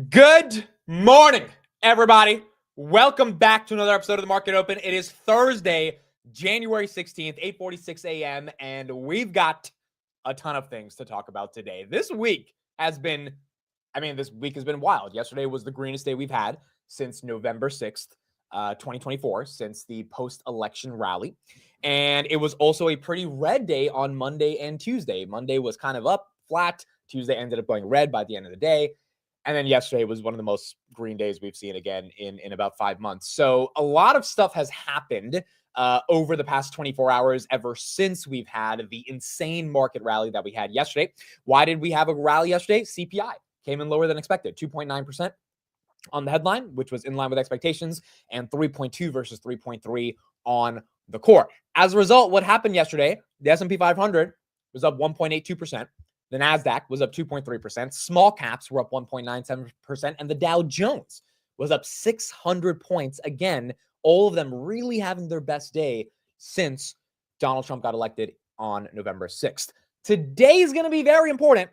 Good morning, everybody. Welcome back to another episode of the Market Open. It is Thursday, January 16th, 8:46 a.m., and we've got a ton of things to talk about today. This week has been wild. Yesterday was the greenest day we've had since November 6th, 2024, since the post-election rally. And it was also a pretty red day on Monday and Tuesday. Monday was kind of up, flat. Tuesday ended up going red by the end of the day. And then yesterday was one of the most green days we've seen again in about 5 months. So a lot of stuff has happened over the past 24 hours ever since we've had the insane market rally that we had yesterday. Why did we have a rally yesterday? CPI came in lower than expected, 2.9% on the headline, which was in line with expectations, and 3.2 versus 3.3 on the core. As a result, what happened yesterday, the S&P 500 was up 1.82%. The NASDAQ was up 2.3%. Small caps were up 1.97%. And the Dow Jones was up 600 points. Again, all of them really having their best day since Donald Trump got elected on November 6th. Today is going to be very important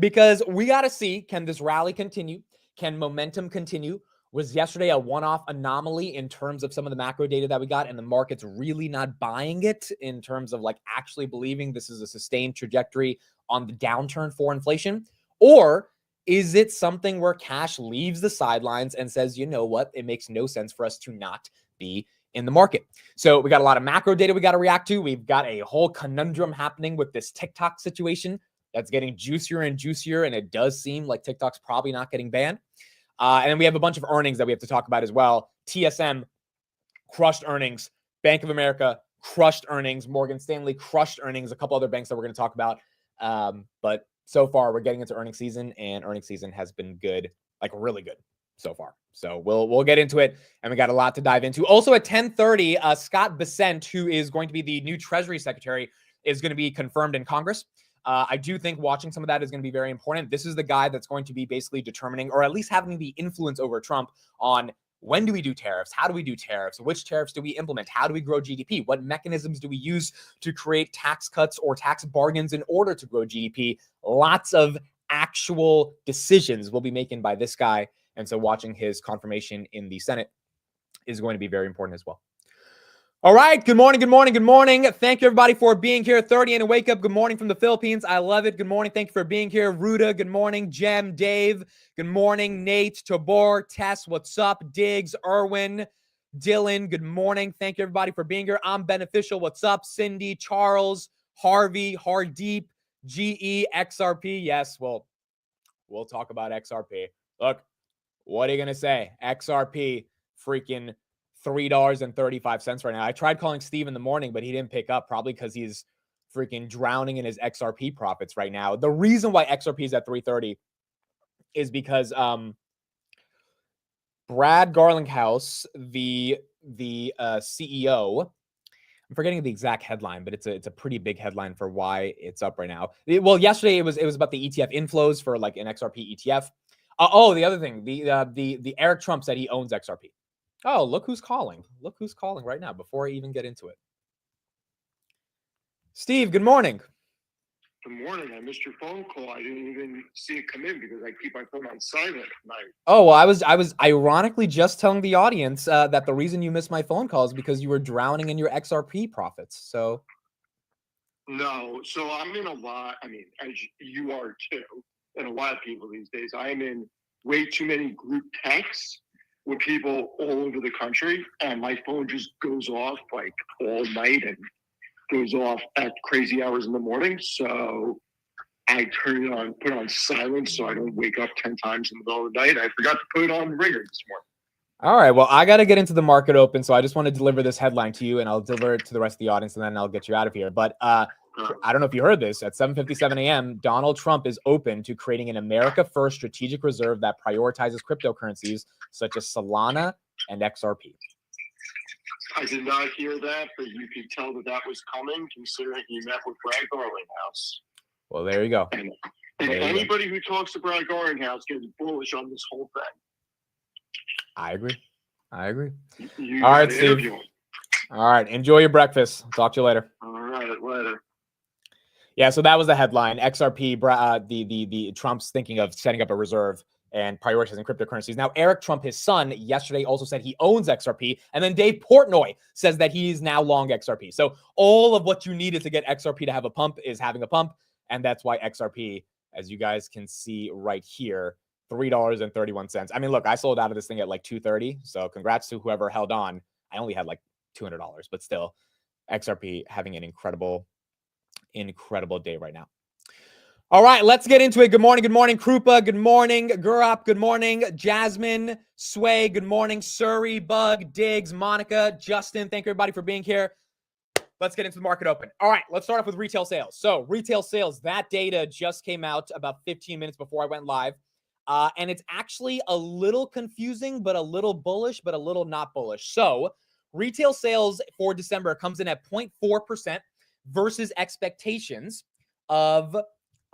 because we got to see, can this rally continue? Can momentum continue? Was yesterday a one-off anomaly in terms of some of the macro data that we got, and the market's really not buying it in terms of like actually believing this is a sustained trajectory on the downturn for inflation? Or is it something where cash leaves the sidelines and says, you know what, it makes no sense for us to not be in the market? So we got a lot of macro data we got to react to. We've got a whole conundrum happening with this TikTok situation that's getting juicier and juicier, and it does seem like TikTok's probably not getting banned. And then we have a bunch of earnings that we have to talk about as well. TSM crushed earnings. Bank of America crushed earnings. Morgan Stanley crushed earnings. A couple other banks that we're going to talk about. But so far, we're getting into earnings season, and earnings season has been good, like really good so far. So we'll get into it, and we got a lot to dive into. Also at 10:30, Scott Bessent, who is going to be the new Treasury Secretary, is going to be confirmed in Congress. I do think watching some of that is going to be very important. This is the guy that's going to be basically determining, or at least having the influence over Trump on when do we do tariffs? How do we do tariffs? Which tariffs do we implement? How do we grow GDP? What mechanisms do we use to create tax cuts or tax bargains in order to grow GDP? Lots of actual decisions will be making by this guy. And so watching his confirmation in the Senate is going to be very important as well. All right. Good morning. Good morning. Good morning. Thank you, everybody, for being here. 30 and a wake up. Good morning from the Philippines. I love it. Good morning. Thank you for being here. Ruda, good morning. Jem, Dave, good morning. Nate, Tabor, Tess, what's up? Diggs, Erwin, Dylan, good morning. Thank you, everybody, for being here. I'm Beneficial. What's up? Cindy, Charles, Harvey, Hardeep, GE, XRP. Yes, well, we'll talk about XRP. Look, what are you going to say? XRP freaking $3.35 right now. I tried calling Steve in the morning, but he didn't pick up, probably because he's freaking drowning in his XRP profits right now. The reason why XRP is at 330 is because Brad Garlinghouse, the CEO, I'm forgetting the exact headline, but it's a pretty big headline for why it's up right now. Well, yesterday it was about the ETF inflows for like an XRP ETF. The other thing, the Eric Trump said he owns XRP. Oh, look who's calling. Look who's calling right now before I even get into it. Steve, good morning. Good morning. I missed your phone call. I didn't even see it come in because I keep my phone on silent at night. Oh, well, I was ironically just telling the audience that the reason you missed my phone call is because you were drowning in your XRP profits. So no, so I'm in a lot. I mean, as you are too, and a lot of people these days. I'm in way too many group texts with people all over the country, and my phone just goes off like all night and goes off at crazy hours in the morning. So I turn it on, put it on silent so I don't wake up 10 times in the middle of the night. I forgot to put it on ringer this morning. All right. Well, I got to get into the market open, so I just want to deliver this headline to you, and I'll deliver it to the rest of the audience, and then I'll get you out of here. But I don't know if you heard this. At 7:57 a.m., Donald Trump is open to creating an America First strategic reserve that prioritizes cryptocurrencies such as Solana and XRP. I did not hear that, but you could tell that was coming, considering he met with Brad Garlinghouse. Well, there you go. And anybody who talks to Brad Garlinghouse gets bullish on this whole thing. I agree. You all right, Steve. All right. Enjoy your breakfast. Talk to you later. All right. Later. Yeah, so that was the headline. XRP, the Trump's thinking of setting up a reserve and prioritizing cryptocurrencies. Now, Eric Trump, his son, yesterday also said he owns XRP. And then Dave Portnoy says that he's now long XRP. So all of what you needed to get XRP to have a pump is having a pump. And that's why XRP, as you guys can see right here, $3.31. I mean, look, I sold out of this thing at like $2.30. So congrats to whoever held on. I only had like $200, but still, XRP having an incredible day right now. All right, let's get into it. Good morning, Krupa. Good morning, Gurap. Good morning, Jasmine, Sway. Good morning, Surrey, Bug, Diggs, Monica, Justin. Thank you, everybody, for being here. Let's get into the market open. All right, let's start off with retail sales. So retail sales, that data just came out about 15 minutes before I went live. And it's actually a little confusing, but a little bullish, but a little not bullish. So retail sales for December comes in at 0.4% versus expectations of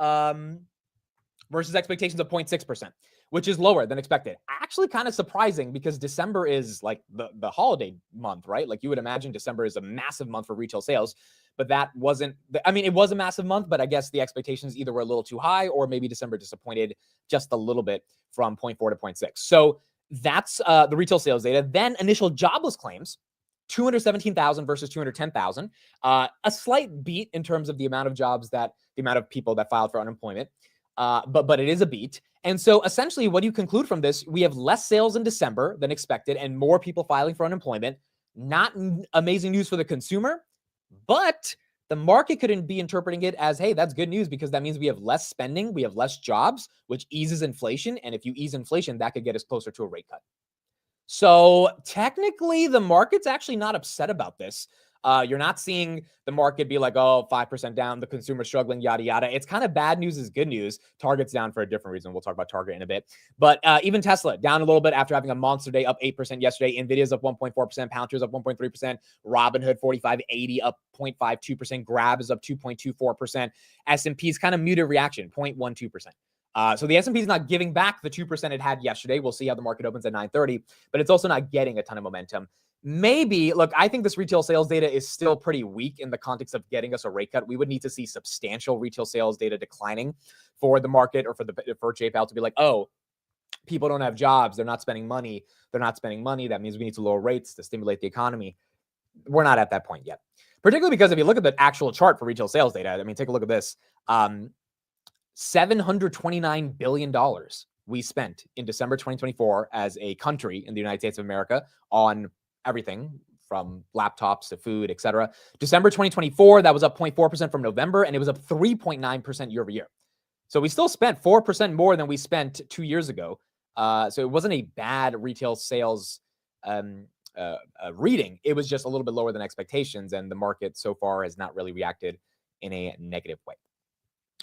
0.6%, which is lower than expected. Actually kind of surprising because December is like the holiday month, right? Like you would imagine December is a massive month for retail sales, but that wasn't, it was a massive month, but I guess the expectations either were a little too high or maybe December disappointed just a little bit from 0.4 to 0.6. So that's the retail sales data. Then initial jobless claims, 217,000 versus 210,000. A slight beat in terms of the amount of jobs the amount of people that filed for unemployment. But it is a beat. And so essentially what you conclude from this, we have less sales in December than expected and more people filing for unemployment. Not amazing news for the consumer, but the market couldn't be interpreting it as, hey, that's good news because that means we have less spending, we have less jobs, which eases inflation. And if you ease inflation, that could get us closer to a rate cut. So technically, the market's actually not upset about this. You're not seeing the market be like, oh, 5% down, the consumer struggling, yada, yada. It's kind of bad news is good news. Target's down for a different reason. We'll talk about Target in a bit. But even Tesla down a little bit after having a monster day, up 8% yesterday. Nvidia's up 1.4%. Palantir's up 1.3%. Robinhood 4580 up 0.52%. Grab is up 2.24%. S&P's kind of muted reaction, 0.12%. So the S&P is not giving back the 2% it had yesterday. We'll see how the market opens at 9:30, but it's also not getting a ton of momentum. Maybe, look, I think this retail sales data is still pretty weak in the context of getting us a rate cut. We would need to see substantial retail sales data declining for the market or for JPL to be like, oh, people don't have jobs. They're not spending money. They're not spending money. That means we need to lower rates to stimulate the economy. We're not at that point yet, particularly because if you look at the actual chart for retail sales data, I mean, take a look at this. $729 billion we spent in December 2024 as a country in the United States of America on everything from laptops to food, etc. December 2024, that was up 0.4% from November, and it was up 3.9% year over year. So we still spent 4% more than we spent 2 years ago. So it wasn't a bad retail sales reading. It was just a little bit lower than expectations, and the market so far has not really reacted in a negative way.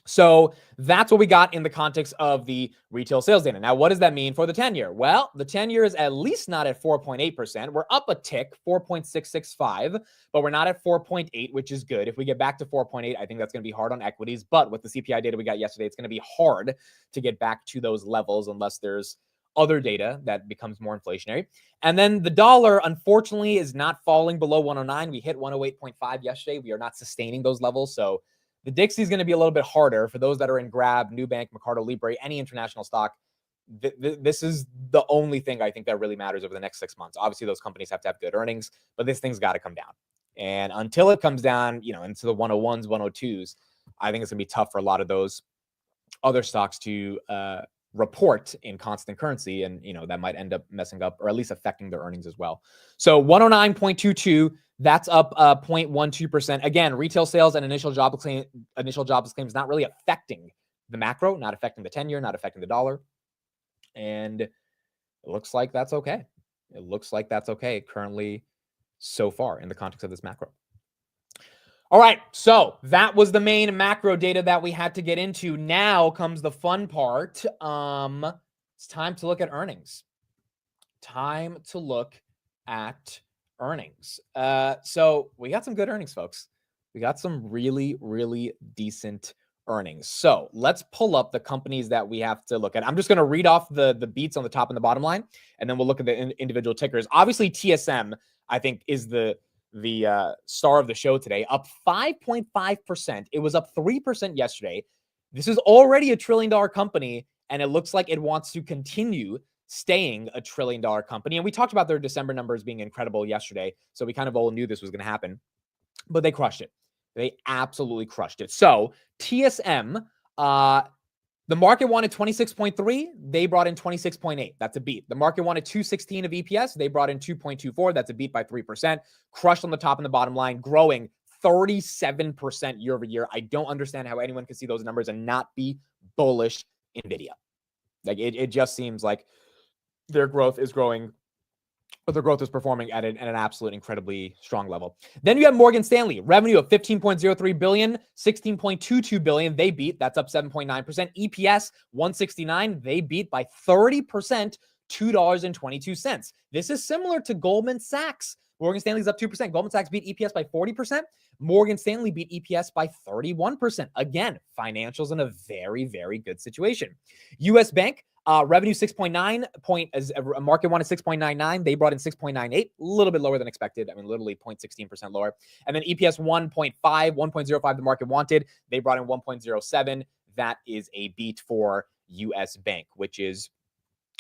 So that's what we got in the context of the retail sales data. Now, what does that mean for the 10-year? Well, the 10-year is at least not at 4.8%. We're up a tick, 4.665, but we're not at 4.8, which is good. If we get back to 4.8, I think that's going to be hard on equities. But with the CPI data we got yesterday, it's going to be hard to get back to those levels unless there's other data that becomes more inflationary. And then the dollar, unfortunately, is not falling below 109. We hit 108.5 yesterday. We are not sustaining those levels. So the Dixie is going to be a little bit harder for those that are in Grab, Nubank, Mercado Libre, any international stock. This is the only thing I think that really matters over the next 6 months. Obviously, those companies have to have good earnings, but this thing's got to come down. And until it comes down, into the 101s, 102s, I think it's going to be tough for a lot of those other stocks to report in constant currency. And, that might end up messing up or at least affecting their earnings as well. So 109.22. That's up 0.12%. Again, retail sales and initial jobless claims not really affecting the macro, not affecting the 10-year, not affecting the dollar. And it looks like that's okay. It looks like that's okay currently so far in the context of this macro. All right, so that was the main macro data that we had to get into. Now comes the fun part. It's time to look at earnings. So we got some good earnings, folks. We got some really, really decent earnings. So let's pull up the companies that we have to look at. I'm just going to read off the beats on the top and the bottom line, and then we'll look at the individual tickers. Obviously, TSM, I think, is the star of the show today, up 5.5%. It was up 3% yesterday. This is already a $1 trillion company, And it looks like it wants to continue staying a $1 trillion company. And we talked about their December numbers being incredible yesterday. So we kind of all knew this was going to happen, but they crushed it. They absolutely crushed it. So TSM, the market wanted 26.3. They brought in 26.8. That's a beat. The market wanted 216 of EPS. They brought in 2.24. That's a beat by 3%. Crushed on the top and the bottom line, growing 37% year over year. I don't understand how anyone can see those numbers and not be bullish NVIDIA. Like it just seems like their growth is growing, but their growth is performing at an absolute incredibly strong level. Then you have Morgan Stanley, revenue of $15.03 billion, $16.22 billion. They beat. That's up 7.9%. EPS 169. They beat by 30%, $2.22. This is similar to Goldman Sachs. Morgan Stanley's up 2%. Goldman Sachs beat EPS by 40%. Morgan Stanley beat EPS by 31%. Again, financials in a very, very good situation. US Bank, revenue 6.9 as a market wanted 6.99. They brought in 6.98, a little bit lower than expected. I mean, literally 0.16% lower. And then EPS 1.05 the market wanted. They brought in 1.07. That is a beat for US Bank, which is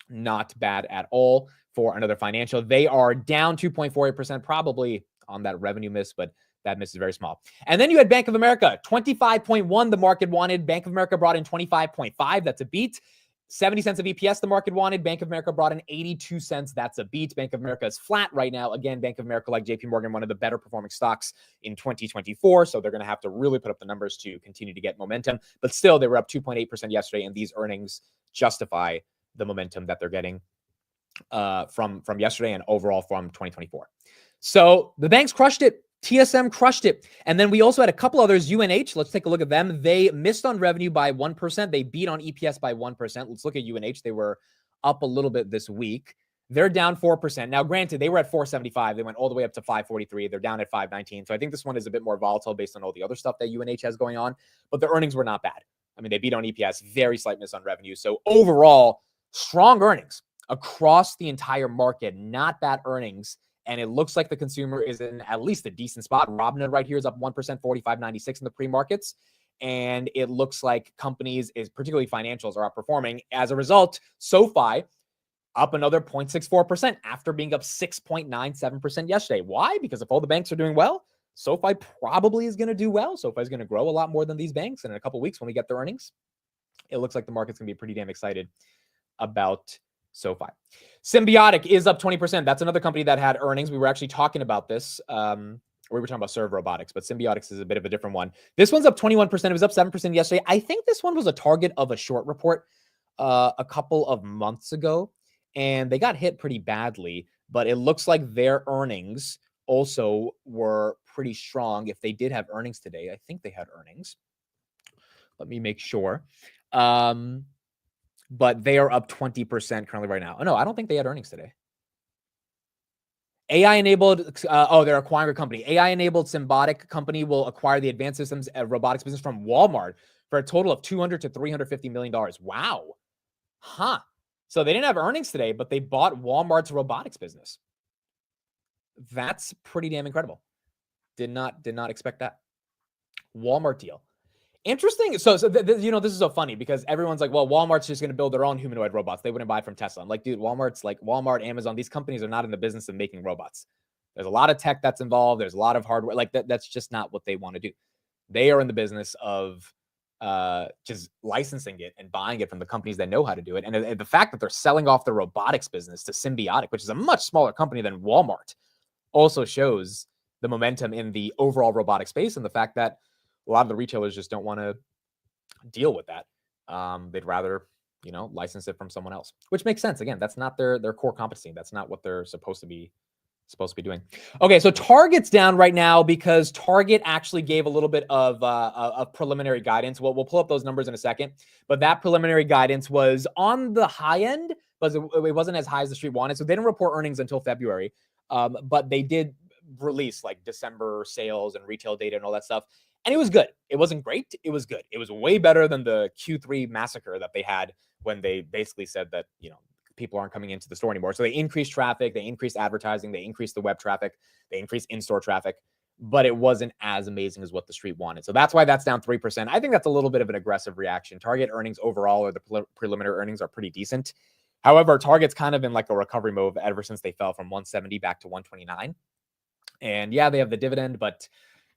not bad at all for another financial. They are down 2.48%, probably on that revenue miss, but that miss is very small. And then you had Bank of America, 25.1 the market wanted. Bank of America brought in 25.5. That's a beat. 70 cents of EPS the market wanted. Bank of America brought in 82 cents. That's a beat. Bank of America is flat right now. Again, Bank of America, like JP Morgan, one of the better performing stocks in 2024. So they're going to have to really put up the numbers to continue to get momentum. But still, they were up 2.8% yesterday, and these earnings justify the momentum that they're getting from yesterday and overall from 2024. So the banks crushed it. TSM crushed it. And then we also had a couple others. UNH, let's take a look at them. They missed on revenue by 1%. They beat on EPS by 1%. Let's look at UNH. They were up a little bit this week. They're down 4%. Now, granted, they were at 475. They went all the way up to 543. They're down at 519. So I think this one is a bit more volatile based on all the other stuff that UNH has going on. But the earnings were not bad. I mean, they beat on EPS, very slight miss on revenue. So overall, strong earnings across the entire market, not bad earnings. And it looks like the consumer is in at least a decent spot. Robinhood right here is up 1%, 45.96 in the pre-markets. And it looks like companies, particularly financials, are outperforming. As a result, SoFi up another 0.64% after being up 6.97% yesterday. Why? Because if all the banks are doing well, SoFi probably is going to do well. SoFi is going to grow a lot more than these banks. And in a couple of weeks when we get their earnings, it looks like the market's going to be pretty damn excited about SoFi. Symbiotic is up 20%. That's another company that had earnings. We were actually talking about this. We were talking about Serve Robotics, but Symbiotics is a bit of a different one. This one's up 21%. It was up 7% yesterday. I think this one was a target of a short report a couple of months ago, and they got hit pretty badly, but it looks like their earnings also were pretty strong. If they did have earnings today, I think they had earnings. Let me make sure. But they are up 20% currently right now. Oh, no, I don't think they had earnings today. AI-enabled, they're acquiring a company. AI-enabled Symbiotic company will acquire the advanced systems robotics business from Walmart for a total of $200 to $350 million. Wow. Huh. So they didn't have earnings today, but they bought Walmart's robotics business. That's pretty damn incredible. Did not expect that. Walmart deal. Interesting. So this is so funny because everyone's like, well, Walmart's just going to build their own humanoid robots. They wouldn't buy from Tesla. I'm like, dude, Walmart, Amazon. These companies are not in the business of making robots. There's a lot of tech that's involved. There's a lot of hardware. Like that's just not what they want to do. They are in the business of just licensing it and buying it from the companies that know how to do it. And the fact that they're selling off the robotics business to Symbiotic, which is a much smaller company than Walmart, also shows the momentum in the overall robotic space and the fact that a lot of the retailers just don't want to deal with that. They'd rather, license it from someone else, which makes sense. Again, that's not their core competency. That's not what they're supposed to be doing. Okay, so Target's down right now because Target actually gave a little bit of preliminary guidance. We'll pull up those numbers in a second, but that preliminary guidance was on the high end, but it wasn't as high as the street wanted. So they didn't report earnings until February, but they did release like December sales and retail data and all that stuff. And it was good. It wasn't great. It was good. It was way better than the Q3 massacre that they had when they basically said that, people aren't coming into the store anymore. So they increased traffic, they increased advertising, they increased the web traffic, they increased in-store traffic. but it wasn't as amazing as what the street wanted. So that's why that's down 3%. I think that's a little bit of an aggressive reaction. Target earnings overall, or the preliminary earnings, are pretty decent. However, Target's kind of in like a recovery mode ever since they fell from 170 back to 129. And yeah, they have the dividend, but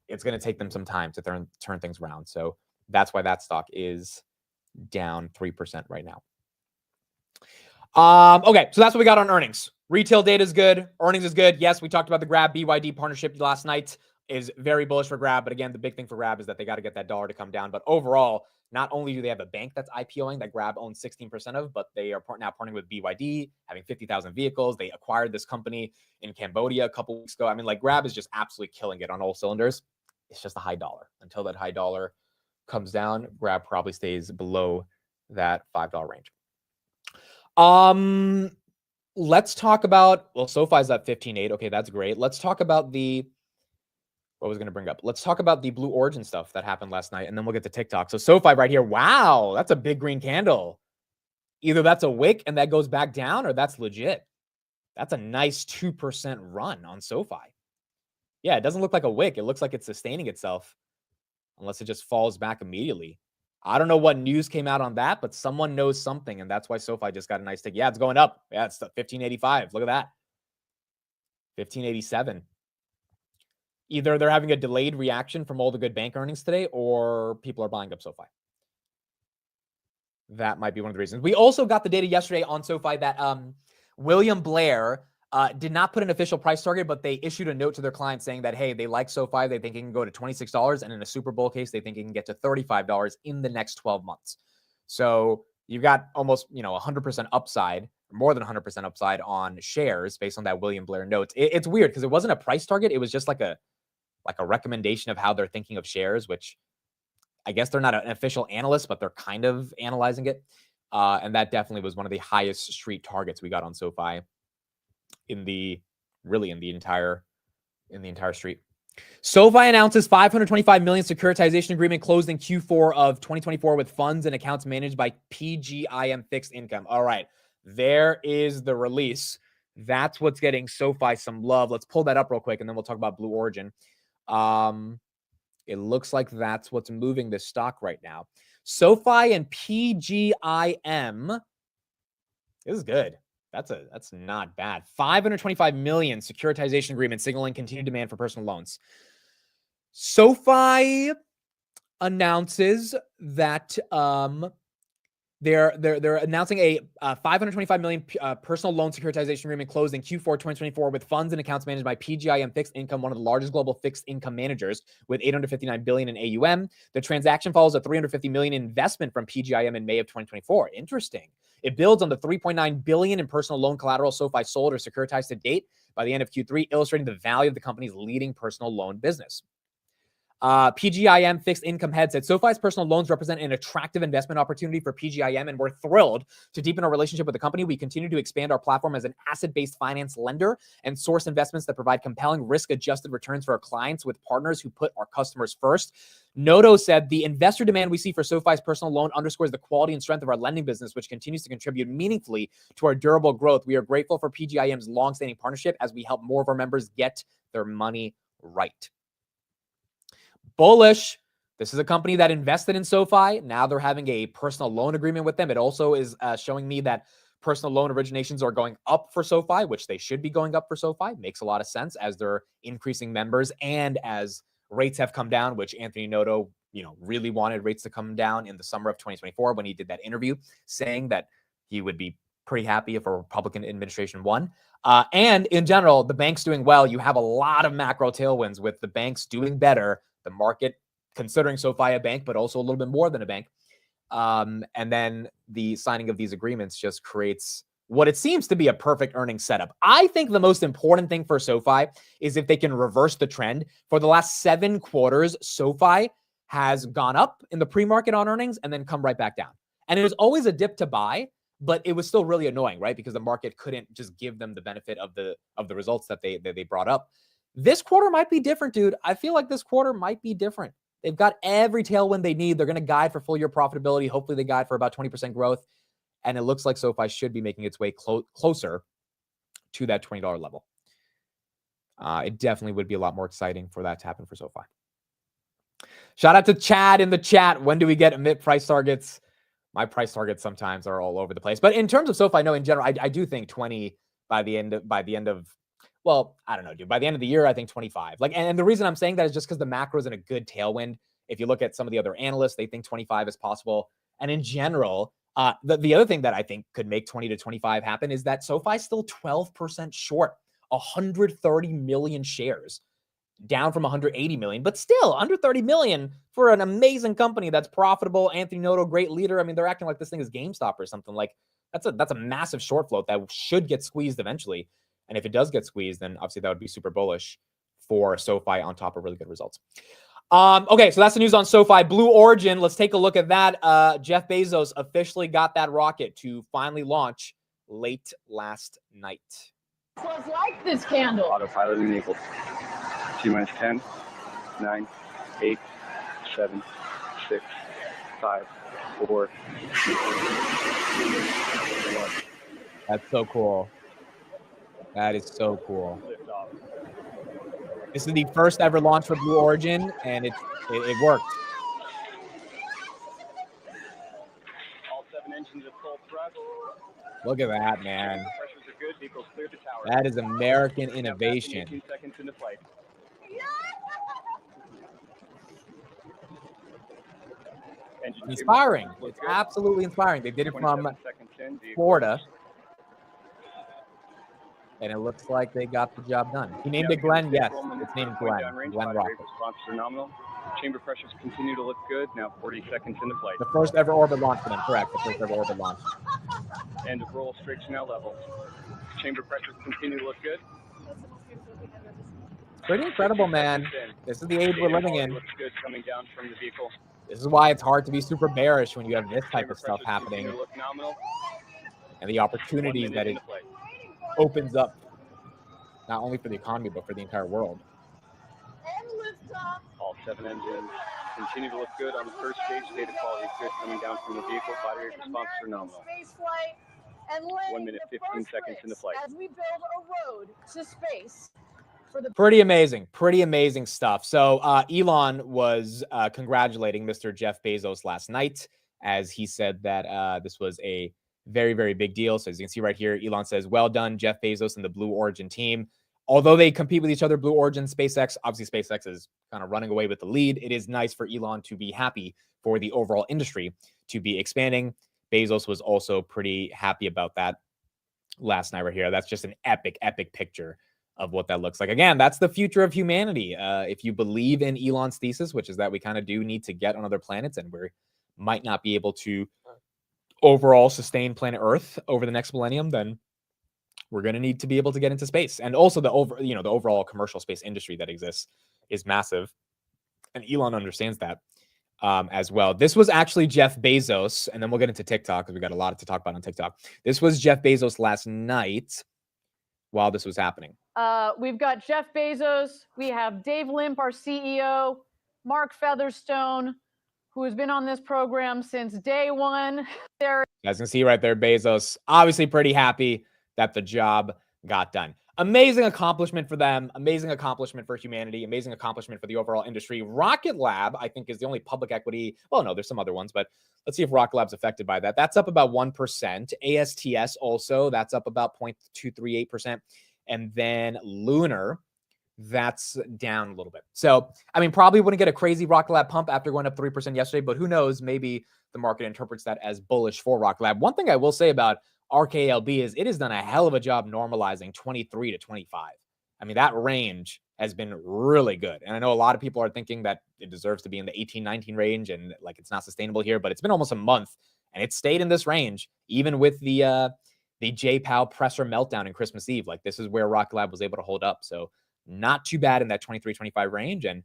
it's going to take them some time to turn things around. So that's why that stock is down 3% right now. Okay, so that's what we got on earnings. Retail data is good. Earnings is good. Yes, we talked about the Grab BYD partnership last night. Is very bullish for Grab. But again, the big thing for Grab is that they got to get that dollar to come down. But overall, not only do they have a bank that's IPOing that Grab owns 16% of, but they are now partnering with BYD, having 50,000 vehicles. They acquired this company in Cambodia a couple weeks ago. I mean, like, Grab is just absolutely killing it on all cylinders. It's just a high dollar. Until that high dollar comes down, Grab probably stays below that $5 range. Let's talk about, well, SoFi's at 15.8. Okay, that's great. Let's talk about what was going to bring up? Let's talk about the Blue Origin stuff that happened last night, and then we'll get to TikTok. So SoFi right here. Wow, that's a big green candle. Either that's a wick and that goes back down, or that's legit. That's a nice 2% run on SoFi. Yeah, it doesn't look like a wick. It looks like it's sustaining itself, unless it just falls back immediately. I don't know what news came out on that, but someone knows something, and that's why SoFi just got a nice tick. Yeah, it's going up. Yeah, it's 15.85. Look at that. 15.87. Either they're having a delayed reaction from all the good bank earnings today, or people are buying up SoFi. That might be one of the reasons. We also got the data yesterday on SoFi that William Blair did not put an official price target, but they issued a note to their clients saying that, hey, they like SoFi. They think it can go to $26. And in a Super Bowl case, they think it can get to $35 in the next 12 months. So you've got almost, 100% upside, more than 100% upside on shares based on that William Blair note. It's weird because it wasn't a price target. It was just like a recommendation of how they're thinking of shares, which I guess they're not an official analyst, but they're kind of analyzing it. And that definitely was one of the highest street targets we got on SoFi in the entire street. SoFi announces $525 million securitization agreement closed in Q4 of 2024 with funds and accounts managed by PGIM Fixed Income. All right, there is the release. That's what's getting SoFi some love. Let's pull that up real quick, and then we'll talk about Blue Origin. It looks like that's what's moving this stock right now. SoFi and PGIM. This is good. That's not bad. $525 million securitization agreement signaling continued demand for personal loans. SoFi announces that they're announcing a $525 million personal loan securitization agreement closed in Q4 2024 with funds and accounts managed by PGIM Fixed Income, one of the largest global fixed income managers with $859 billion in AUM. The transaction follows a $350 million investment from PGIM in May of 2024. Interesting. It builds on the $3.9 billion in personal loan collateral SoFi sold or securitized to date by the end of Q3, illustrating the value of the company's leading personal loan business. PGIM Fixed Income head said, SoFi's personal loans represent an attractive investment opportunity for PGIM, and we're thrilled to deepen our relationship with the company. We continue to expand our platform as an asset-based finance lender and source investments that provide compelling risk-adjusted returns for our clients with partners who put our customers first. Noto said, the investor demand we see for SoFi's personal loan underscores the quality and strength of our lending business, which continues to contribute meaningfully to our durable growth. We are grateful for PGIM's longstanding partnership as we help more of our members get their money right. Bullish. This is a company that invested in SoFi. Now they're having a personal loan agreement with them. It also is showing me that personal loan originations are going up for SoFi, which they should be going up for SoFi. Makes a lot of sense as they're increasing members and as rates have come down, which Anthony Noto, really wanted rates to come down in the summer of 2024 when he did that interview saying that he would be pretty happy if a Republican administration won. And in general, the bank's doing well. You have a lot of macro tailwinds with the banks doing better. The market considering SoFi a bank, but also a little bit more than a bank. And then the signing of these agreements just creates what it seems to be a perfect earnings setup. I think the most important thing for SoFi is if they can reverse the trend. For the last 7 quarters, SoFi has gone up in the pre-market on earnings and then come right back down. And it was always a dip to buy, but it was still really annoying, right? Because the market couldn't just give them the benefit of the results that they brought up. This quarter might be different, dude. I feel like this quarter might be different. They've got every tailwind they need. They're going to guide for full year profitability. Hopefully they guide for about 20% growth. And it looks like SoFi should be making its way closer to that $20 level. It definitely would be a lot more exciting for that to happen for SoFi. Shout out to Chad in the chat. When do we get emit price targets? My price targets sometimes are all over the place. But in terms of SoFi, no, in general, I do think 20 by the end of, well, I don't know, dude. By the end of the year, I think 25. Like, and the reason I'm saying that is just because the macro is in a good tailwind. If you look at some of the other analysts, they think 25 is possible. And in general, the other thing that I think could make 20 to 25 happen is that SoFi is still 12% short, 130 million shares, down from 180 million, but still under 30 million for an amazing company that's profitable. Anthony Noto, great leader. I mean, they're acting like this thing is GameStop or something. Like that's a massive short float that should get squeezed eventually. And if it does get squeezed, then obviously that would be super bullish for SoFi on top of really good results. Okay, so that's the news on SoFi. Blue Origin, let's take a look at that. Jeff Bezos officially got that rocket to finally launch late last night. Smells like this candle. Autopilot enabled. T-minus 10, 9, 8, 7, 6, 5, 4, 3, 2, 1. That's so cool. That is so cool. This is the first ever launch for Blue Origin, and it worked. All 7 engines at full thrust. Look at that, man. Pressures are good. Vehicles clear the tower. That is American innovation. 18 seconds into flight. Inspiring. It's absolutely inspiring. They did it from Florida, and it looks like they got the job done. He named it Glenn. Yes, it's named Glenn. Glenn Rocket. Responses are nominal. Chamber pressures continue to look good. Now 40 seconds into flight. The first ever orbit launch for them. Correct. The first ever orbit launch. End of roll. Strakes now level. Chamber pressures continue to look good. Pretty incredible, man. This is the age we're living in. Looks good coming down from the vehicle. This is why it's hard to be super bearish when you have this type of stuff happening, and the opportunities that it opens up, not only for the economy, but for the entire world. All 7 engines continue to look good on the first stage. Data quality is good coming down from the vehicle. Body rate responses are nominal. 1 minute, 15 seconds into flight. As we build a road to space. Pretty amazing stuff. So Elon was congratulating Mr. Jeff Bezos last night, as he said that this was a very, very big deal. So as you can see right here, Elon says, well done, Jeff Bezos and the Blue Origin team. Although they compete with each other, Blue Origin, SpaceX, obviously SpaceX is kind of running away with the lead. It is nice for Elon to be happy for the overall industry to be expanding. Bezos was also pretty happy about that last night right here. That's just an epic picture of what that looks like. Again, that's the future of humanity. If you believe in Elon's thesis, which is that we kind of do need to get on other planets and we might not be able to overall sustain planet Earth over the next millennium, then we're going to need to be able to get into space. And also the overall commercial space industry that exists is massive. And Elon understands that as well. This was actually Jeff Bezos, and then we'll get into TikTok because we got a lot to talk about on TikTok. This was Jeff Bezos last night while this was happening. We've got Jeff Bezos. We have Dave Limp, our CEO, Mark Featherstone, who has been on this program since day one. You guys can see right there, Bezos, obviously pretty happy that the job got done. Amazing accomplishment for them. Amazing accomplishment for humanity. Amazing accomplishment for the overall industry. Rocket Lab, I think, is the only public equity. Well, no, there's some other ones, but let's see if Rocket Lab's affected by that. That's up about 1%. ASTS also, that's up about 0.238%. And then Lunar, that's down a little bit. So, I mean, probably wouldn't get a crazy Rocket Lab pump after going up 3% yesterday, but who knows? Maybe the market interprets that as bullish for Rocket Lab. One thing I will say about RKLB is it has done a hell of a job normalizing 23 to 25. I mean, that range has been really good. And I know a lot of people are thinking that it deserves to be in the 18, 19 range and like it's not sustainable here, but it's been almost a month and it stayed in this range, even with the J-Pow presser meltdown in Christmas Eve. Like this is where Rocket Lab was able to hold up. So not too bad in that 23, 25 range. And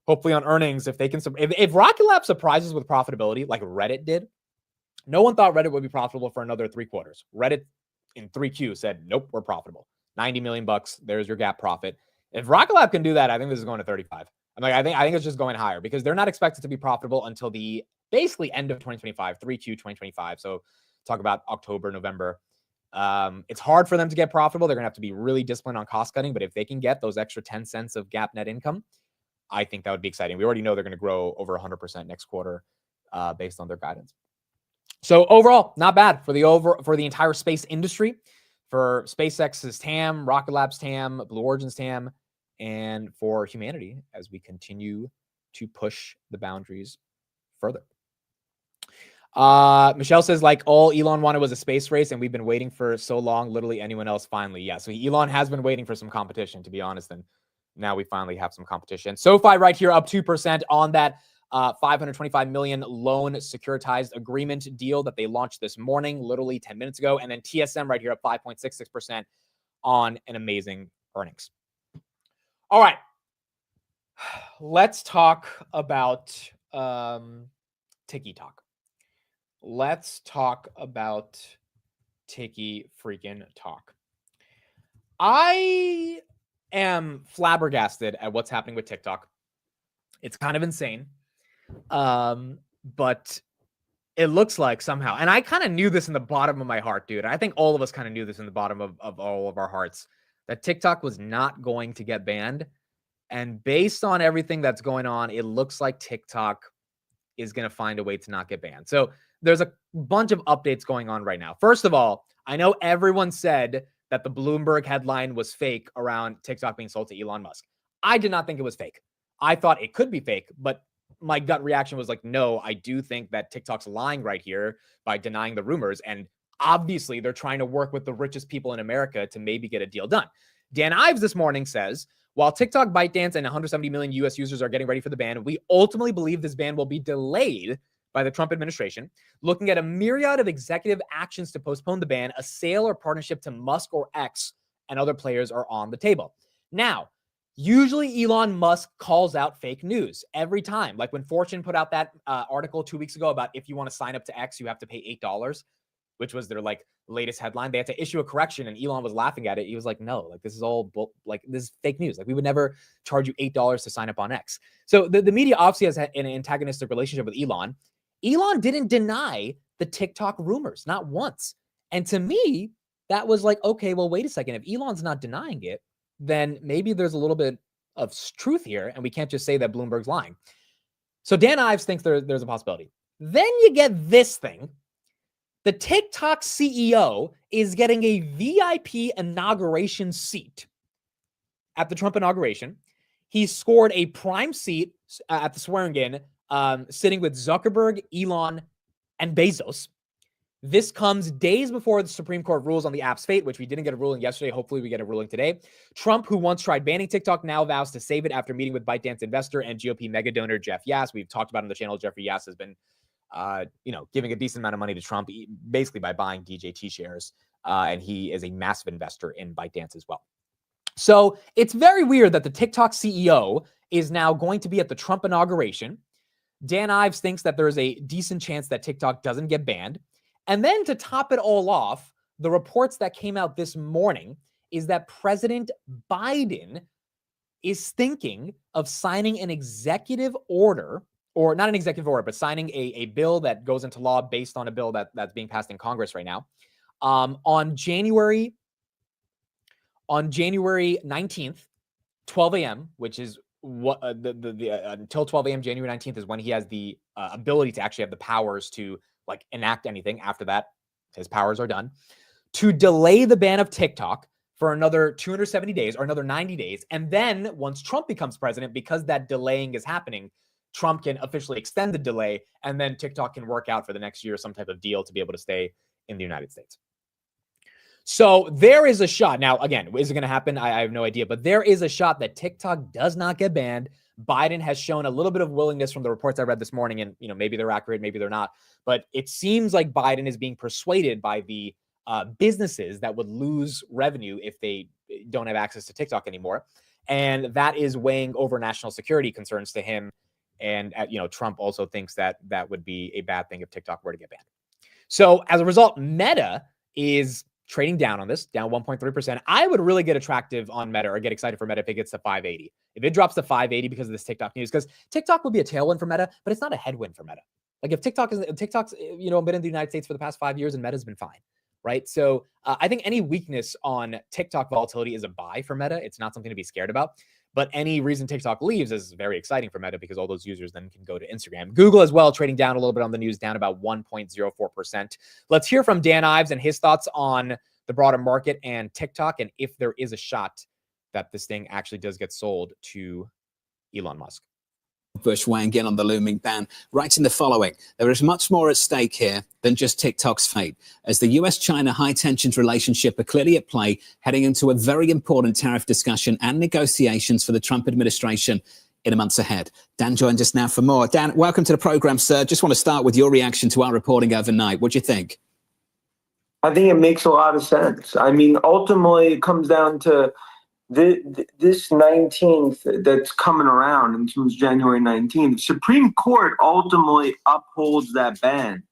hopefully on earnings, if they can, if Rocket Lab surprises with profitability like Reddit did, no one thought Reddit would be profitable for another 3 quarters. Reddit in 3Q said, nope, we're profitable. 90 million bucks. There's your gap profit. If Rocket Lab can do that, I think this is going to 35. I think it's just going higher because they're not expected to be profitable until the basically end of 2025, 3Q 2025. So talk about October, November It's hard for them to get profitable. They're going to have to be really disciplined on cost cutting. But if they can get those extra 10 cents of GAAP net income, I think that would be exciting. We already know they're going to grow over 100% next quarter based on their guidance. So overall, not bad for the entire space industry, for SpaceX's TAM, Rocket Lab's TAM, Blue Origin's TAM, and for humanity as we continue to push the boundaries further. Michelle says, like, all Elon wanted was a space race, and we've been waiting for so long. Literally anyone else finally. Yeah, so Elon has been waiting for some competition, to be honest, and now we finally have some competition. SoFi right here up 2% on that $525 million loan securitized agreement deal that they launched this morning, literally 10 minutes ago. And then TSM right here up 5.66% on an amazing earnings. All right. Let's talk about Tiki Talk. Let's talk about Tiki freaking Talk. I am flabbergasted at what's happening with TikTok. It's kind of insane. But it looks like somehow, and I kind of knew this in the bottom of my heart, dude. I think all of us kind of knew this in the bottom of all of our hearts, that TikTok was not going to get banned. And based on everything that's going on, it looks like TikTok is going to find a way to not get banned. So there's a bunch of updates going on right now. First of all, I know everyone said that the Bloomberg headline was fake around TikTok being sold to Elon Musk. I did not think it was fake. I thought it could be fake, but my gut reaction was like, no, I do think that TikTok's lying right here by denying the rumors. And obviously they're trying to work with the richest people in America to maybe get a deal done. Dan Ives this morning says, while TikTok, ByteDance, and 170 million US users are getting ready for the ban, we ultimately believe this ban will be delayed by the Trump administration, looking at a myriad of executive actions to postpone the ban. A sale or partnership to Musk or X and other players are on the table. Now, usually Elon Musk calls out fake news every time. Like when Fortune put out that article 2 weeks ago about if you want to sign up to X, you have to pay $8, which was their like latest headline. They had to issue a correction and Elon was laughing at it. He was like, no, like this is all this is fake news. Like we would never charge you $8 to sign up on X. So the media obviously has an antagonistic relationship with Elon. Elon didn't deny the TikTok rumors, not once. And to me, that was like, okay, well, wait a second. If Elon's not denying it, then maybe there's a little bit of truth here, and we can't just say that Bloomberg's lying. So Dan Ives thinks there's a possibility. Then you get this thing. The TikTok CEO is getting a VIP inauguration seat at the Trump inauguration. He scored a prime seat at the swearing-in, sitting with Zuckerberg, Elon, and Bezos. This comes days before the Supreme Court rules on the app's fate, which we didn't get a ruling yesterday. Hopefully we get a ruling today. Trump, who once tried banning TikTok, now vows to save it after meeting with ByteDance investor and GOP mega donor Jeff Yass. We've talked about on the channel. Jeffrey Yass has been, giving a decent amount of money to Trump, basically by buying DJT shares. And he is a massive investor in ByteDance as well. So it's very weird that the TikTok CEO is now going to be at the Trump inauguration. Dan Ives thinks that there's a decent chance that TikTok doesn't get banned. And then to top it all off, the reports that came out this morning is that President Biden is thinking of signing an executive order, or not an executive order, but signing a bill that goes into law based on a bill that's being passed in Congress right now, on January 19th, 12 a.m., which is what until 12 a.m. January 19th is when he has the ability to actually have the powers to like enact anything. After that, his powers are done, to delay the ban of TikTok for another 270 days or another 90 days. And then once Trump becomes president, because that delaying is happening, Trump can officially extend the delay, and then TikTok can work out for the next year some type of deal to be able to stay in the United States. So there is a shot. Now, again, is it going to happen? I have no idea, but there is a shot that TikTok does not get banned. Biden has shown a little bit of willingness from the reports I read this morning, and maybe they're accurate, maybe they're not, but it seems like Biden is being persuaded by the businesses that would lose revenue if they don't have access to TikTok anymore. And that is weighing over national security concerns to him. And Trump also thinks that that would be a bad thing if TikTok were to get banned. So as a result, Meta is trading down on this, down 1.3%. I would really get attractive on Meta or get excited for Meta if it gets to 580. If it drops to 580 because of this TikTok news, because TikTok would be a tailwind for Meta, but it's not a headwind for Meta. Like if TikTok's been in the United States for the past 5 years and Meta's been fine, right? So I think any weakness on TikTok volatility is a buy for Meta. It's not something to be scared about. But any reason TikTok leaves is very exciting for Meta because all those users then can go to Instagram. Google as well, trading down a little bit on the news, down about 1.04%. Let's hear from Dan Ives and his thoughts on the broader market and TikTok, and if there is a shot that this thing actually does get sold to Elon Musk. Bush weighing in on the looming ban, writing the following: there is much more at stake here than just TikTok's fate, as the US-China high-tensions relationship are clearly at play, heading into a very important tariff discussion and negotiations for the Trump administration in the months ahead. Dan joins us now for more. Dan, welcome to the program, sir. Just want to start with your reaction to our reporting overnight. What do you think? I think it makes a lot of sense. I mean, ultimately, it comes down to this 19th that's coming around in terms of January 19th. The Supreme Court ultimately upholds that ban.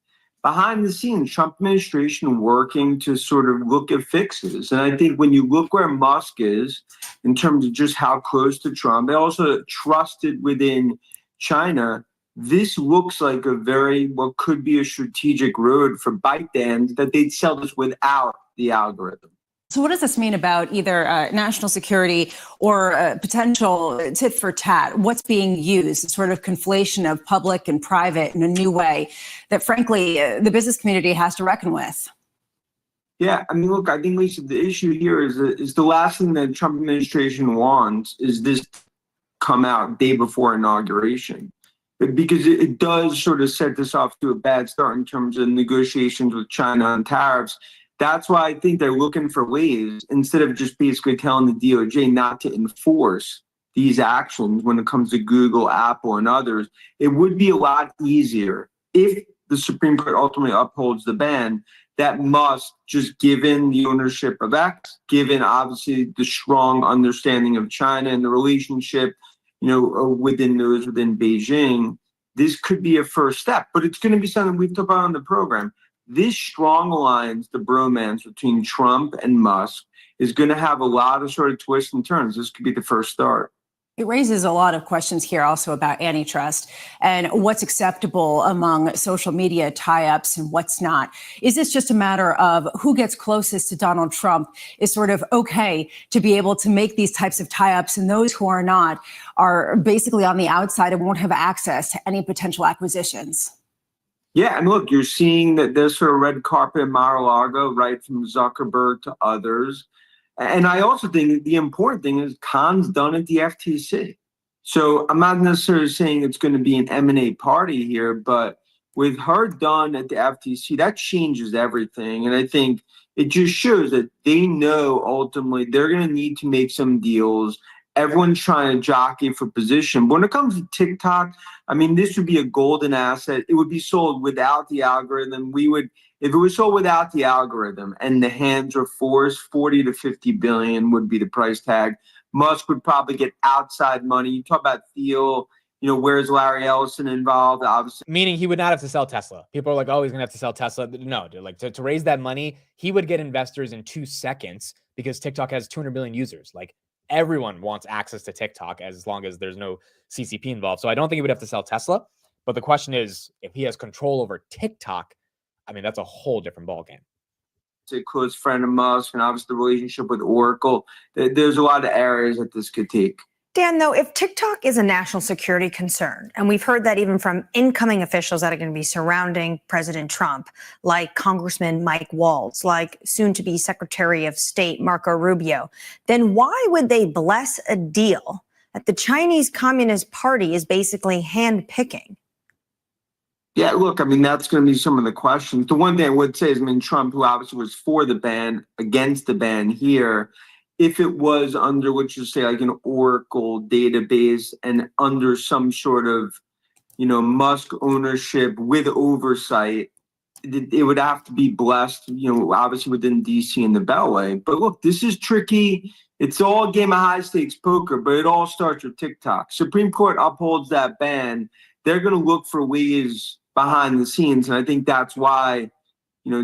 Behind the scenes, Trump administration working to sort of look at fixes. And I think when you look where Musk is in terms of just how close to Trump, they also trusted within China. This looks like what could be a strategic road for ByteDance, that they'd sell this without the algorithm. So what does this mean about either national security or potential tit for tat? What's being used, sort of conflation of public and private in a new way that, frankly, the business community has to reckon with? Yeah, I mean, look, I think, Lisa, the issue here is the last thing that the Trump administration wants is this come out day before inauguration, because it does sort of set this off to a bad start in terms of negotiations with China on tariffs. That's why I think they're looking for ways, instead of just basically telling the DOJ not to enforce these actions when it comes to Google, Apple, and others. It would be a lot easier if the Supreme Court ultimately upholds the ban, that Musk, just given the ownership of X, given obviously the strong understanding of China and the relationship, within Beijing, this could be a first step. But it's going to be something we've talked about on the program. This strong alliance, the bromance between Trump and Musk, is going to have a lot of sort of twists and turns. This could be the first start. It raises a lot of questions here also about antitrust and what's acceptable among social media tie-ups and what's not. Is this just a matter of who gets closest to Donald Trump is sort of okay to be able to make these types of tie-ups, and those who are not are basically on the outside and won't have access to any potential acquisitions? Yeah, and look, you're seeing that there's sort of red carpet in Mar-a-Lago, right, from Zuckerberg to others. And I also think the important thing is Khan's done at the FTC. So I'm not necessarily saying it's going to be an M&A party here, but with her done at the FTC, that changes everything. And I think it just shows that they know ultimately they're going to need to make some deals. Everyone's trying to jockey for position. But when it comes to TikTok, I mean, this would be a golden asset. It would be sold without the algorithm. If it was sold without the algorithm and the hands are forced, 40 to 50 billion would be the price tag. Musk would probably get outside money. You talk about Thiel, where's Larry Ellison involved? Obviously, meaning he would not have to sell Tesla. People are like, oh, he's gonna have to sell Tesla. No, dude, like to raise that money, he would get investors in 2 seconds because TikTok has 200 million users. Like, everyone wants access to TikTok as long as there's no CCP involved. So I don't think he would have to sell Tesla. But the question is, if he has control over TikTok, I mean, that's a whole different ballgame. It's a close friend of Musk, and obviously the relationship with Oracle. There's a lot of areas that this could take. Dan, though, if TikTok is a national security concern, and we've heard that even from incoming officials that are going to be surrounding President Trump, like Congressman Mike Waltz, like soon-to-be Secretary of State Marco Rubio, then why would they bless a deal that the Chinese Communist Party is basically handpicking? Yeah, look, I mean, that's going to be some of the questions. The one thing I would say is, Trump, who obviously was for the ban, against the ban here, if it was under what you say, like an Oracle database and under some sort of, Musk ownership with oversight, it would have to be blessed, obviously within DC and the Beltway. But look, this is tricky. It's all a game of high stakes poker, but it all starts with TikTok. Supreme Court upholds that ban. They're going to look for ways behind the scenes. And I think that's why,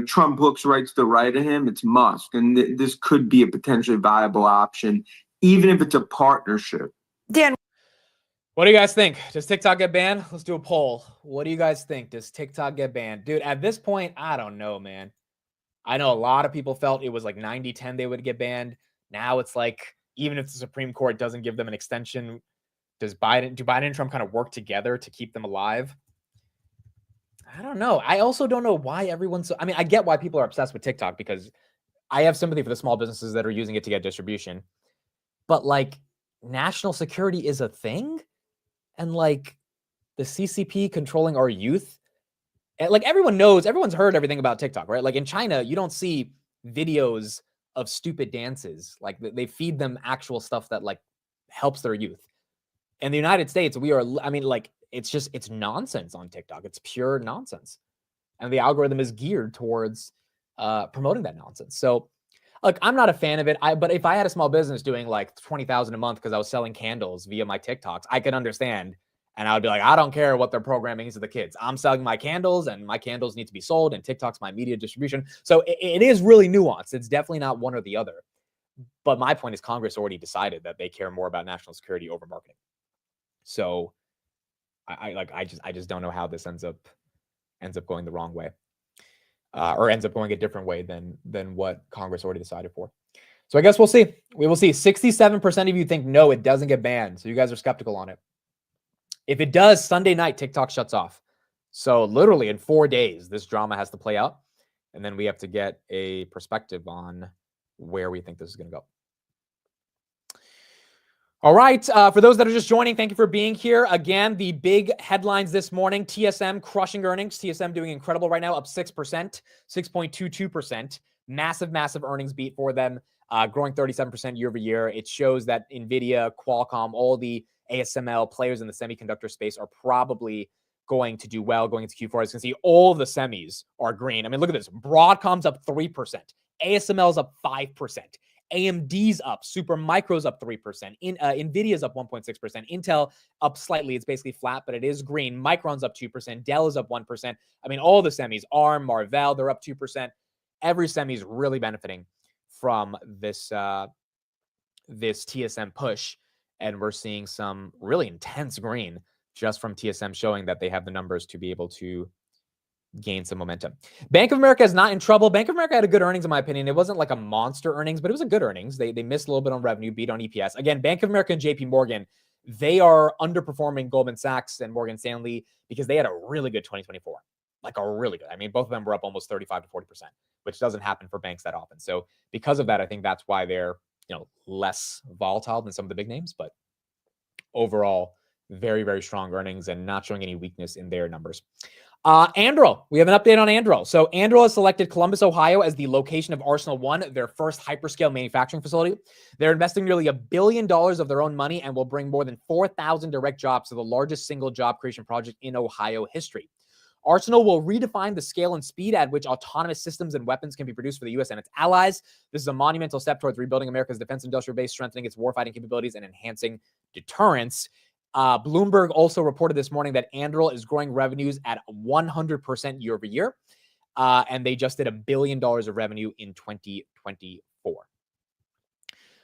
Trump looks right to the right of him. It's Musk. And this could be a potentially viable option, even if it's a partnership. Dan, what do you guys think? Does TikTok get banned? Let's do a poll. What do you guys think? Does TikTok get banned? Dude, at this point, I don't know, man. I know a lot of people felt it was like 90-10 they would get banned. Now it's like, even if the Supreme Court doesn't give them an extension, do Biden and Trump kind of work together to keep them alive? I don't know. I also don't know why everyone's so, I mean, I get why people are obsessed with TikTok, because I have sympathy for the small businesses that are using it to get distribution. But like, national security is a thing, and like the CCP controlling our youth. And like, everyone's heard everything about TikTok, right? Like in China, you don't see videos of stupid dances. Like they feed them actual stuff that like helps their youth. In the United States, it's nonsense on TikTok. It's pure nonsense. And the algorithm is geared towards promoting that nonsense. So look, I'm not a fan of it. But if I had a small business doing like $20,000 a month because I was selling candles via my TikToks, I could understand. And I would be like, I don't care what their programming is to the kids. I'm selling my candles, and my candles need to be sold, and TikTok's my media distribution. So it is really nuanced. It's definitely not one or the other. But my point is, Congress already decided that they care more about national security over marketing. So I just don't know how this ends up going the wrong way, or ends up going a different way than what Congress already decided for. So I guess we'll see. We will see. 67% of you think no, it doesn't get banned. So you guys are skeptical on it. If it does, Sunday night, TikTok shuts off. So literally in 4 days, this drama has to play out. And then we have to get a perspective on where we think this is going to go. All right. For those that are just joining, thank you for being here. Again, the big headlines this morning: TSM crushing earnings. TSM doing incredible right now, up 6%, 6.22%. Massive earnings beat for them, growing 37% year over year. It shows that NVIDIA, Qualcomm, all the ASML players in the semiconductor space are probably going to do well going into Q4. As you can see, all the semis are green. I mean, look at this. Broadcom's up 3%. ASML's up 5%. AMD's up. Supermicro's up 3%. NVIDIA's up 1.6%. Intel up slightly. It's basically flat, but it is green. Micron's up 2%. Dell is up 1%. I mean, all the semis, ARM, Marvell, they're up 2%. Every semi is really benefiting from this TSM push. And we're seeing some really intense green just from TSM, showing that they have the numbers to be able to gain some momentum. Bank of America is not in trouble. Bank of America had a good earnings, in my opinion. It wasn't like a monster earnings, but it was a good earnings. They missed a little bit on revenue, beat on EPS. Again, Bank of America and JP Morgan, they are underperforming Goldman Sachs and Morgan Stanley because they had a really good 2024. Like a really good. I mean, both of them were up almost 35 to 40%, which doesn't happen for banks that often. So because of that, I think that's why they're, less volatile than some of the big names. But overall, very strong earnings and not showing any weakness in their numbers. Anduril, we have an update on Anduril. So Anduril has selected Columbus, Ohio as the location of Arsenal One, their first hyperscale manufacturing facility. They're investing nearly $1 billion of their own money and will bring more than 4,000 direct jobs to the largest single job creation project in Ohio history. Arsenal will redefine the scale and speed at which autonomous systems and weapons can be produced for the U.S. and its allies. This is a monumental step towards rebuilding America's defense industrial base, strengthening its warfighting capabilities, and enhancing deterrence. Bloomberg also reported this morning that Anduril is growing revenues at 100% year over year, and they just did $1 billion of revenue in 2024.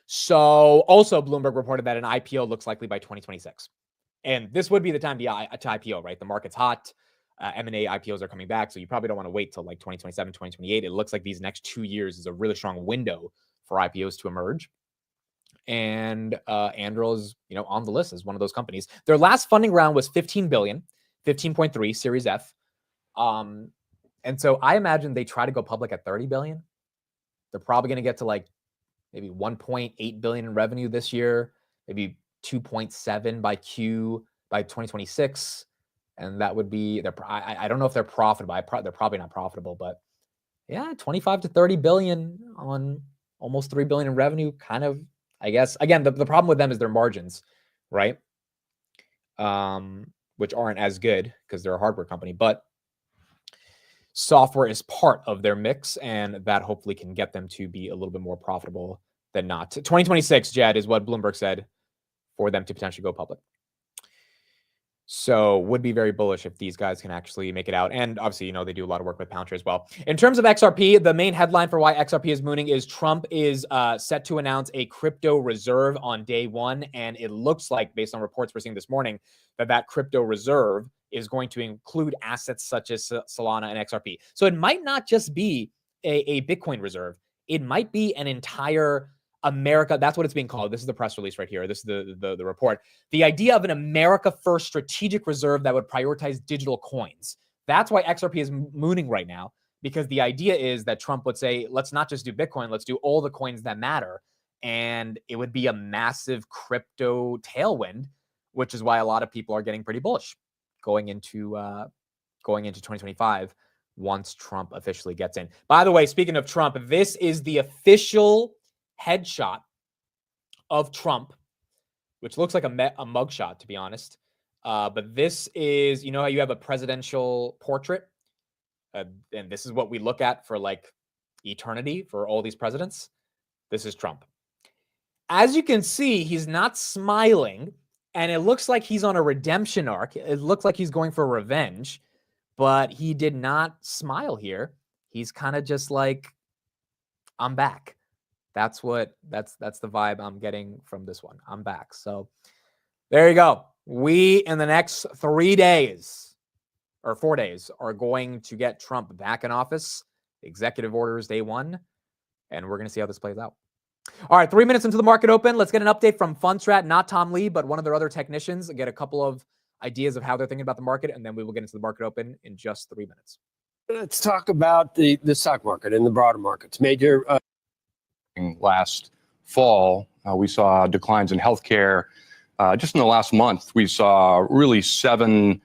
So also Bloomberg reported that an IPO looks likely by 2026. And this would be the time to IPO, right? The market's hot. M&A IPOs are coming back, so you probably don't want to wait till like 2027, 2028. It looks like these next 2 years is a really strong window for IPOs to emerge. And Anduril is, on the list as one of those companies. Their last funding round was 15 billion, 15.3 Series F. And so I imagine they try to go public at 30 billion. They're probably going to get to like maybe 1.8 billion in revenue this year, maybe 2.7 by 2026. And that would be, I don't know if they're profitable. They're probably not profitable, but yeah, 25 to 30 billion on almost 3 billion in revenue, kind of, I guess. Again, the problem with them is their margins, right? Which aren't as good because they're a hardware company, but software is part of their mix, and that hopefully can get them to be a little bit more profitable than not. 2026, Jed, is what Bloomberg said for them to potentially go public. So would be very bullish if these guys can actually make it out. And obviously, they do a lot of work with Palantir as well. In terms of XRP, the main headline for why XRP is mooning is Trump is set to announce a crypto reserve on day one. And it looks like, based on reports we're seeing this morning, that crypto reserve is going to include assets such as Solana and XRP. So it might not just be a Bitcoin reserve. It might be an entire America. That's what it's being called. This is the press release right here. This is the report. The idea of an America first strategic reserve that would prioritize digital coins. That's why XRP is mooning right now, because the idea is that Trump would say, let's not just do Bitcoin, let's do all the coins that matter. And it would be a massive crypto tailwind, which is why a lot of people are getting pretty bullish going into 2025 once Trump officially gets in. By the way, speaking of Trump, this is the official headshot of Trump, which looks like a mugshot, to be honest. But this is, you know how you have a presidential portrait? And this is what we look at for like eternity for all these presidents. This is Trump. As you can see, he's not smiling, and it looks like he's on a redemption arc. It looks like he's going for revenge, but he did not smile here. He's kind of just like, I'm back. That's the vibe I'm getting from this one. I'm back. So there you go. We, in the next 3 days or 4 days, are going to get Trump back in office. Executive orders day one, and we're going to see how this plays out. All right, 3 minutes into the market open. Let's get an update from Fundstrat, not Tom Lee, but one of their other technicians. Get a couple of ideas of how they're thinking about the market, and then we will get into the market open in just 3 minutes. Let's talk about the stock market and the broader markets. Major last fall, we saw declines in healthcare. Just in the last month, we saw really 7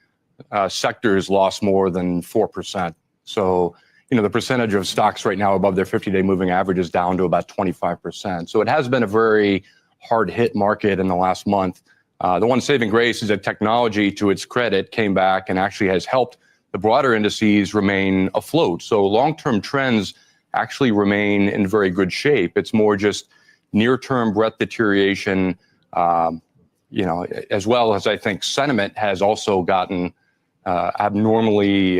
sectors lost more than 4%. So, the percentage of stocks right now above their 50-day moving average is down to about 25%. So it has been a very hard hit market in the last month. The one saving grace is that technology, to its credit, came back and actually has helped the broader indices remain afloat. So long-term trends actually remain in very good shape. It's more just near-term breadth deterioration, as well as I think sentiment has also gotten abnormally,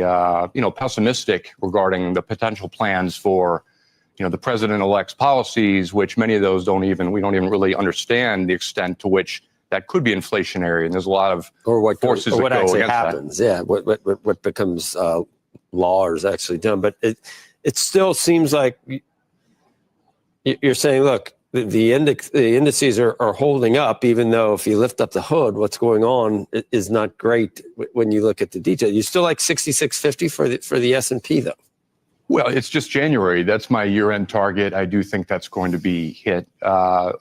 pessimistic regarding the potential plans for, the president-elect's policies, which many of those we don't even really understand the extent to which that could be inflationary. And there's a lot of forces that go against happens. that. Yeah, what becomes law or is actually done. But it still seems like you're saying, look, the indices are holding up, even though if you lift up the hood, what's going on is not great when you look at the detail. You still like 6650 for the S&P though. Well, it's just January. That's my year-end target. I do think that's going to be hit.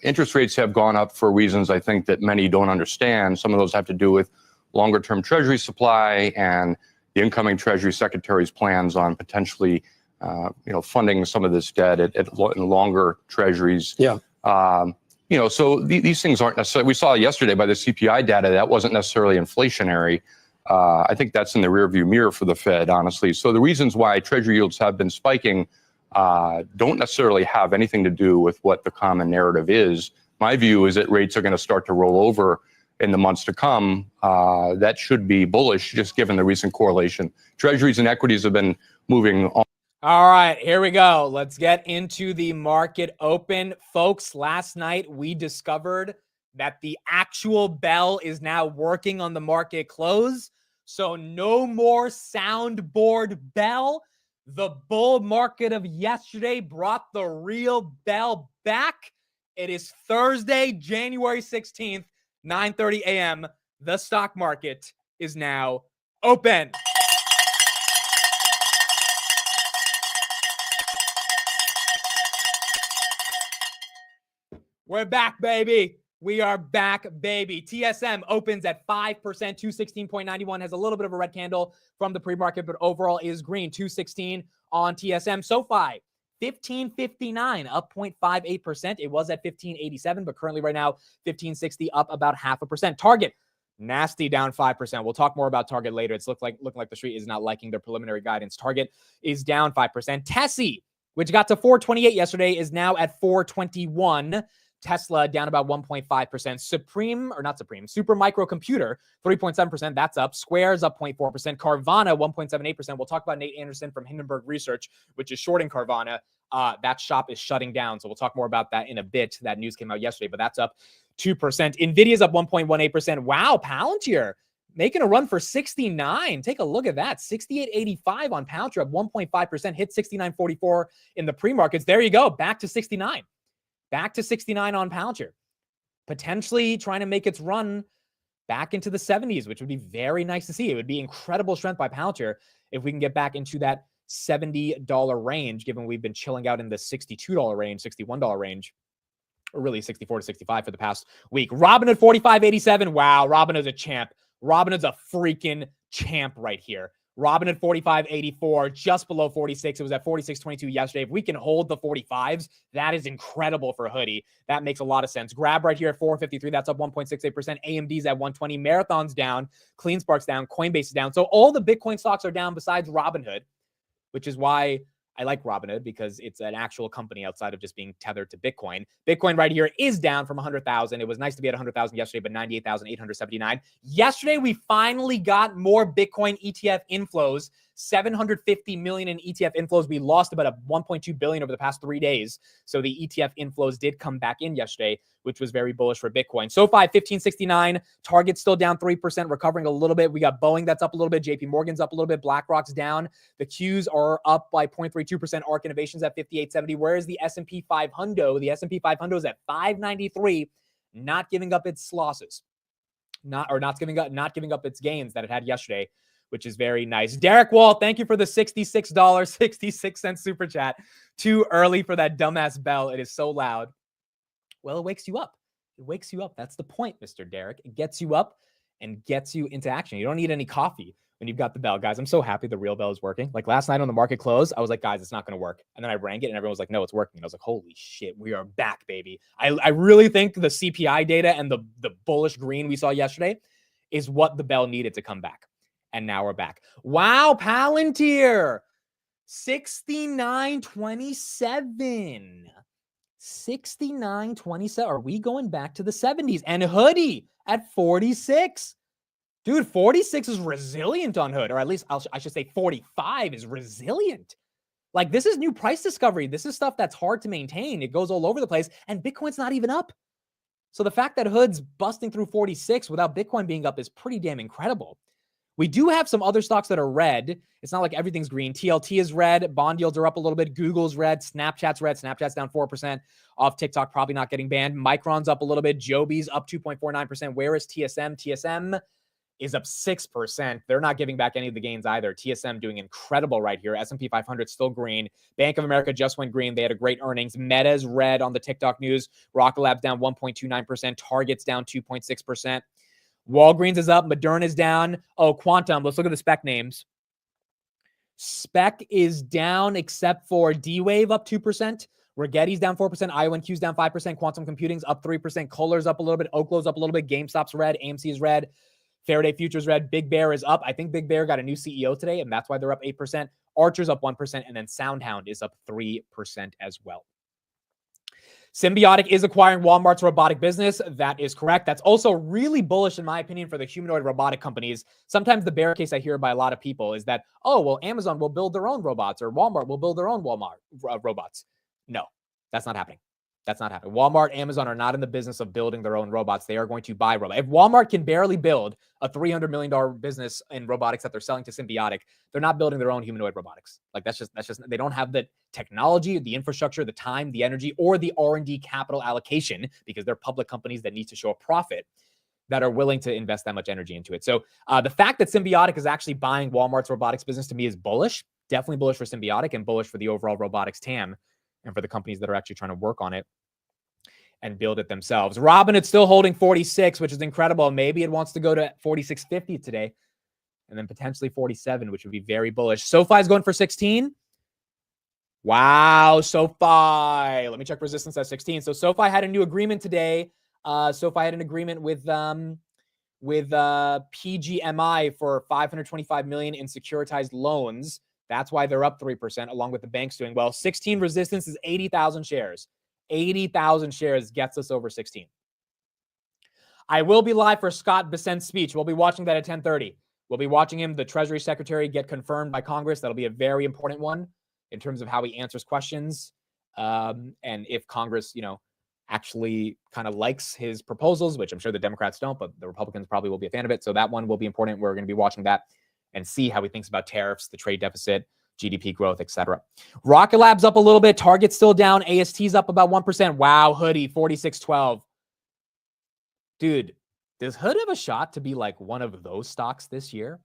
Interest rates have gone up for reasons I think that many don't understand. Some of those have to do with longer-term Treasury supply and the incoming Treasury Secretary's plans on potentially funding some of this debt in longer treasuries. Yeah. So these things aren't necessarily, we saw yesterday by the CPI data, that wasn't necessarily inflationary. I think that's in the rearview mirror for the Fed, honestly. So the reasons why Treasury yields have been spiking don't necessarily have anything to do with what the common narrative is. My view is that rates are going to start to roll over in the months to come. That should be bullish, just given the recent correlation. Treasuries and equities have been moving on. All right, here we go. Let's get into the market open. Folks, last night we discovered that the actual bell is now working on the market close. So no more soundboard bell. The bull market of yesterday brought the real bell back. It is Thursday, January 16th, 9:30 a.m. The stock market is now open. We're back, baby. We are back, baby. TSM opens at 5%, 216.91, has a little bit of a red candle from the pre-market, but overall is green, 216 on TSM. SoFi, 1559, up 0.58%. It was at 1587, but currently right now, 1560, up about 0.5%. Target, nasty, down 5%. We'll talk more about Target later. It's looking like the street is not liking their preliminary guidance. Target is down 5%. Tessie, which got to 428 yesterday, is now at 421. Tesla down about 1.5%. Super Microcomputer, 3.7%. That's up. Square's up 0.4%. Carvana, 1.78%. We'll talk about Nate Anderson from Hindenburg Research, which is shorting Carvana. That shop is shutting down. So we'll talk more about that in a bit. That news came out yesterday, but that's up 2%. Nvidia's up 1.18%. Wow, Palantir making a run for 69. Take a look at that. 68.85 on Palantir, up 1.5%, hit 69.44 in the pre-markets. There you go. Back to 69. Back to 69 on Palantir. Potentially trying to make its run back into the 70s, which would be very nice to see. It would be incredible strength by Palantir if we can get back into that $70 range, given we've been chilling out in the $62 range, $61 range, or really 64 to 65 for the past week. Robinhood 45.87. Wow, Robinhood's a champ. Robinhood's a freaking champ right here. Robinhood 45.84, just below 46. It was at 46.22 yesterday. If we can hold the 45s, that is incredible for a hoodie. That makes a lot of sense. Grab right here at 453. That's up 1.68%. AMD's at 120. Marathon's down. CleanSpark's down. Coinbase is down. So all the Bitcoin stocks are down besides Robinhood, which is why I like Robinhood, because it's an actual company outside of just being tethered to Bitcoin. Bitcoin right here is down from 100,000. It was nice to be at 100,000 yesterday, but 98,879. Yesterday, we finally got more Bitcoin ETF inflows, 750 million in ETF inflows. We lost about 1.2 billion over the past 3 days. So the ETF inflows did come back in yesterday, which was very bullish for Bitcoin. SoFi 1569, Target's still down 3%, recovering a little bit. We got Boeing that's up a little bit. JP Morgan's up a little bit. BlackRock's down. The Qs are up by 0.32%. ARK Innovation's at 5870. Whereas the S&P 500, the S&P 500 is at 593, not giving up its losses, not giving up its gains that it had yesterday, which is very nice. Derek Wall, thank you for the $66.66 super chat. Too early for that dumbass bell. It is so loud. Well, it wakes you up. It wakes you up. That's the point, Mr. Derek. It gets you up and gets you into action. You don't need any coffee when you've got the bell. Guys, I'm so happy the real bell is working. Like last night on the market close, I was like, guys, it's not going to work. And then I rang it and everyone was like, no, it's working. And I was like, holy shit, we are back, baby. I really think the CPI data and the bullish green we saw yesterday is what the bell needed to come back. And now we're back. Wow, Palantir, 69.27. 69.27. Are we going back to the 70s? And Hoodie at 46. Dude, 46 is resilient on Hood, or at least I should say 45 is resilient. Like, this is new price discovery. This is stuff that's hard to maintain. It goes all over the place, and Bitcoin's not even up. So the fact that Hood's busting through 46 without Bitcoin being up is pretty damn incredible. We do have some other stocks that are red. It's not like everything's green. TLT is red. Bond yields are up a little bit. Google's red. Snapchat's red. Snapchat's down 4% off TikTok, probably not getting banned. Micron's up a little bit. Joby's up 2.49%. Where is TSM? TSM is up 6%. They're not giving back any of the gains either. TSM doing incredible right here. S&P 500 still green. Bank of America just went green. They had a great earnings. Meta's red on the TikTok news. Rocket Lab's down 1.29%. Target's down 2.6%. Walgreens is up. Moderna is down. Oh, Quantum. Let's look at the spec names. Spec is down except for D-Wave up 2%. Rigetti's down 4%. IONQ's down 5%. Quantum Computing's up 3%. Kohler's up a little bit. Oklow's up a little bit. GameStop's red. AMC is red. Faraday Future's red. Big Bear is up. I think Big Bear got a new CEO today, and that's why they're up 8%. Archer's up 1%, and then SoundHound is up 3% as well. Symbiotic is acquiring Walmart's robotic business. That is correct. That's also really bullish, in my opinion, for the humanoid robotic companies. Sometimes the bear case I hear by a lot of people is that, oh, well, Amazon will build their own robots or Walmart will build their own robots. No, that's not happening. That's not happening. Walmart, Amazon are not in the business of building their own robots. They are going to buy robots. If Walmart can barely build a $300 million business in robotics that they're selling to Symbiotic, they're not building their own humanoid robotics. Like that's just, they don't have the technology, the infrastructure, the time, the energy, or the R&D capital allocation, because they're public companies that need to show a profit, that are willing to invest that much energy into it. So the fact that Symbiotic is actually buying Walmart's robotics business to me is bullish, definitely bullish for Symbiotic and bullish for the overall robotics TAM and for the companies that are actually trying to work on it and build it themselves. Robinhood's still holding 46, which is incredible. Maybe it wants to go to 46.50 today and then potentially 47, which would be very bullish. SoFi's going for 16. Wow, SoFi. Let me check resistance at 16. So SoFi had a new agreement today. SoFi had an agreement with PGMI for $525 million in securitized loans. That's why they're up 3%, along with the banks doing well. 16 resistance is 80,000 shares. 80,000 shares gets us over 16. I will be live for Scott Bessent's speech. We'll be watching that at 10:30. We'll be watching him, the Treasury Secretary, get confirmed by Congress. That'll be a very important one in terms of how he answers questions. And if Congress, actually kind of likes his proposals, which I'm sure the Democrats don't, but the Republicans probably will be a fan of it. So that one will be important. We're going to be watching that and see how he thinks about tariffs, the trade deficit, GDP growth, etc. Rocket Lab's up a little bit. Target's still down. AST's up about 1%. Wow, Hoodie, 46.12. Dude, does Hood have a shot to be like one of those stocks this year?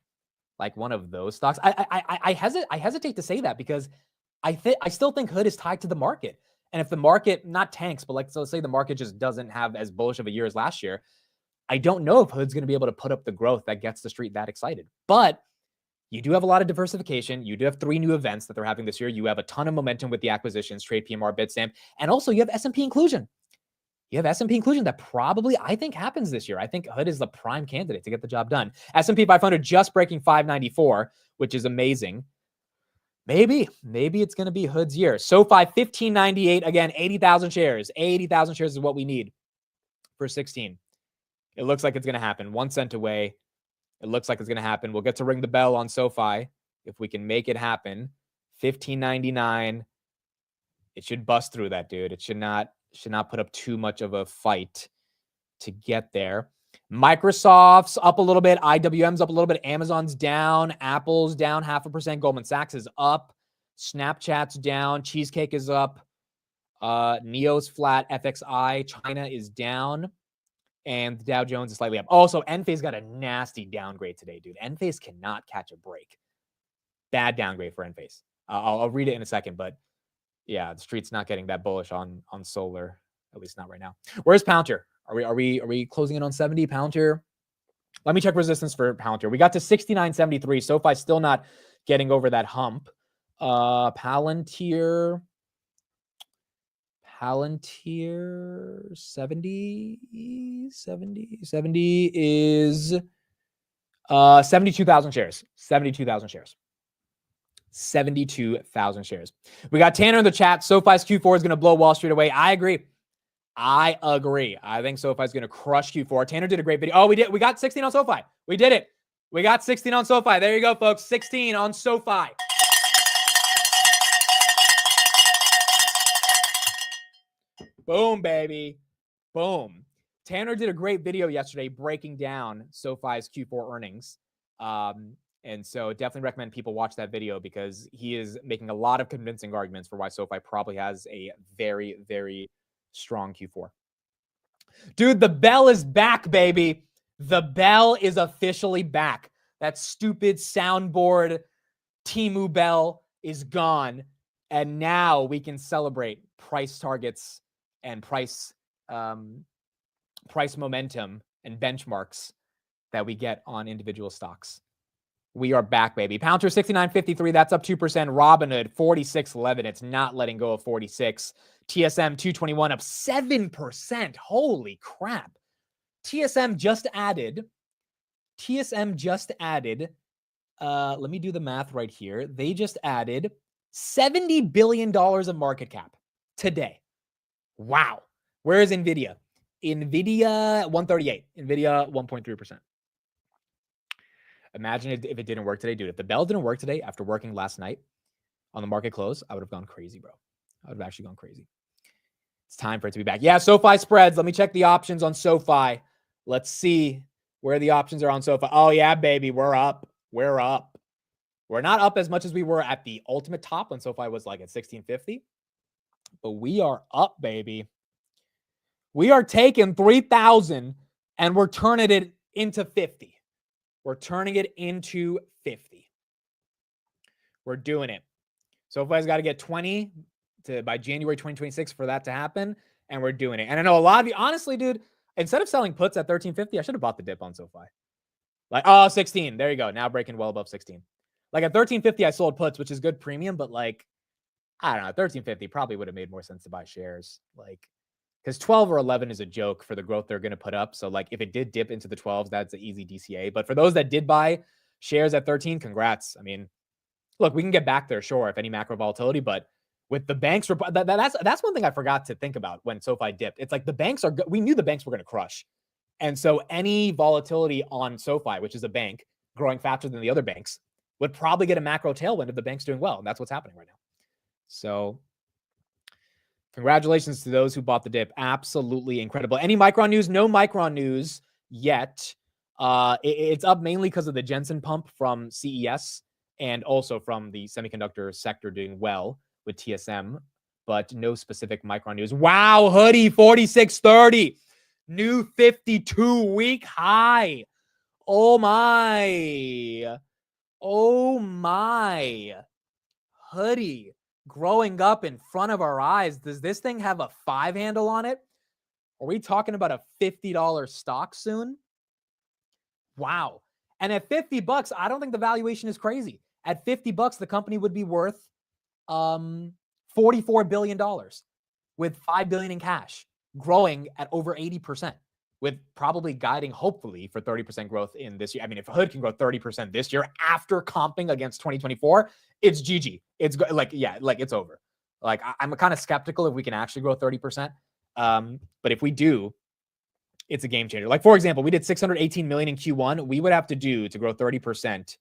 Like one of those stocks? I hesitate to say that because I still think Hood is tied to the market. And if the market not tanks, but like, so let's say the market just doesn't have as bullish of a year as last year, I don't know if Hood's going to be able to put up the growth that gets the street that excited. But you do have a lot of diversification. You do have 3 new events that they're having this year. You have a ton of momentum with the acquisitions, Trade PMR, Bitstamp, and also you have S&P inclusion. You have S&P inclusion that probably, I think, happens this year. I think Hood is the prime candidate to get the job done. S&P 500 just breaking 594, which is amazing. Maybe it's going to be Hood's year. SoFi 1598, again, 80,000 shares. 80,000 shares is what we need for 16. It looks like it's going to happen. 1 cent away. It looks like it's going to happen. We'll get to ring the bell on SoFi if we can make it happen. 1599. It should bust through that, dude. It should not put up too much of a fight to get there. Microsoft's up a little bit. IWM's up a little bit. Amazon's down. Apple's down 0.5%. Goldman Sachs is up. Snapchat's down. Cheesecake is up. Neo's flat. FXI. China is down. And the Dow Jones is slightly up. Also, Enphase got a nasty downgrade today, dude. Enphase cannot catch a break. Bad downgrade for Enphase. I'll read it in a second, but yeah, the street's not getting that bullish on solar, at least not right now. Where's Palantir? Are we closing in on 70? Palantir? Let me check resistance for Palantir. We got to 69.73. SoFi still not getting over that hump. Palantir 70 is 72,000 shares. 72,000 shares. 72,000 shares. We got Tanner in the chat. SoFi's Q4 is going to blow Wall Street away. I agree. I think SoFi's going to crush Q4. Tanner did a great video. Oh, we got 16 on SoFi. We did it. We got 16 on SoFi. There you go, folks. 16 on SoFi. Boom, baby. Boom. Tanner did a great video yesterday breaking down SoFi's Q4 earnings. And so definitely recommend people watch that video because he is making a lot of convincing arguments for why SoFi probably has a very, very strong Q4. Dude, the bell is back, baby. The bell is officially back. That stupid soundboard Temu bell is gone. And now we can celebrate price targets and price momentum and benchmarks that we get on individual stocks. We are back, baby. Palantir 69.53. That's up 2%. Robinhood 46.11. It's not letting go of 46. TSM 221 up 7%. Holy crap. TSM just added. Let me do the math right here. They just added $70 billion of market cap today. Wow. Where is NVIDIA? NVIDIA 138. NVIDIA 1.3%. Imagine if it didn't work today, dude. If the bell didn't work today after working last night on the market close, I would have gone crazy, bro. I would have actually gone crazy. It's time for it to be back. Yeah, SoFi spreads. Let me check the options on SoFi. Let's see where the options are on SoFi. Oh, yeah, baby. We're up. We're up. We're not up as much as we were at the ultimate top when SoFi was like at 1650. But we are up, baby. We are taking 3,000 and we're turning it into 50. We're turning it into 50. We're doing it. SoFi's got to get 20 by January 2026 for that to happen, and we're doing it. And I know a lot of you, honestly, dude, instead of selling puts at 1350, I should have bought the dip on SoFi. Like, oh, 16. There you go. Now breaking well above 16. Like at 1350, I sold puts, which is good premium, but like, I don't know, 1350 probably would have made more sense to buy shares. Like, because 12 or 11 is a joke for the growth they're going to put up. So like if it did dip into the 12s, that's an easy DCA. But for those that did buy shares at 13, congrats. I mean, look, we can get back there, sure, if any macro volatility, but with the banks, that's one thing I forgot to think about when SoFi dipped. It's like the banks we knew the banks were going to crush. And so any volatility on SoFi, which is a bank growing faster than the other banks, would probably get a macro tailwind if the bank's doing well. And that's what's happening right now. So Congratulations to those who bought the dip. Absolutely incredible. Any Micron news? No Micron news yet. It's up mainly because of the Jensen pump from CES and also from the semiconductor sector doing well with TSM, but no specific Micron news. Wow, hoodie 4630. New 52-week high. Oh my. Oh my. Hoodie growing up in front of our eyes. Does this thing have a 5 handle on it? Are we talking about a $50 stock soon? Wow. And at $50, I don't think the valuation is crazy. At $50, the company would be worth $44 billion with $5 billion in cash, growing at over 80%, with probably guiding, hopefully, for 30% growth in this year. I mean, if Hood can grow 30% this year after comping against 2024, it's GG. It's like, yeah, like it's over. Like, I'm kind of skeptical if we can actually grow 30%. But if we do, it's a game changer. Like, for example, we did 618 million in Q1. We would have to do, to grow 30%,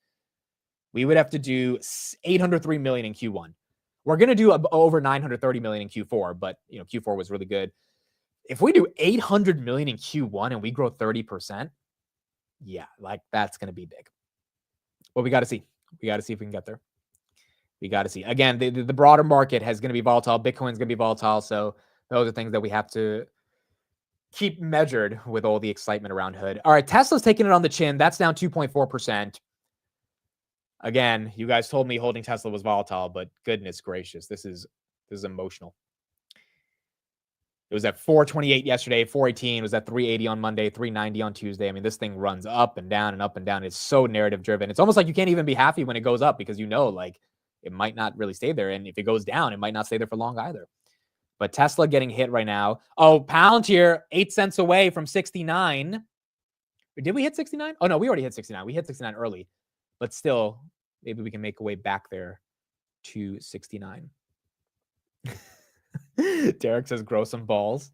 we would have to do 803 million in Q1. We're going to do over 930 million in Q4, but you know, Q4 was really good. If we do 800 million in Q1 and we grow 30%, yeah, like that's going to be big. But we got to see. We got to see if we can get there. We got to see. Again, the broader market is going to be volatile. Bitcoin's going to be volatile. So those are things that we have to keep measured with all the excitement around Hood. All right, Tesla's taking it on the chin. That's down 2.4%. Again, you guys told me holding Tesla was volatile, but goodness gracious, this is emotional. It was at 428 yesterday, 418. It was at 380 on Monday, 390 on Tuesday. I mean, this thing runs up and down and up and down. It's so narrative driven. It's almost like you can't even be happy when it goes up because you know, like, it might not really stay there. And if it goes down, it might not stay there for long either. But Tesla getting hit right now. Oh, Palantir, 8 cents away from 69. Did we hit 69? Oh, no, we already hit 69. We hit 69 early. But still, maybe we can make a way back there to 69. Derek says, grow some balls.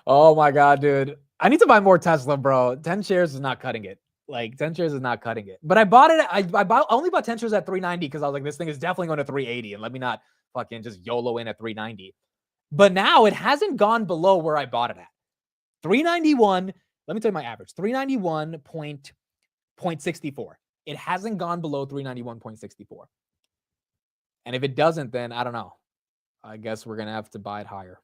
Oh, my God, dude. I need to buy more Tesla, bro. 10 shares is not cutting it. Like, 10 shares is not cutting it. But I bought it. I only bought 10 shares at 390 because I was like, this thing is definitely going to 380. And let me not fucking just YOLO in at 390. But now it hasn't gone below where I bought it at. 391. Let me tell you my average. 391.64. It hasn't gone below 391.64. And if it doesn't, then I don't know. I guess we're going to have to buy it higher.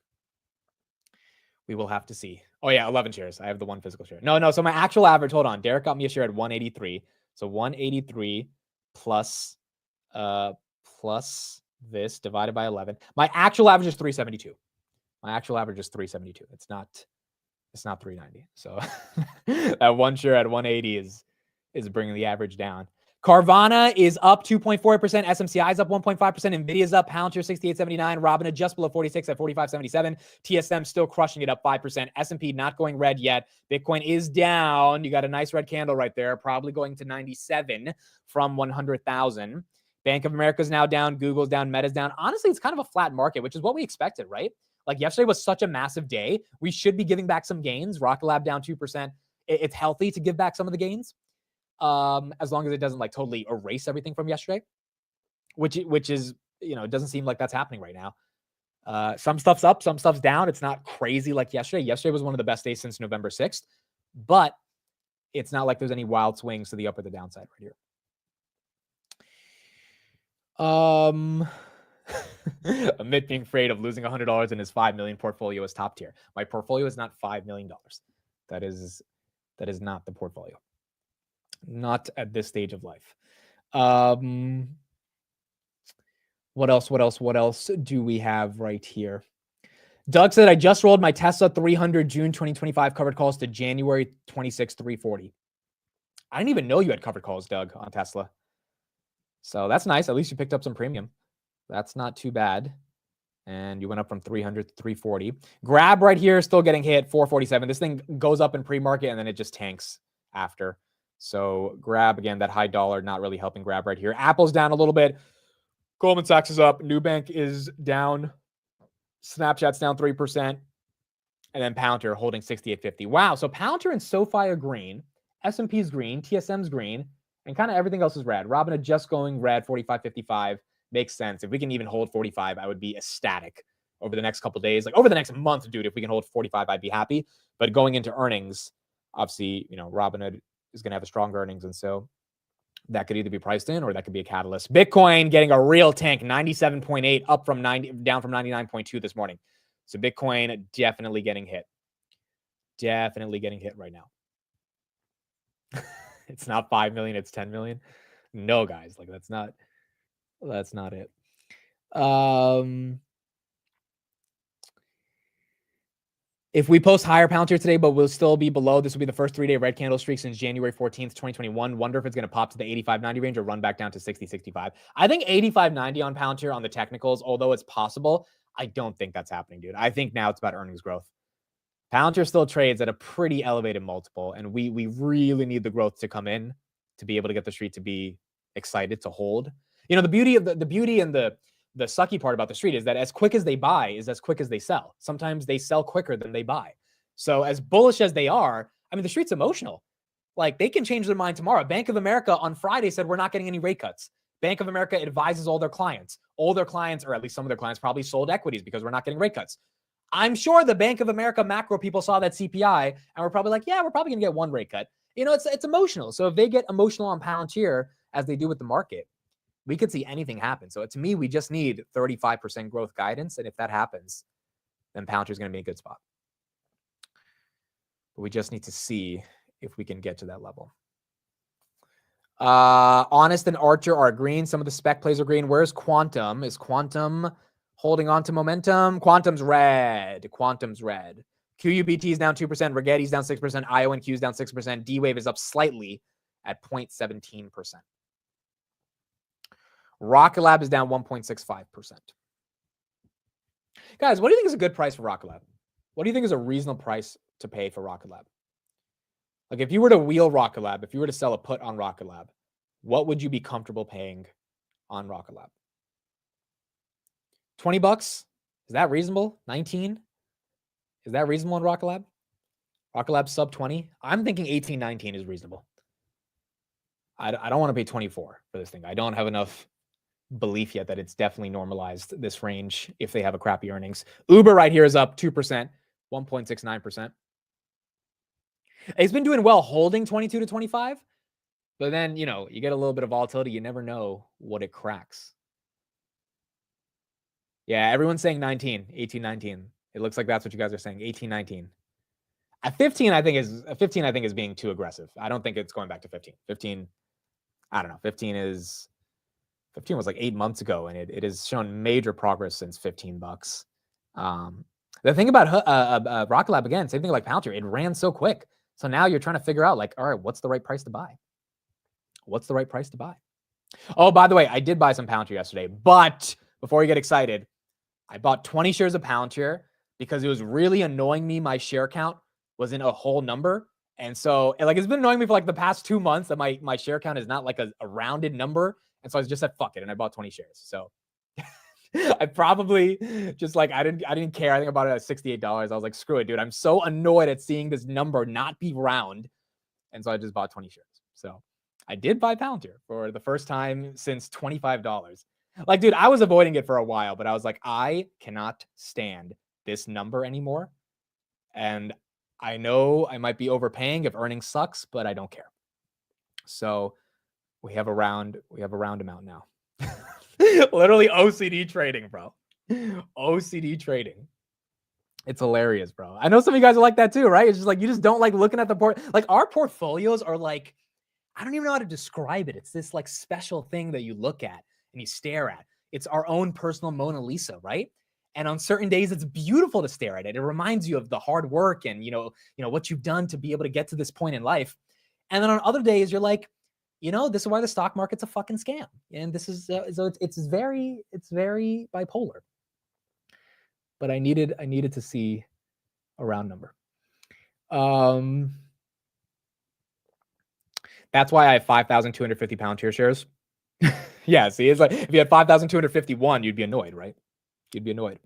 We will have to see. Oh, yeah, 11 shares. I have the one physical share. No. So my actual average, hold on. Derek got me a share at 183. So 183 plus this divided by 11. My actual average is 372. My actual average is 372. It's not 390. So that one share at 180 is bringing the average down. Carvana is up 2.4%. SMCI is up 1.5%. Nvidia is up. Palantir 68.79. Robinhood just below 46 at 45.77. TSM still crushing it up 5%. S&P not going red yet. Bitcoin is down. You got a nice red candle right there. Probably going to 97 from 100,000. Bank of America is now down. Google's down. Meta's down. Honestly, it's kind of a flat market, which is what we expected, right? Like yesterday was such a massive day. We should be giving back some gains. Rocket Lab down 2%. It's healthy to give back some of the gains. As long as it doesn't like totally erase everything from yesterday, which is, you know, it doesn't seem like that's happening right now. Some stuff's up, some stuff's down. It's not crazy like yesterday. Yesterday was one of the best days since November 6th, but it's not like there's any wild swings to the up or the downside right here. Amit being afraid of losing $100 in his 5 million portfolio is top tier. My portfolio is not $5 million. That is not the portfolio. Not at this stage of life. What else do we have right here? Doug said, I just rolled my Tesla 300 June 2025 covered calls to January 26, 340. I didn't even know you had covered calls, Doug, on Tesla. So that's nice. At least you picked up some premium. That's not too bad. And you went up from 300 to 340. Grab right here, still getting hit, 447. This thing goes up in pre-market and then it just tanks after. So Grab, again, that high dollar, not really helping Grab right here. Apple's down a little bit. Goldman Sachs is up. Nubank is down. Snapchat's down 3%. And then Palantir holding 68.50. Wow. So Palantir and SoFi are green. S&P's green. TSM's green. And kind of everything else is red. Robinhood just going red, 45.55. Makes sense. If we can even hold 45, I would be ecstatic. over the next couple days. Like over the next month, dude, if we can hold 45, I'd be happy. But going into earnings, obviously, Robinhood is going to have a strong earnings. And so that could either be priced in or that could be a catalyst. Bitcoin getting a real tank, 97.8 up from 90, down from 99.2 this morning. So Bitcoin definitely getting hit. Definitely getting hit right now. It's not 5 million, it's 10 million. No, guys, like that's not it. If we post higher Palantir today, but we'll still be below, this will be the first 3-day red candle streak since January 14th, 2021. Wonder if it's going to pop to the 85.90 range or run back down to 60.65. I think 85.90 on Palantir on the technicals, although it's possible, I don't think that's happening, dude. I think now it's about earnings growth. Palantir still trades at a pretty elevated multiple, and we really need the growth to come in to be able to get the street to be excited to hold. The beauty of the beauty and the sucky part about the street is that as quick as they buy is as quick as they sell. Sometimes they sell quicker than they buy. So as bullish as they are, I mean, the street's emotional. Like they can change their mind tomorrow. Bank of America on Friday said we're not getting any rate cuts. Bank of America advises all their clients. All their clients, or at least some of their clients, probably sold equities because we're not getting rate cuts. I'm sure the Bank of America macro people saw that CPI and we're probably like, yeah, we're probably going to get one rate cut. It's emotional. So if they get emotional on Palantir as they do with the market, we could see anything happen. So to me, we just need 35% growth guidance. And if that happens, then Palantir is going to be in a good spot. But we just need to see if we can get to that level. Honest and Archer are green. Some of the spec plays are green. Where's Quantum? Is Quantum holding on to momentum? Quantum's red. Quantum's red. QUBT is down 2%. Rigetti's down 6%. IONQ is down 6%. D-Wave is up slightly at 0.17%. Rocket Lab is down 1.65%. Guys, what do you think is a good price for Rocket Lab? What do you think is a reasonable price to pay for Rocket Lab? Like if you were to wheel Rocket Lab, if you were to sell a put on Rocket Lab, what would you be comfortable paying on Rocket Lab? $20? Is that reasonable? 19? Is that reasonable on Rocket Lab? Rocket Lab sub 20? I'm thinking 18, 19 is reasonable. I don't want to pay 24 for this thing. I don't have enough belief yet that it's definitely normalized this range if they have a crappy earnings. Uber right here is up 2%, 1.69%. It's been doing well holding 22 to 25, but then, you get a little bit of volatility. You never know what it cracks. Yeah, everyone's saying 19, 18, 19. It looks like that's what you guys are saying, 18, 19. At 15, I think is being too aggressive. I don't think it's going back to 15. 15, I don't know. 15 was like 8 months ago, and it has shown major progress since $15. The thing about Rocket Lab, again, same thing like Palantir, it ran so quick. So now you're trying to figure out, like, all right, what's the right price to buy? What's the right price to buy? Oh, by the way, I did buy some Palantir yesterday, but before you get excited, I bought 20 shares of Palantir because it was really annoying me. My share count was in a whole number. And so it's been annoying me for like the past 2 months that my share count is not like a rounded number. And so I just said, fuck it. And I bought 20 shares. So I probably just I didn't care. I think I bought it at $68. I was like, screw it, dude. I'm so annoyed at seeing this number not be round. And so I just bought 20 shares. So I did buy Palantir for the first time since $25. Like, dude, I was avoiding it for a while, but I was like, I cannot stand this number anymore. And I know I might be overpaying if earnings sucks, but I don't care. So we have a round amount now. Literally OCD trading, bro. OCD trading. It's hilarious, bro. I know some of you guys are like that too, right? It's just like you just don't like looking at the our portfolios are like, I don't even know how to describe it. It's this like special thing that you look at and you stare at. It's our own personal Mona Lisa, right? And on certain days, it's beautiful to stare at it. It reminds you of the hard work and what you've done to be able to get to this point in life. And then on other days, you're like, this is why the stock market's a fucking scam. And this is so it's very bipolar. But I needed to see a round number. That's why I have 5,250 Palantir shares. Yeah, see, it's like if you had 5,251, you'd be annoyed, right? You'd be annoyed.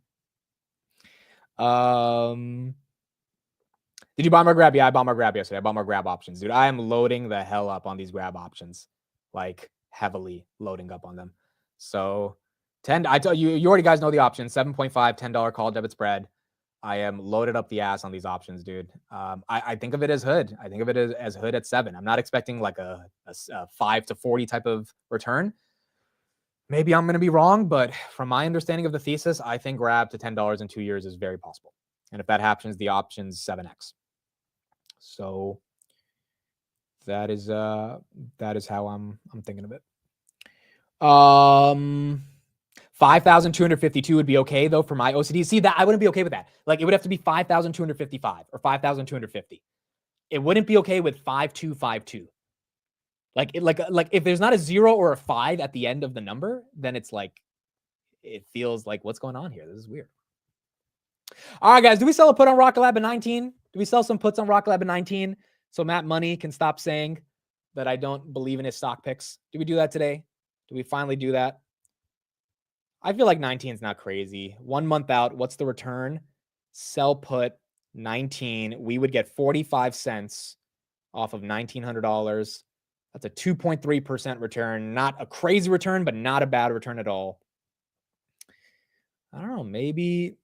Did you buy more grab? Yeah, I bought more grab yesterday. I bought more grab options, dude. I am loading the hell up on these grab options, like heavily loading up on them. So 10. I tell you, you already guys know the option. 7.5, $10 call debit spread. I am loaded up the ass on these options, dude. I think of it as hood. I think of it as hood at 7. I'm not expecting like a 5 to 40 type of return. Maybe I'm going to be wrong, but from my understanding of the thesis, I think grab to $10 in 2 years is very possible. And if that happens, the option's 7x. So that is how I'm thinking of it. 5,252 would be okay though for my OCD. See, that I wouldn't be okay with that. Like it would have to be 5,255 or 5,250. It wouldn't be okay with 5,252. Like if there's not a 0 or a 5 at the end of the number, then it's like it feels like what's going on here. This is weird. All right, guys, do we sell a put on Rocket Lab at 19? Do we sell some puts on Rocket Lab at 19 so Matt Money can stop saying that I don't believe in his stock picks? Do we do that today? Do we finally do that? I feel like 19 is not crazy. 1 month out, what's the return? Sell put 19. We would get 45 cents off of $1,900. That's a 2.3% return. Not a crazy return, but not a bad return at all. I don't know. Maybe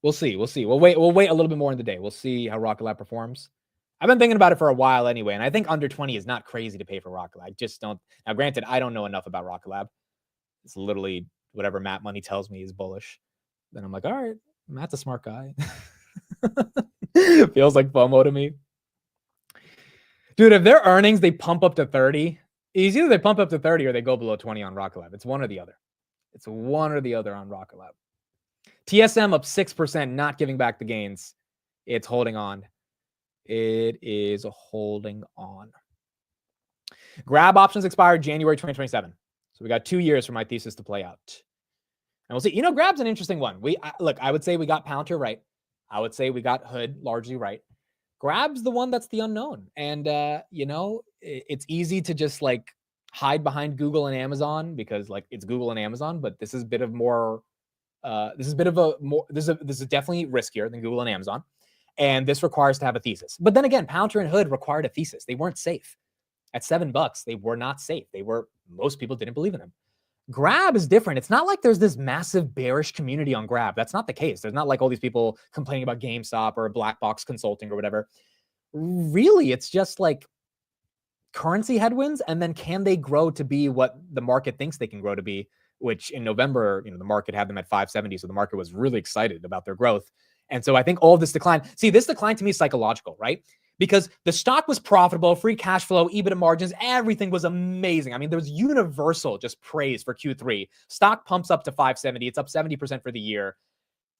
we'll see. We'll wait a little bit more in the day. We'll see how Rocket Lab performs. I've been thinking about it for a while anyway, and I think under 20 is not crazy to pay for Rocket Lab. I just don't. Now, granted, I don't know enough about Rocket Lab. It's literally whatever Matt Money tells me is bullish. Then I'm like, all right, Matt's a smart guy. Feels like FOMO to me. Dude, if their earnings, they pump up to 30, it's either they pump up to 30 or they go below 20 on Rocket Lab. It's one or the other. It's one or the other on Rocket Lab. TSM up 6%, not giving back the gains. It's holding on. It is holding on. Grab options expired January 2027. So we got 2 years for my thesis to play out. And we'll see. You know, grab's an interesting one. Look, I would say we got Palantir right. I would say we got Hood largely right. Grab's the one that's the unknown. And, it's easy to just like hide behind Google and Amazon because like it's Google and Amazon, but this is a bit of more, this is definitely riskier than Google and Amazon. And this requires to have a thesis. But then again, Palantir and Hood required a thesis. They weren't safe. At $7, they were not safe. Most people didn't believe in them. Grab is different. It's not like there's this massive bearish community on Grab. That's not the case. There's not like all these people complaining about GameStop or Black Box Consulting or whatever. Really, it's just like currency headwinds. And then can they grow to be what the market thinks they can grow to be, which in November, the market had them at 570. So the market was really excited about their growth. And so I think all of this decline, this decline to me is psychological, right? Because the stock was profitable, free cash flow, EBITDA margins, everything was amazing. I mean, there was universal just praise for Q3. Stock pumps up to 570. It's up 70% for the year.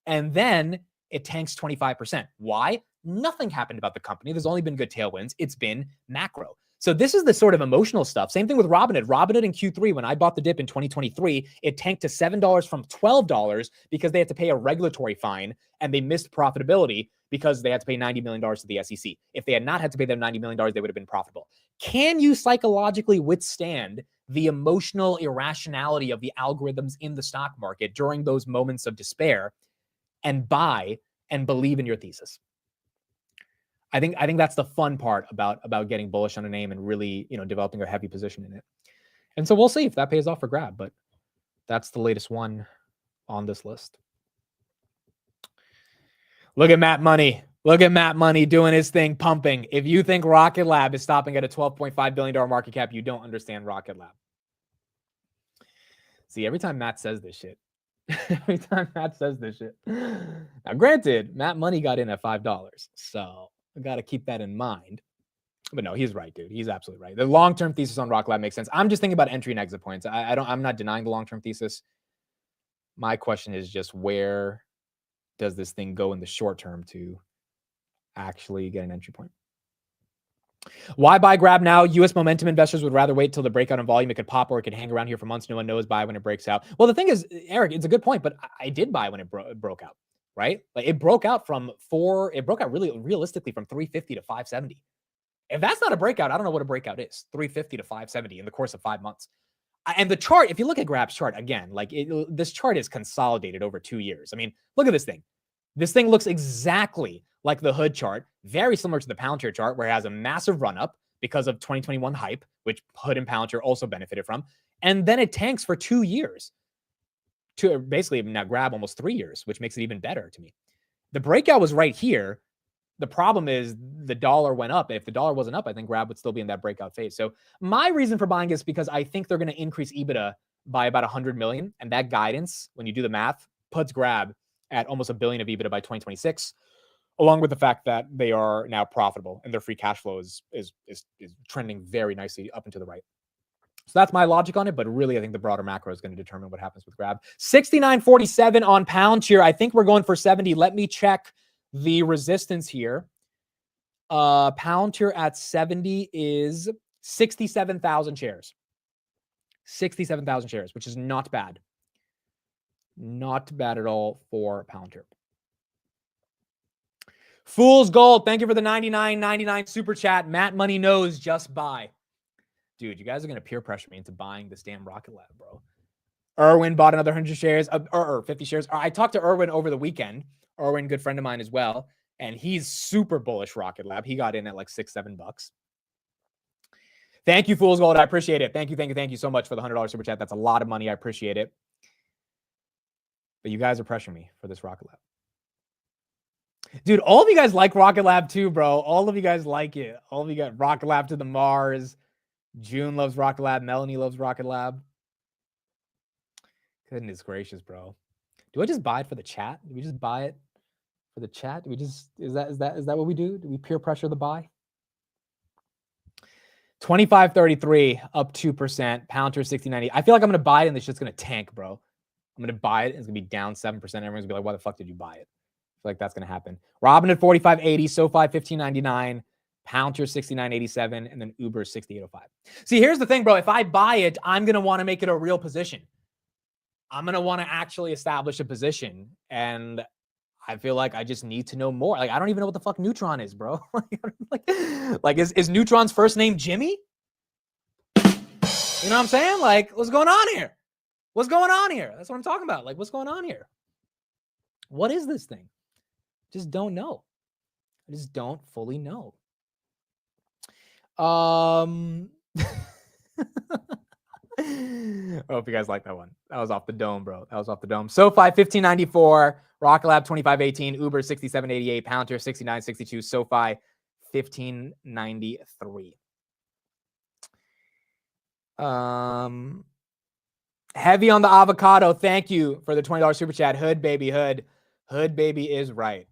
And then it tanks 25%. Why? Nothing happened about the company. There's only been good tailwinds. It's been macro. So this is the sort of emotional stuff. Same thing with Robinhood. Robinhood in Q3, when I bought the dip in 2023, it tanked to $7 from $12 because they had to pay a regulatory fine and they missed profitability because they had to pay $90 million to the SEC. If they had not had to pay them $90 million, they would have been profitable. Can you psychologically withstand the emotional irrationality of the algorithms in the stock market during those moments of despair and buy and believe in your thesis? I think that's the fun part about getting bullish on a name and really, developing a heavy position in it. And so we'll see if that pays off for Grab, but that's the latest one on this list. Look at Matt Money. Look at Matt Money doing his thing, pumping. If you think Rocket Lab is stopping at a $12.5 billion market cap, you don't understand Rocket Lab. See, every time Matt says this shit, now granted, Matt Money got in at $5, so I got to keep that in mind. But no, he's right, dude. He's absolutely right. The long-term thesis on Rocket Lab makes sense. I'm just thinking about entry and exit points. I'm not denying the long-term thesis. My question is just where does this thing go in the short term to actually get an entry point? Why buy Grab now? U.S. momentum investors would rather wait till the breakout in volume. It could pop or it could hang around here for months. No one knows. Buy when it breaks out. Well, the thing is, Eric, it's a good point, but I did buy when it broke out, right? Like it broke out really realistically from 350 to 570. If that's not a breakout, I don't know what a breakout is. 350 to 570 in the course of 5 months. And the chart, if you look at Grab's chart, again, this chart is consolidated over 2 years. I mean, look at this thing. This thing looks exactly like the Hood chart, very similar to the Palantir chart, where it has a massive run-up because of 2021 hype, which Hood and Palantir also benefited from. And then it tanks for 2 years. basically now grab almost 3 years, which makes it even better to me. The breakout was right here. The problem is the dollar went up. If the dollar wasn't up, I think grab would still be in that breakout phase. So my reason for buying is because I think they're going to increase EBITDA by about 100 million. And that guidance, when you do the math, puts grab at almost $1 billion of EBITDA by 2026, along with the fact that they are now profitable and their free cash flow is trending very nicely up and to the right. So that's my logic on it, but really I think the broader macro is going to determine what happens with grab. 69.47 on Palantir. I think we're going for 70. Let me check the resistance here. Palantir at 70 is 67,000 shares. 67,000 shares, which is not bad. Not bad at all for Palantir. Fool's Gold, thank you for the 99.99 super chat. Matt Money knows, just buy. Dude, you guys are going to peer pressure me into buying this damn Rocket Lab, bro. Erwin bought another 100 shares, or 50 shares. I talked to Erwin over the weekend. Erwin, good friend of mine as well. And he's super bullish Rocket Lab. He got in at like $6-7. Thank you, Fool's Gold. I appreciate it. Thank you so much for the $100 super chat. That's a lot of money. I appreciate it. But you guys are pressuring me for this Rocket Lab. Dude, all of you guys like Rocket Lab too, bro. All of you guys like it. All of you got Rocket Lab to the Mars. June loves Rocket Lab. Melanie loves Rocket Lab. Goodness gracious, bro. Do I just buy it for the chat? Do we just buy it for the chat? Do we just is that what we do? Do we peer pressure the buy? 25.33 up 2%. Palantir 60.90. I feel like I'm gonna buy it and it's just gonna tank, bro. I'm gonna buy it and it's gonna be down 7%. Everyone's gonna be like, why the fuck did you buy it? I feel like that's gonna happen. Robin at 45.80, SoFi 15.99, Palantir 69.87, and then Uber 68.05. See, here's the thing, bro. If I buy it, I'm gonna want to make it a real position. I'm gonna want to actually establish a position, and I feel like I just need to know more. Like, I don't even know what the fuck Neutron is, bro. like is Neutron's first name Jimmy? You know what I'm saying? Like, what's going on here? What's going on here? That's what I'm talking about. Like, what's going on here? What is this thing? Just don't know. I just don't fully know. I hope you guys like that one. That was off the dome, bro. That was off the dome. SoFi 15.94, Rocket Lab 25.18, Uber 67.88, Palantir 69.62, SoFi 15.93. Heavy on the avocado. Thank you for the $20 super chat. Hood baby, Hood. Hood baby is right.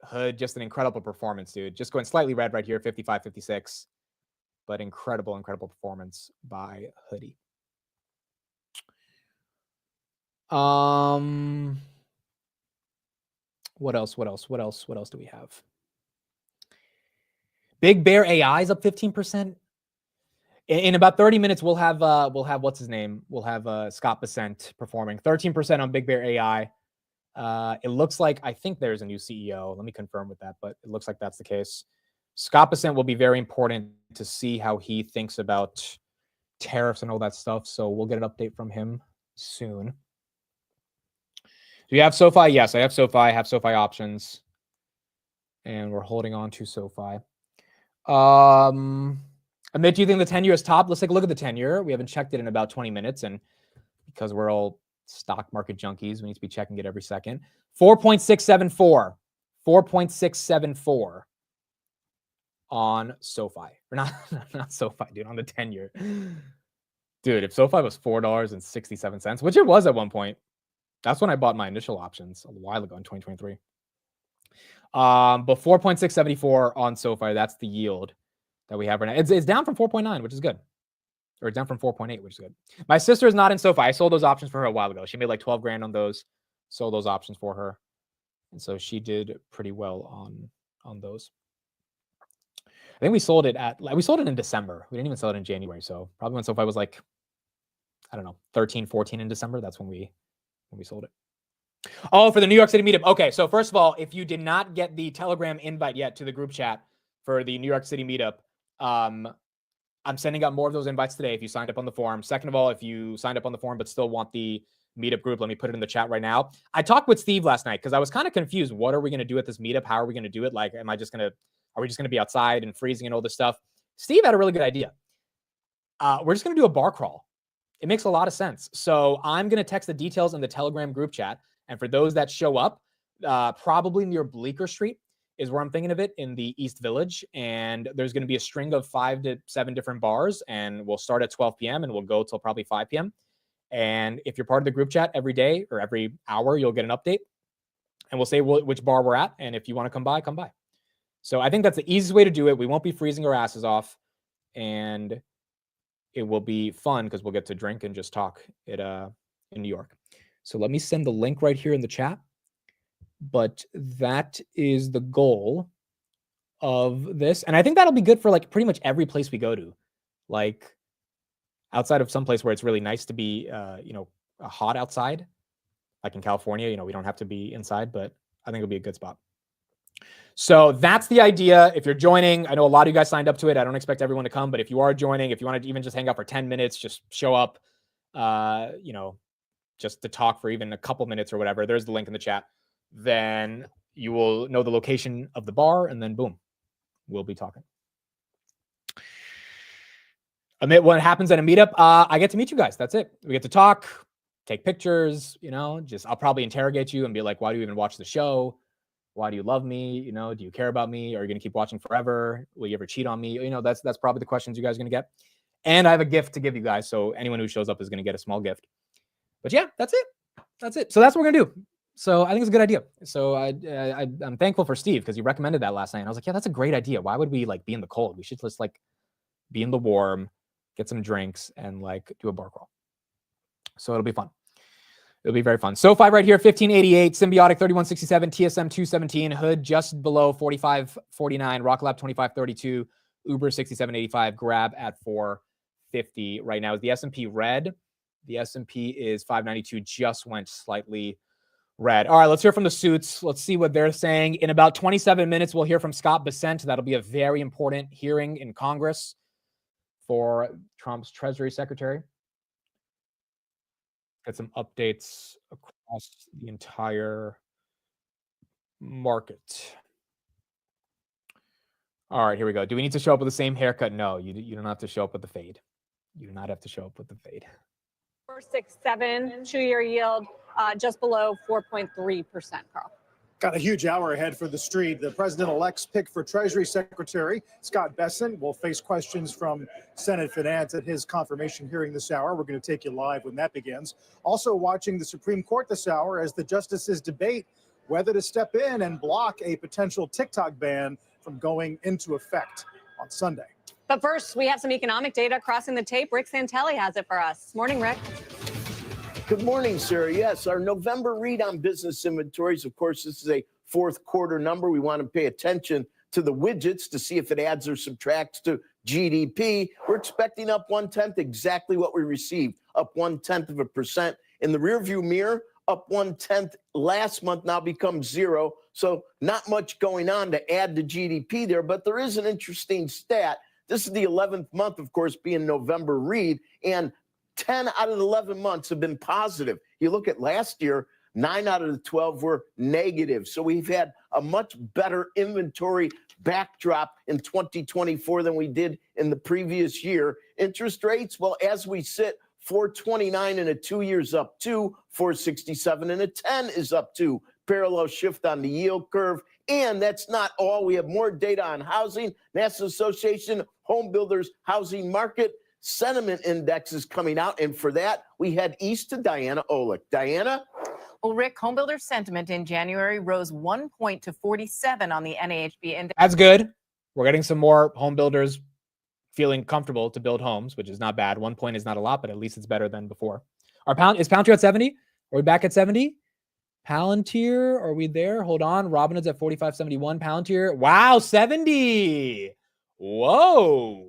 Hood, just an incredible performance, dude. Just going slightly red right here, 55.56. But incredible performance by Hoodie. What else do we have? Big Bear AI is up 15%. In about 30 minutes, we'll have what's his name? We'll have Scott Bessent performing 13% on Big Bear AI. It looks like, I think there's a new CEO. Let me confirm with that, but it looks like that's the case. Scott Bessent will be very important to see how he thinks about tariffs and all that stuff. So we'll get an update from him soon. Do you have SoFi? Yes, I have SoFi. I have SoFi options. And we're holding on to SoFi. Amit, do you think the 10-year is top? Let's take a look at the 10-year. We haven't checked it in about 20 minutes. And because we're all stock market junkies, we need to be checking it every second. 4.674. 4.674 on SoFi. Or not SoFi, dude, on the 10-year. Dude, if SoFi was $4.67, which it was at one point, that's when I bought my initial options a while ago in 2023. But 4.674 on SoFi, that's the yield that we have right now. It's down from 4.9, which is good. Or it's down from 4.8, which is good. My sister is not in SoFi. I sold those options for her a while ago. She made like 12 grand on those. Sold those options for her. And so she did pretty well on those. I think we sold it in December. We didn't even sell it in January. So probably when SoFi was like, I don't know, 13, 14 in December. That's when we sold it. Oh, for the New York City meetup. Okay, so first of all, if you did not get the Telegram invite yet to the group chat for the New York City meetup, I'm sending out more of those invites today if you signed up on the forum. Second of all, if you signed up on the forum but still want the meetup group, let me put it in the chat right now. I talked with Steve last night because I was kind of confused. What are we going to do at this meetup? How are we going to do it? Like, are we just going to be outside and freezing and all this stuff? Steve had a really good idea. We're just going to do a bar crawl. It makes a lot of sense. So I'm going to text the details in the Telegram group chat. And for those that show up, probably near Bleecker Street is where I'm thinking of it, in the East Village. And there's going to be a string of 5 to 7 different bars. And we'll start at 12 p.m. and we'll go till probably 5 p.m. And if you're part of the group chat every day or every hour, you'll get an update. And we'll say which bar we're at. And if you want to come by, come by. So I think that's the easiest way to do it. We won't be freezing our asses off. And it will be fun because we'll get to drink and just talk in New York. So let me send the link right here in the chat. But that is the goal of this. And I think that'll be good for like pretty much every place we go to. Like outside of some place where it's really nice to be, hot outside. Like in California, we don't have to be inside, but I think it'll be a good spot. So that's the idea. If you're joining, I know a lot of you guys signed up to it. I don't expect everyone to come, but if you are joining, if you want to even just hang out for 10 minutes, just show up, just to talk for even a couple minutes or whatever, there's the link in the chat. Then you will know the location of the bar, and then boom, we'll be talking. What happens at a meetup? I get to meet you guys. That's it. We get to talk, take pictures, I'll probably interrogate you and be like, why do you even watch the show? Why do you love me? Do you care about me? Are you going to keep watching forever? Will you ever cheat on me? That's probably the questions you guys are going to get. And I have a gift to give you guys. So anyone who shows up is going to get a small gift. But yeah, that's it. That's it. So that's what we're going to do. So I think it's a good idea. So I'm thankful for Steve because he recommended that last night. And I was like, yeah, that's a great idea. Why would we be in the cold? We should just be in the warm, get some drinks, and do a bar crawl. So it'll be fun. It'll be very fun. SoFi right here, 1588, Symbiotic 3167, TSM 217, Hood just below 4549, Rocklab 2532, Uber 6785, Grab at 450 right now. Is the S&P red? The S&P is 592, just went slightly red. All right, let's hear from the suits. Let's see what they're saying. In about 27 minutes, we'll hear from Scott Bessent. That'll be a very important hearing in Congress for Trump's Treasury Secretary. Get some updates across the entire market. All right, here we go. Do we need to show up with the same haircut? No, you don't have to show up with the fade. You do not have to show up with the fade. 4.67 2-year yield, just below 4.3%, Carl. Got a huge hour ahead for the street. The president-elect's pick for Treasury Secretary Scott Bessent will face questions from Senate Finance at his confirmation hearing this hour. We're going to take you live when that begins. Also watching the Supreme Court this hour as the justices debate whether to step in and block a potential TikTok ban from going into effect on Sunday. But first, we have some economic data crossing the tape. Rick Santelli has it for us. Morning, Rick. Good morning, Sarah. Yes, our November read on business inventories. Of course, this is a fourth quarter number. We want to pay attention to the widgets to see if it adds or subtracts to GDP. We're expecting up 0.1, exactly what we received, up 0.1%. In the rearview mirror, up 0.1 last month now becomes 0. So not much going on to add to GDP there, but there is an interesting stat. This is the 11th month, of course, being November read, and 10 out of the 11 months have been positive. You look at last year, 9 out of the 12 were negative. So we've had a much better inventory backdrop in 2024 than we did in the previous year. Interest rates, well, as we sit, 4.29 and a 2 years up 2, 4.67 and a 10 is up 2. Parallel shift on the yield curve. And that's not all. We have more data on housing. National Association Home Builders Housing Market Sentiment Index is coming out. And for that, we head east to Diana Olick. Diana? Well, Rick, homebuilder sentiment in January rose 1 point to 47 on the NAHB index. That's good. We're getting some more home builders feeling comfortable to build homes, which is not bad. 1 point is not a lot, but at least it's better than before. Is Palantir at 70? Are we back at 70? Palantir, are we there? Hold on. Robinhood's at 45.71. Palantir, wow, 70. Whoa.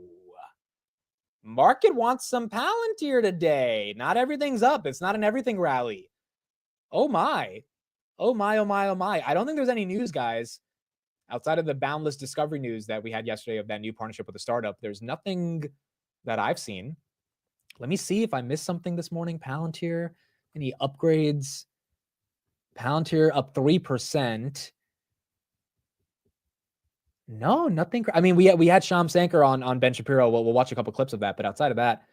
Market wants some Palantir today. Not everything's up. It's not an everything rally. Oh my. Oh my, oh my, oh my. I don't think there's any news, guys, outside of the Boundless Discovery news that we had yesterday of that new partnership with a startup. There's nothing that I've seen. Let me see if I missed something this morning. Palantir, any upgrades? Palantir up 3%. No, nothing. I mean, we had Shyam Sankar on Ben Shapiro. We'll watch a couple clips of that, but outside of that,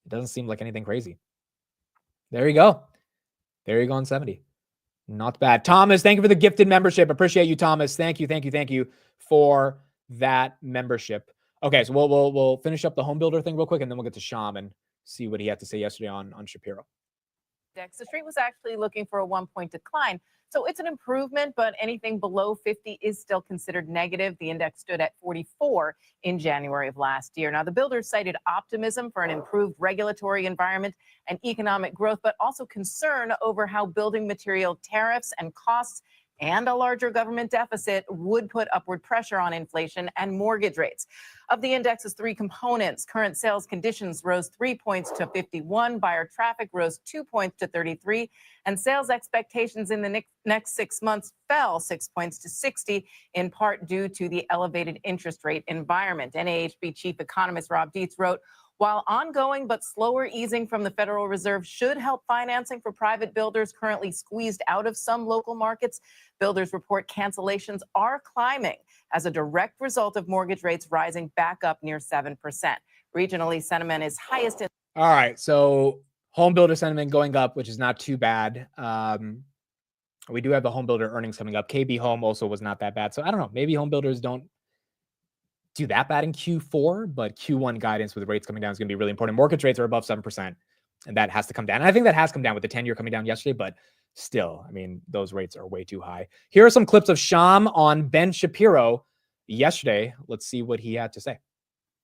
It doesn't seem like anything crazy. There you go. There you go on 70. Not bad. Thomas, thank you for the gifted membership. Appreciate you, Thomas. Thank you for that membership. Okay, so we'll finish up the home builder thing real quick, and then we'll get to Shyam and see what he had to say yesterday on Shapiro. The street was actually looking for a 1-point decline. So it's an improvement, but anything below 50 is still considered negative. The index stood at 44 in January of last year. Now, the builders cited optimism for an improved regulatory environment and economic growth, but also concern over how building material tariffs and costs and a larger government deficit would put upward pressure on inflation and mortgage rates. Of the index's 3 components, current sales conditions rose 3 points to 51, buyer traffic rose 2 points to 33, and sales expectations in the next 6 months fell 6 points to 60, in part due to the elevated interest rate environment. NAHB chief economist Rob Dietz wrote, while ongoing but slower easing from the Federal Reserve should help financing for private builders currently squeezed out of some local markets, builders report cancellations are climbing as a direct result of mortgage rates rising back up near 7%. Regionally, sentiment is highest in. All right, so home builder sentiment going up, which is not too bad. We do have the home builder earnings coming up. KB Home also was not that bad. So I don't know, maybe home builders don't do that bad in Q4, but Q1 guidance with rates coming down is going to be really important. Mortgage rates are above 7%, and that has to come down. And I think that has come down with the 10-year coming down yesterday, but still, I mean, those rates are way too high. Here are some clips of Shyam on Ben Shapiro yesterday. Let's see what he had to say.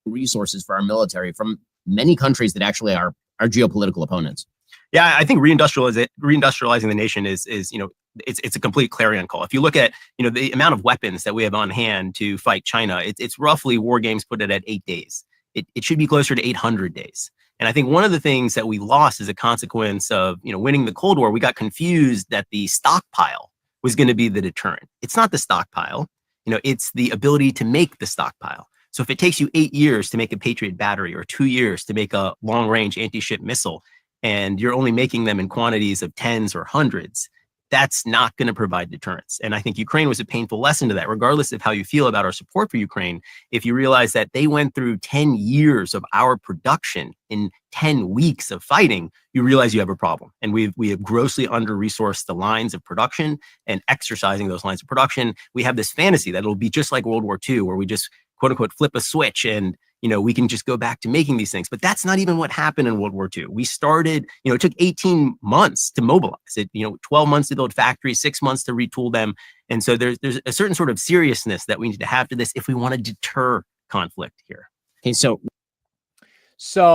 Resources for our military from many countries that actually are our geopolitical opponents. Yeah, I think reindustrializing the nation is it's a complete clarion call. If you look at the amount of weapons that we have on hand to fight China, it's roughly war games put it at 8 days. It should be closer to 800 days. And I think one of the things that we lost as a consequence of winning the Cold War, we got confused that the stockpile was going to be the deterrent. It's not the stockpile. It's the ability to make the stockpile. So if it takes you 8 years to make a Patriot battery or 2 years to make a long-range anti-ship missile, and you're only making them in quantities of tens or hundreds, that's not going to provide deterrence. And I think Ukraine was a painful lesson to that, regardless of how you feel about our support for Ukraine. If you realize that they went through 10 years of our production in 10 weeks of fighting, you realize you have a problem. And we have grossly under-resourced the lines of production and exercising those lines of production. We have this fantasy that it'll be just like World War II, where we just, quote unquote, flip a switch and we can just go back to making these things. But that's not even what happened in World War II. We started, it took 18 months to mobilize it, 12 months to build factories, 6 months to retool them. And so there's a certain sort of seriousness that we need to have to this if we want to deter conflict here. Okay, so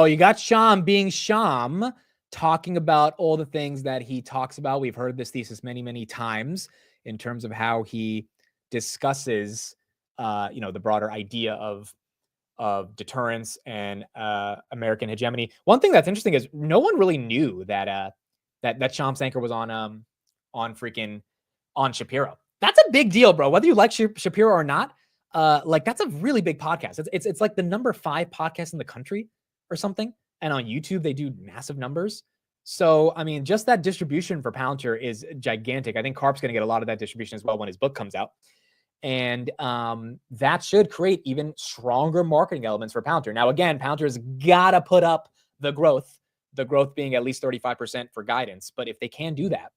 you got Shyam being Shyam, talking about all the things that he talks about. We've heard this thesis many, many times in terms of how he discusses, the broader idea of deterrence and American hegemony. One thing that's interesting is no one really knew that that Shyam Sankar was on Shapiro. That's a big deal, bro. Whether you like Shapiro or not, that's a really big podcast. It's like the number 5 podcast in the country or something. And on YouTube, they do massive numbers. So, I mean, just that distribution for Palantir is gigantic. I think Karp's going to get a lot of that distribution as well when his book comes out. And that should create even stronger marketing elements for Palantir. Now, again, Palantir's got to put up the growth being at least 35% for guidance. But if they can do that,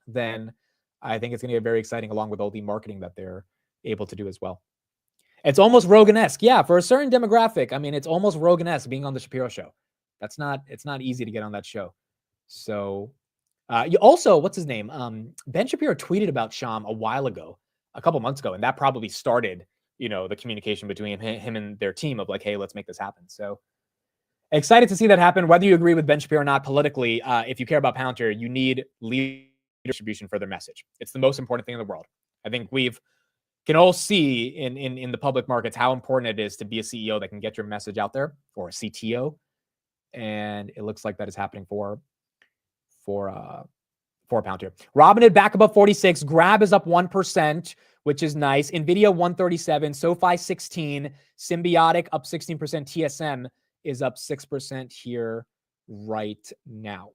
then I think it's going to get very exciting along with all the marketing that they're able to do as well. It's almost Rogan-esque. Yeah, for a certain demographic. I mean, it's almost Rogan-esque being on the Shapiro show. It's not easy to get on that show. So you also, what's his name? Ben Shapiro tweeted about Shyam a couple months ago, and that probably started, the communication between him and their team of like, hey, let's make this happen. So excited to see that happen. Whether you agree with Ben Shapiro or not politically, if you care about Palantir, you need leadership distribution for their message. It's the most important thing in the world. I think can all see in the public markets how important it is to be a CEO that can get your message out there, or a CTO. And it looks like that is happening for Palantir. Robinhood back above 46. Grab is up 1%, which is nice. Nvidia 137. SoFi 16. Symbiotic up 16%. TSM is up 6% here right now,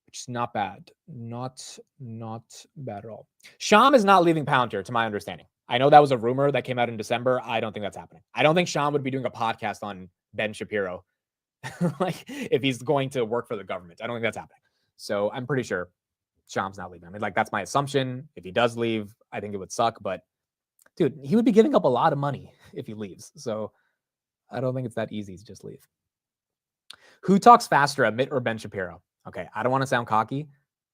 which is not bad. Not bad at all. Shyam is not leaving Palantir, to my understanding. I know that was a rumor that came out in December. I don't think that's happening. I don't think Shyam would be doing a podcast on Ben Shapiro like if he's going to work for the government. I don't think that's happening. So I'm pretty sure Shyam's not leaving. I mean, like that's my assumption. If he does leave, I think it would suck. But dude, he would be giving up a lot of money if he leaves. So I don't think it's that easy to just leave. Who talks faster, Amit or Ben Shapiro? Okay, I don't want to sound cocky,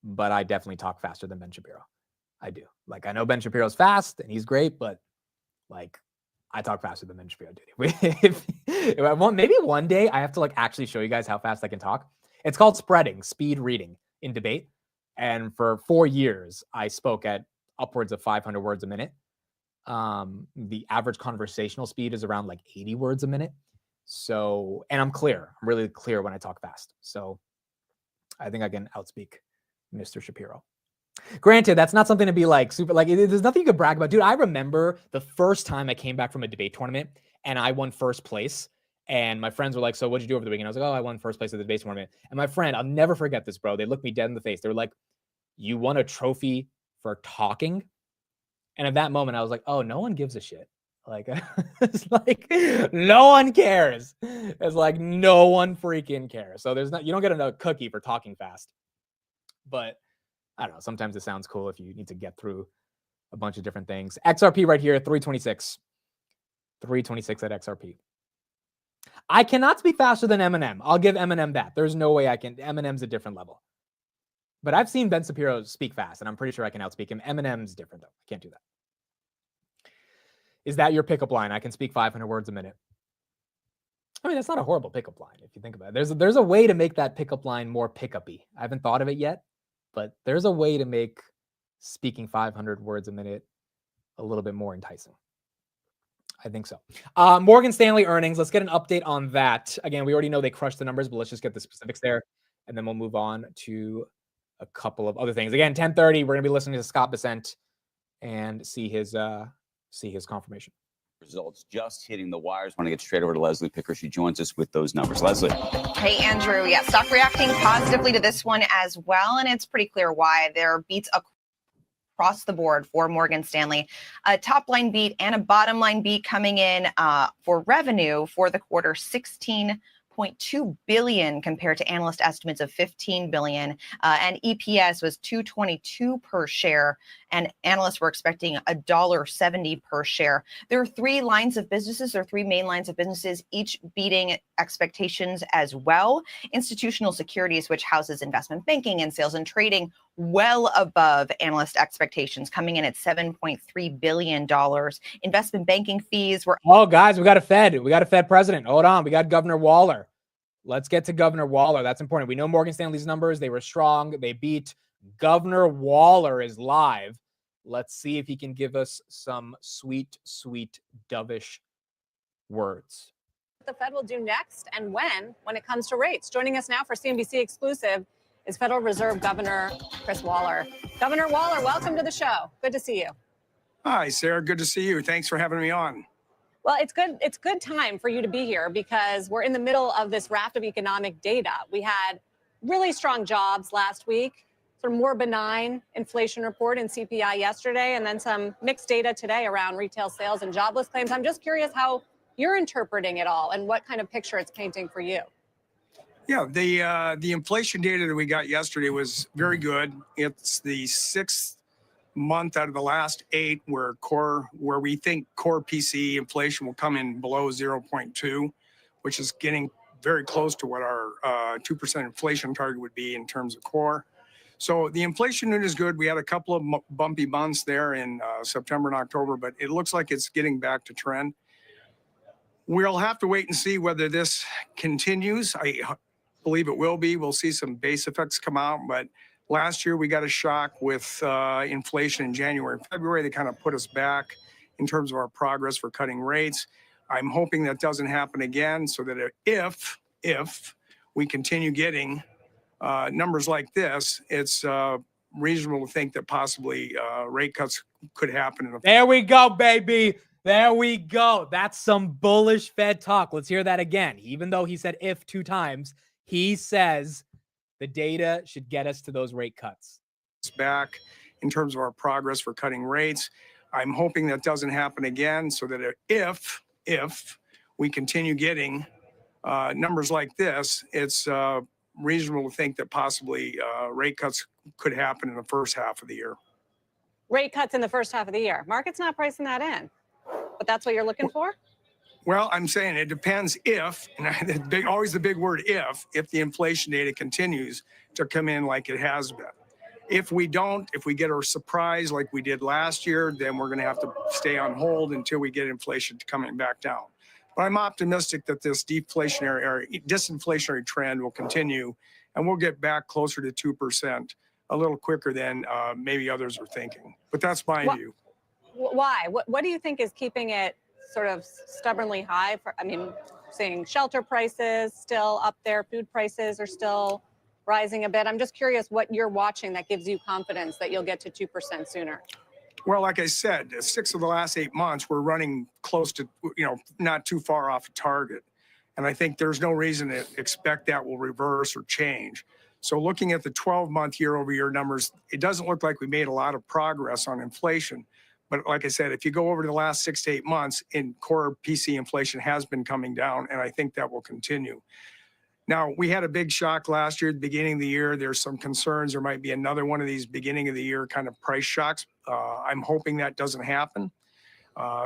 but I definitely talk faster than Ben Shapiro. I do. Like, I know Ben Shapiro's fast and he's great, but like, I talk faster than Ben Shapiro, dude. Maybe one day I have to like actually show you guys how fast I can talk. It's called speed reading in debate. And for 4 years, I spoke at upwards of 500 words a minute. The average conversational speed is around like 80 words a minute. So, and I'm clear. I'm really clear when I talk fast. So I think I can outspeak Mr. Shapiro. Granted, that's not something to be like super, like there's nothing you could brag about. Dude, I remember the first time I came back from a debate tournament and I won first place. And my friends were like, so what'd you do over the weekend? I was like, oh, I won first place at the debate tournament. And my friend, I'll never forget this, bro. They looked me dead in the face. They were like, you won a trophy for talking? And at that moment, I was like, oh, no one gives a shit. Like, it's like, no one cares. It's like, no one freaking cares. So there's not, you don't get a cookie for talking fast. But I don't know. Sometimes it sounds cool if you need to get through a bunch of different things. XRP right here, 326. 326 at XRP. I cannot speak faster than Eminem. I'll give Eminem that. There's no way I can. Eminem's a different level. But I've seen Ben Shapiro speak fast, and I'm pretty sure I can outspeak him. Eminem's different, though. I can't do that. Is that your pickup line? I can speak 500 words a minute. I mean, that's not a horrible pickup line if you think about it. There's a way to make that pickup line more pickup-y. I haven't thought of it yet, but there's a way to make speaking 500 words a minute a little bit more enticing. I think so. Morgan Stanley earnings. Let's get an update on that. Again, we already know they crushed the numbers, but let's just get the specifics there, and then we'll move on to a couple of other things. Again, 10:30, we're going to be listening to Scott Bessent and see his confirmation. Results just hitting the wires. Want to get straight over to Leslie Picker. She joins us with those numbers. Leslie. Hey, Andrew. Yeah, stock reacting positively to this one as well. And it's pretty clear why. There are beats across the board for Morgan Stanley. A top line beat and a bottom line beat coming in for revenue for the quarter, 16.2 billion compared to analyst estimates of 15 billion, and EPS was $2.22 per share, and analysts were expecting $1.70 per share. There are three lines of businesses, or three main lines of businesses, each beating expectations as well. Institutional securities, which houses investment banking and sales and trading, well above analyst expectations, coming in at $7.3 billion. Investment banking fees were... Oh, guys, we got a Fed. We got a Fed president. Hold on. We got Governor Waller. Let's get to Governor Waller. That's important. We know Morgan Stanley's numbers. They were strong. They beat. Governor Waller is live. Let's see if he can give us some sweet, sweet, dovish words. What the Fed will do next and when it comes to rates. Joining us now for CNBC Exclusive is Federal Reserve Governor Chris Waller. Governor Waller, welcome to the show. Good to see you. Hi, Sarah. Good to see you. Thanks for having me on. Well, it's good. It's good time for you to be here because we're in the middle of this raft of economic data. We had really strong jobs last week, sort of more benign inflation report and CPI yesterday, and then some mixed data today around retail sales and jobless claims. I'm just curious how you're interpreting it all and what kind of picture it's painting for you. Yeah, the inflation data that we got yesterday was very good. It's the sixth month out of the last 8 where we think core PCE inflation will come in below 0.2, which is getting very close to what our 2% inflation target would be in terms of core. So the inflation news is good. We had a couple of bumpy months there in September and October, but it looks like it's getting back to trend. We'll have to wait and see whether this continues. I believe it will be. We'll see some base effects come out, but last year we got a shock with inflation in January and February. They kind of put us back in terms of our progress for cutting rates. I'm hoping that doesn't happen again, so that if we continue getting numbers like this, it's reasonable to think that possibly rate cuts could happen. There we go, baby. There we go. That's some bullish Fed talk. Let's hear that again. Even though he said if 2 times, he says the data should get us to those rate cuts. It's back in terms of our progress for cutting rates. I'm hoping that doesn't happen again, so that if we continue getting numbers like this, it's reasonable to think that possibly rate cuts could happen in the first half of the year. Rate cuts in the first half of the year. Market's not pricing that in, but that's what you're looking for? Well, I'm saying it depends if, and always the big word if the inflation data continues to come in like it has been. If we don't, if we get a surprise like we did last year, then we're going to have to stay on hold until we get inflation coming back down. But I'm optimistic that this disinflationary trend will continue, and we'll get back closer to 2% a little quicker than maybe others are thinking. But that's my view. Why? What do you think is keeping it sort of stubbornly high? Seeing shelter prices still up there, food prices are still rising a bit. I'm just curious what you're watching that gives you confidence that you'll get to 2% sooner. Well, like I said, 6 of the last 8 months, we're running close to, not too far off a target. And I think there's no reason to expect that will reverse or change. So looking at the 12-month year-over-year numbers, it doesn't look like we made a lot of progress on inflation. But like I said, if you go over the last 6 to 8 months, in core PC inflation has been coming down, and I think that will continue. Now, we had a big shock last year at the beginning of the year. There's some concerns there might be another one of these beginning of the year kind of price shocks. I'm hoping that doesn't happen.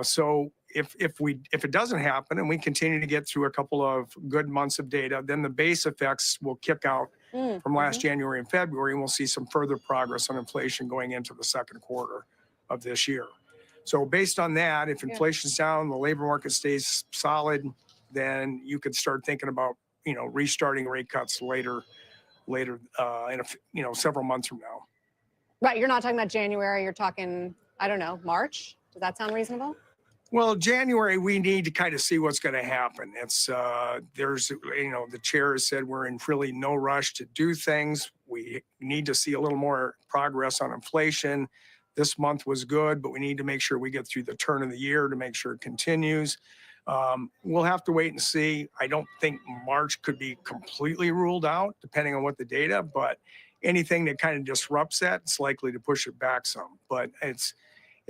So if it doesn't happen and we continue to get through a couple of good months of data, then the base effects will kick out from last January and February, and we'll see some further progress on inflation going into the second quarter of this year. So based on that, if inflation's down, the labor market stays solid, then you could start thinking about restarting rate cuts later in several months from now. Right. You're not talking about January. You're talking, I don't know, March. Does that sound reasonable? Well, January, we need to kind of see what's going to happen. It's the chair has said we're in really no rush to do things. We need to see a little more progress on inflation. This month was good, but we need to make sure we get through the turn of the year to make sure it continues. We'll have to wait and see. I don't think March could be completely ruled out, depending on what the data, but anything that kind of disrupts that, it's likely to push it back some. But it's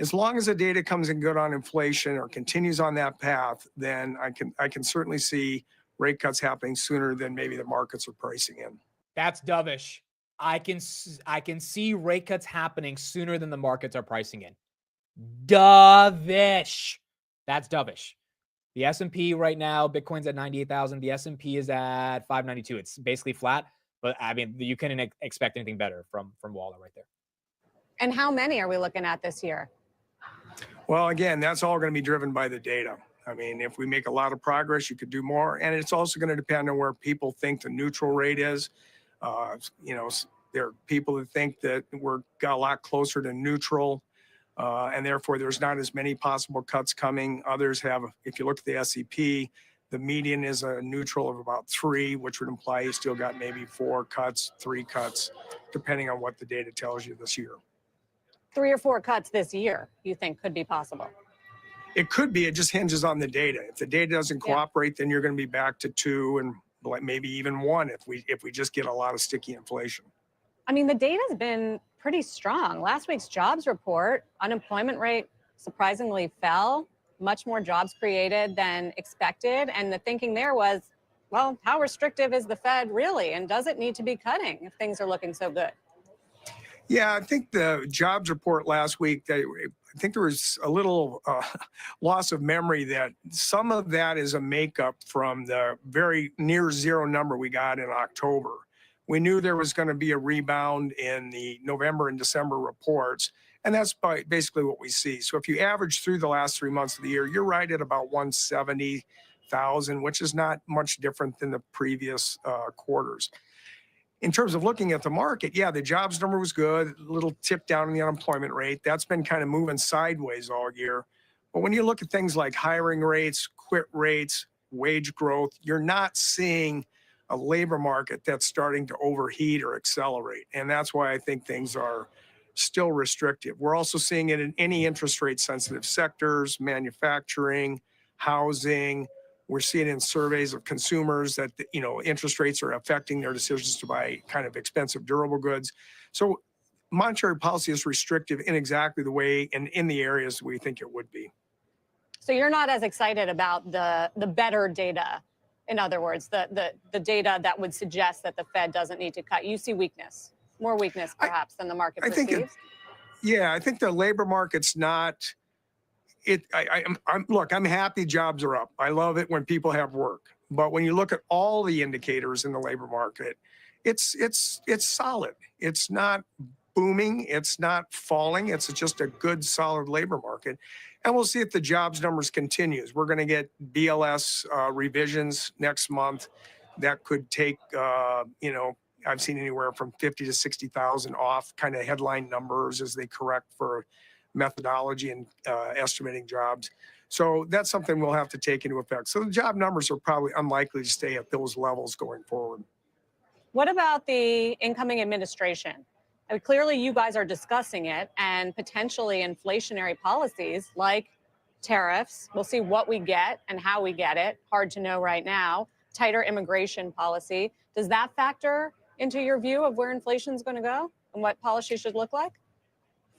as long as the data comes in good on inflation or continues on that path, then I can certainly see rate cuts happening sooner than maybe the markets are pricing in. That's dovish. I can see rate cuts happening sooner than the markets are pricing in. Dovish. That's dovish. The S&P right now, Bitcoin's at 98,000. The S&P is at 592. It's basically flat, but I mean, you couldn't expect anything better from Waller right there. And how many are we looking at this year? Well, again, that's all going to be driven by the data. I mean, if we make a lot of progress, you could do more. And it's also going to depend on where people think the neutral rate is. There are people that think that we're got a lot closer to neutral. And therefore, there's not as many possible cuts coming. Others have, if you look at the S&P, the median is a neutral of about 3, which would imply you still got maybe 4 cuts, 3 cuts, depending on what the data tells you this year. 3 or 4 cuts this year, you think could be possible? It could be. It just hinges on the data. If the data doesn't cooperate, then you're going to be back to 2 and maybe even 1 if we just get a lot of sticky inflation. I mean, the data's been pretty strong. Last week's jobs report, unemployment rate surprisingly fell, much more jobs created than expected. And the thinking there was, well, how restrictive is the Fed really? And does it need to be cutting if things are looking so good? Yeah, I think the jobs report last week, I think there was a little loss of memory that some of that is a makeup from the very near zero number we got in October. We knew there was going to be a rebound in the November and December reports, and that's basically what we see. So if you average through the last 3 months of the year, you're right at about 170,000, which is not much different than the previous quarters. In terms of looking at the market, yeah, the jobs number was good, a little tip down in the unemployment rate. That's been kind of moving sideways all year. But when you look at things like hiring rates, quit rates, wage growth, you're not seeing a labor market that's starting to overheat or accelerate. And that's why I think things are still restrictive. We're also seeing it in any interest rate sensitive sectors, manufacturing, housing. We're seeing in surveys of consumers that, interest rates are affecting their decisions to buy kind of expensive durable goods. So monetary policy is restrictive in exactly the way and in the areas we think it would be. So you're not as excited about the better data In other words, the data that would suggest that the Fed doesn't need to cut. You see weakness, more weakness perhaps than the market perceives. I think the labor market's not. I'm happy jobs are up. I love it when people have work. But when you look at all the indicators in the labor market, it's solid. It's not booming. It's not falling. It's just a good, solid labor market. And we'll see if the jobs numbers continues. We're going to get BLS revisions next month. That could take, I've seen anywhere from 50 to 60,000 off kind of headline numbers as they correct for methodology and estimating jobs. So that's something we'll have to take into effect. So the job numbers are probably unlikely to stay at those levels going forward. What about the incoming administration? Clearly, you guys are discussing it and potentially inflationary policies like tariffs. We'll see what we get and how we get it. Hard to know right now. Tighter immigration policy. Does that factor into your view of where inflation is going to go and what policy should look like?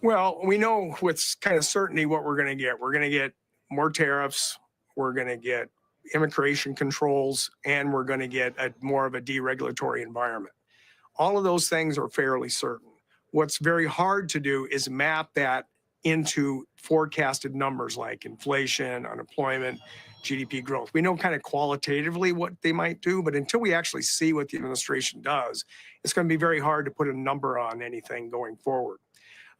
Well, we know with kind of certainty what we're going to get. We're going to get more tariffs. We're going to get immigration controls, and we're going to get more of a deregulatory environment. All of those things are fairly certain. What's very hard to do is map that into forecasted numbers like inflation, unemployment, GDP growth. We know kind of qualitatively what they might do, but until we actually see what the administration does, it's going to be very hard to put a number on anything going forward.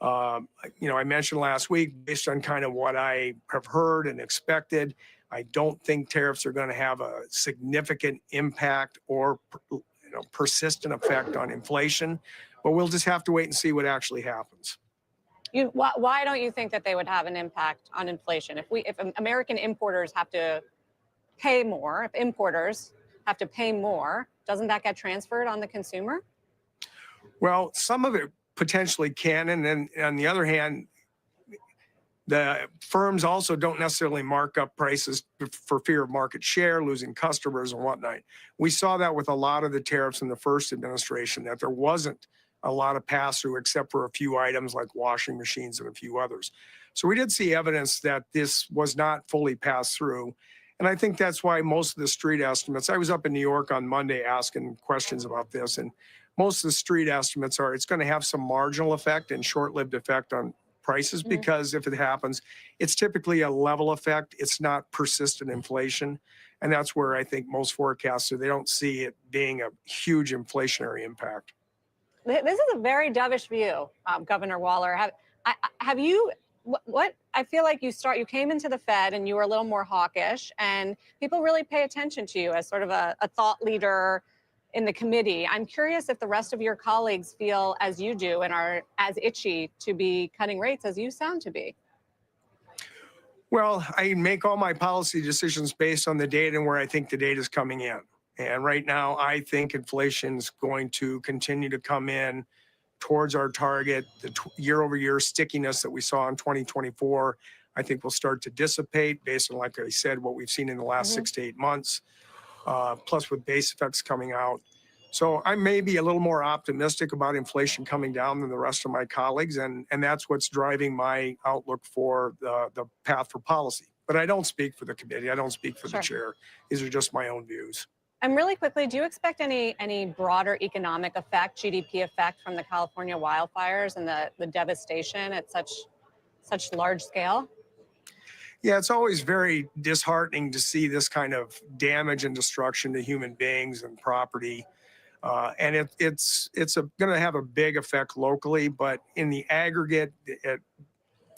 I mentioned last week, based on kind of what I have heard and expected, I don't think tariffs are going to have a significant impact or persistent effect on inflation, but we'll just have to wait and see what actually happens. Why don't you think that they would have an impact on inflation? If American importers have to pay more, if importers have to pay more, doesn't that get transferred on the consumer? Well, some of it potentially can, and then on the other hand, the firms also don't necessarily mark up prices for fear of market share, losing customers and whatnot. We saw that with a lot of the tariffs in the first administration, that there wasn't a lot of pass-through except for a few items like washing machines and a few others. So we did see evidence that this was not fully passed through. And I think that's why most of the street estimates, I was up in New York on Monday asking questions about this, and most of the street estimates are it's going to have some marginal effect and short-lived effect on prices, because if it happens, it's typically a level effect. It's not persistent inflation. And that's where I think most forecasters, they don't see it being a huge inflationary impact. This is a very dovish view, Governor Waller. Have you, I feel like you came into the Fed and you were a little more hawkish, and people really pay attention to you as sort of a thought leader in the committee. I'm curious if the rest of your colleagues feel as you do and are as itchy to be cutting rates as you sound to be. Well, I make all my policy decisions based on the data and where I think the data is coming in. And right now, I think inflation is going to continue to come in towards our target. The year-over-year stickiness that we saw in 2024, I think will start to dissipate based on, like I said, what we've seen in the last 6 to 8 months. Plus with base effects coming out. So I may be a little more optimistic about inflation coming down than the rest of my colleagues, and that's what's driving my outlook for the path for policy. But I don't speak for the committee. I don't speak for the chair. These are just my own views. And really quickly, do you expect any broader economic effect, GDP effect from the California wildfires and the devastation at such large scale? Yeah, it's always very disheartening to see this kind of damage and destruction to human beings and property. And it's going to have a big effect locally, but in the aggregate,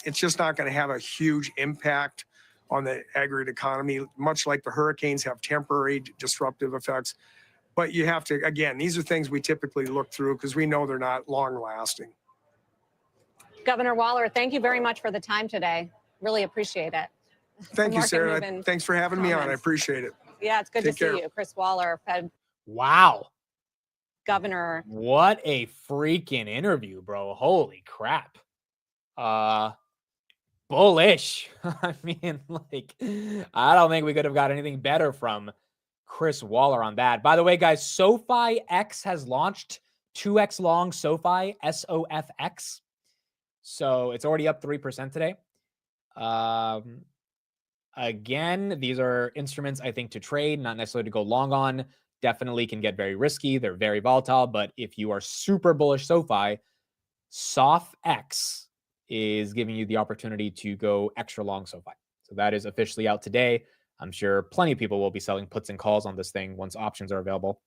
it's just not going to have a huge impact on the aggregate economy, much like the hurricanes have temporary disruptive effects. But you have to, again, these are things we typically look through because we know they're not long lasting. Governor Waller, thank you very much for the time today. Really appreciate it. Thank you, Sarah. Thanks for having me on. I appreciate it. Yeah, it's good to see you. Chris Waller, Fed. Wow. Governor. What a freaking interview, bro. Holy crap. Bullish. I mean, like, I don't think we could have got anything better from Chris Waller on that. By the way, guys, SoFi X has launched 2X long SoFi, SOFX. So it's already up 3% today. Again, these are instruments, I think, to trade, not necessarily to go long on. Definitely can get very risky. They're very volatile. But if you are super bullish SoFi, SOFX is giving you the opportunity to go extra long SoFi. So that is officially out today. I'm sure plenty of people will be selling puts and calls on this thing once options are available.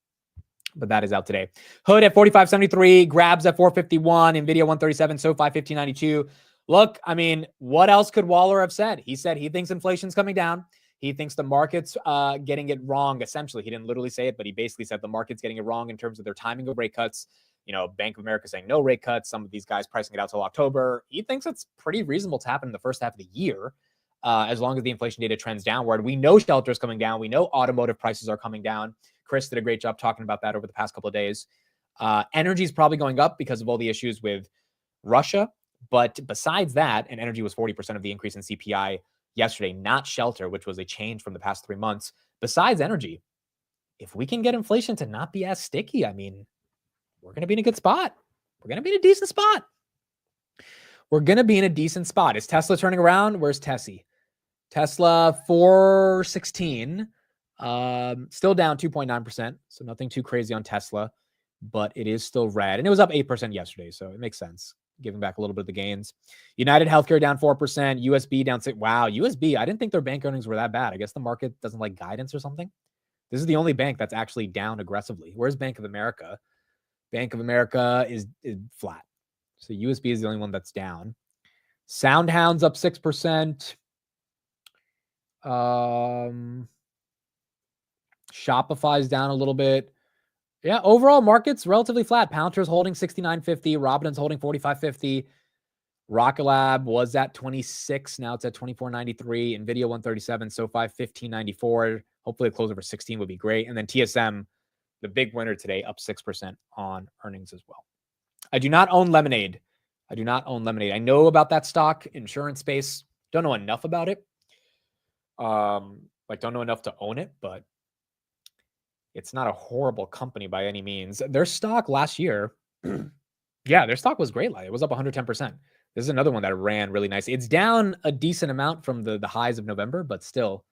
But that is out today. Hood at 45.73, Grabs at 451, Nvidia 137, SoFi 1592. Look, I mean, what else could Waller have said? He said he thinks inflation's coming down. He thinks the market's getting it wrong, essentially. He didn't literally say it, but he basically said the market's getting it wrong in terms of their timing of rate cuts. You know, Bank of America saying no rate cuts. Some of these guys pricing it out till October. He thinks it's pretty reasonable to happen in the first half of the year, as long as the inflation data trends downward. We know shelter is coming down. We know automotive prices are coming down. Chris did a great job talking about that over the past couple of days. Energy is probably going up because of all the issues with Russia. But besides that, and energy was 40% of the increase in CPI yesterday, not shelter, which was a change from the past 3 months. Besides energy, if we can get inflation to not be as sticky, I mean, we're going to be in a good spot. We're going to be in a decent spot. We're going to be in a decent spot. Is Tesla turning around? Where's Tessie? Tesla 416, still down 2.9%. So nothing too crazy on Tesla, but it is still red. And it was up 8% yesterday. So it makes sense, giving back a little bit of the gains. United Healthcare down 4%. USB down 6%. Wow, USB, I didn't think their bank earnings were that bad. I guess the market doesn't like guidance or something. This is the only bank that's actually down aggressively. Where's Bank of America? Bank of America is flat. So USB is the only one that's down. SoundHound's up 6%. Shopify's down a little bit. Yeah, overall market's relatively flat. Palantir's holding 69.50. Robinhood's holding 45.50. Rocket Lab was at 26. Now it's at 24.93. Nvidia 137. SoFi 15.94. Hopefully a close over 16 would be great. And then TSM, the big winner today, up 6% on earnings as well. I do not own Lemonade. I know about that stock, insurance space. Don't know enough about it. Don't know enough to own it, but it's not a horrible company by any means. Their stock last year, their stock was great. It was up 110%. This is another one that ran really nice. It's down a decent amount from the highs of November, but still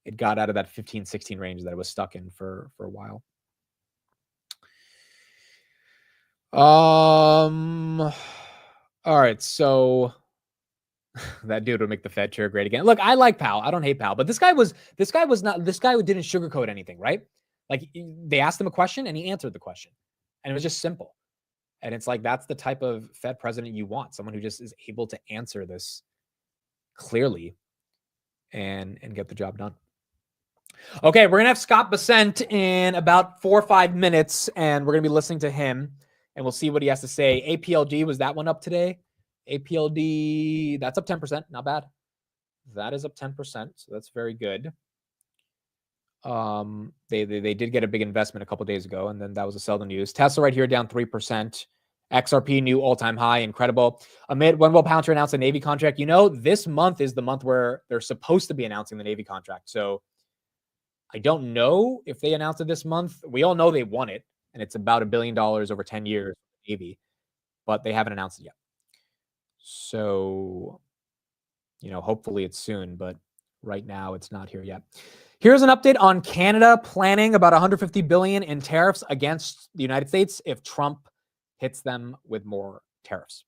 it got out of that 15, 16 range that it was stuck in for a while. All right, so that dude would make the Fed chair great again. Look, I like Powell. I don't hate Powell, but this guy didn't sugarcoat anything, right? Like, they asked him a question and he answered the question, and it was just simple. And it's like, that's the type of Fed president you want, someone who just is able to answer this clearly and get the job done. Okay, we're gonna have Scott Bessent in about 4 or 5 minutes, and we're gonna be listening to him, and we'll see what he has to say. APLD, was that one up today? APLD, that's up 10%, not bad. That is up 10%, so that's very good. They did get a big investment a couple days ago, and then that was a sell the news. Tesla right here down 3%. XRP new all-time high, incredible. Amid when will Palantir announce a Navy contract? You know, this month is the month where they're supposed to be announcing the Navy contract. So I don't know if they announced it this month. We all know they won it, and it's about $1 billion over 10 years, Navy, but they haven't announced it yet. So, hopefully it's soon, but right now it's not here yet. Here's an update on Canada planning about $150 billion in tariffs against the United States if Trump hits them with more tariffs.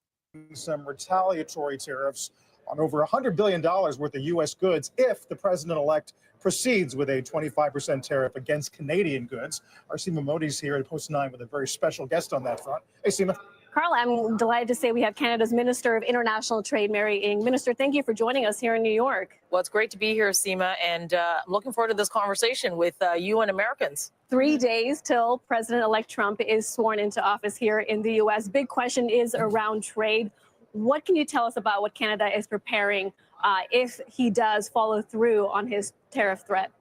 Some retaliatory tariffs on over $100 billion worth of U.S. goods if the president-elect proceeds with a 25% tariff against Canadian goods. Our Seema Modi's here at Post 9 with a very special guest on that front. Hey, Seema. Carl, I'm delighted to say we have Canada's Minister of International Trade, Mary Ng. Minister, thank you for joining us here in New York. Well, it's great to be here, Seema, and I'm looking forward to this conversation with you and Americans. 3 days till President-elect Trump is sworn into office here in the U.S. Big question is around trade. What can you tell us about what Canada is preparing if he does follow through on his tariff threat?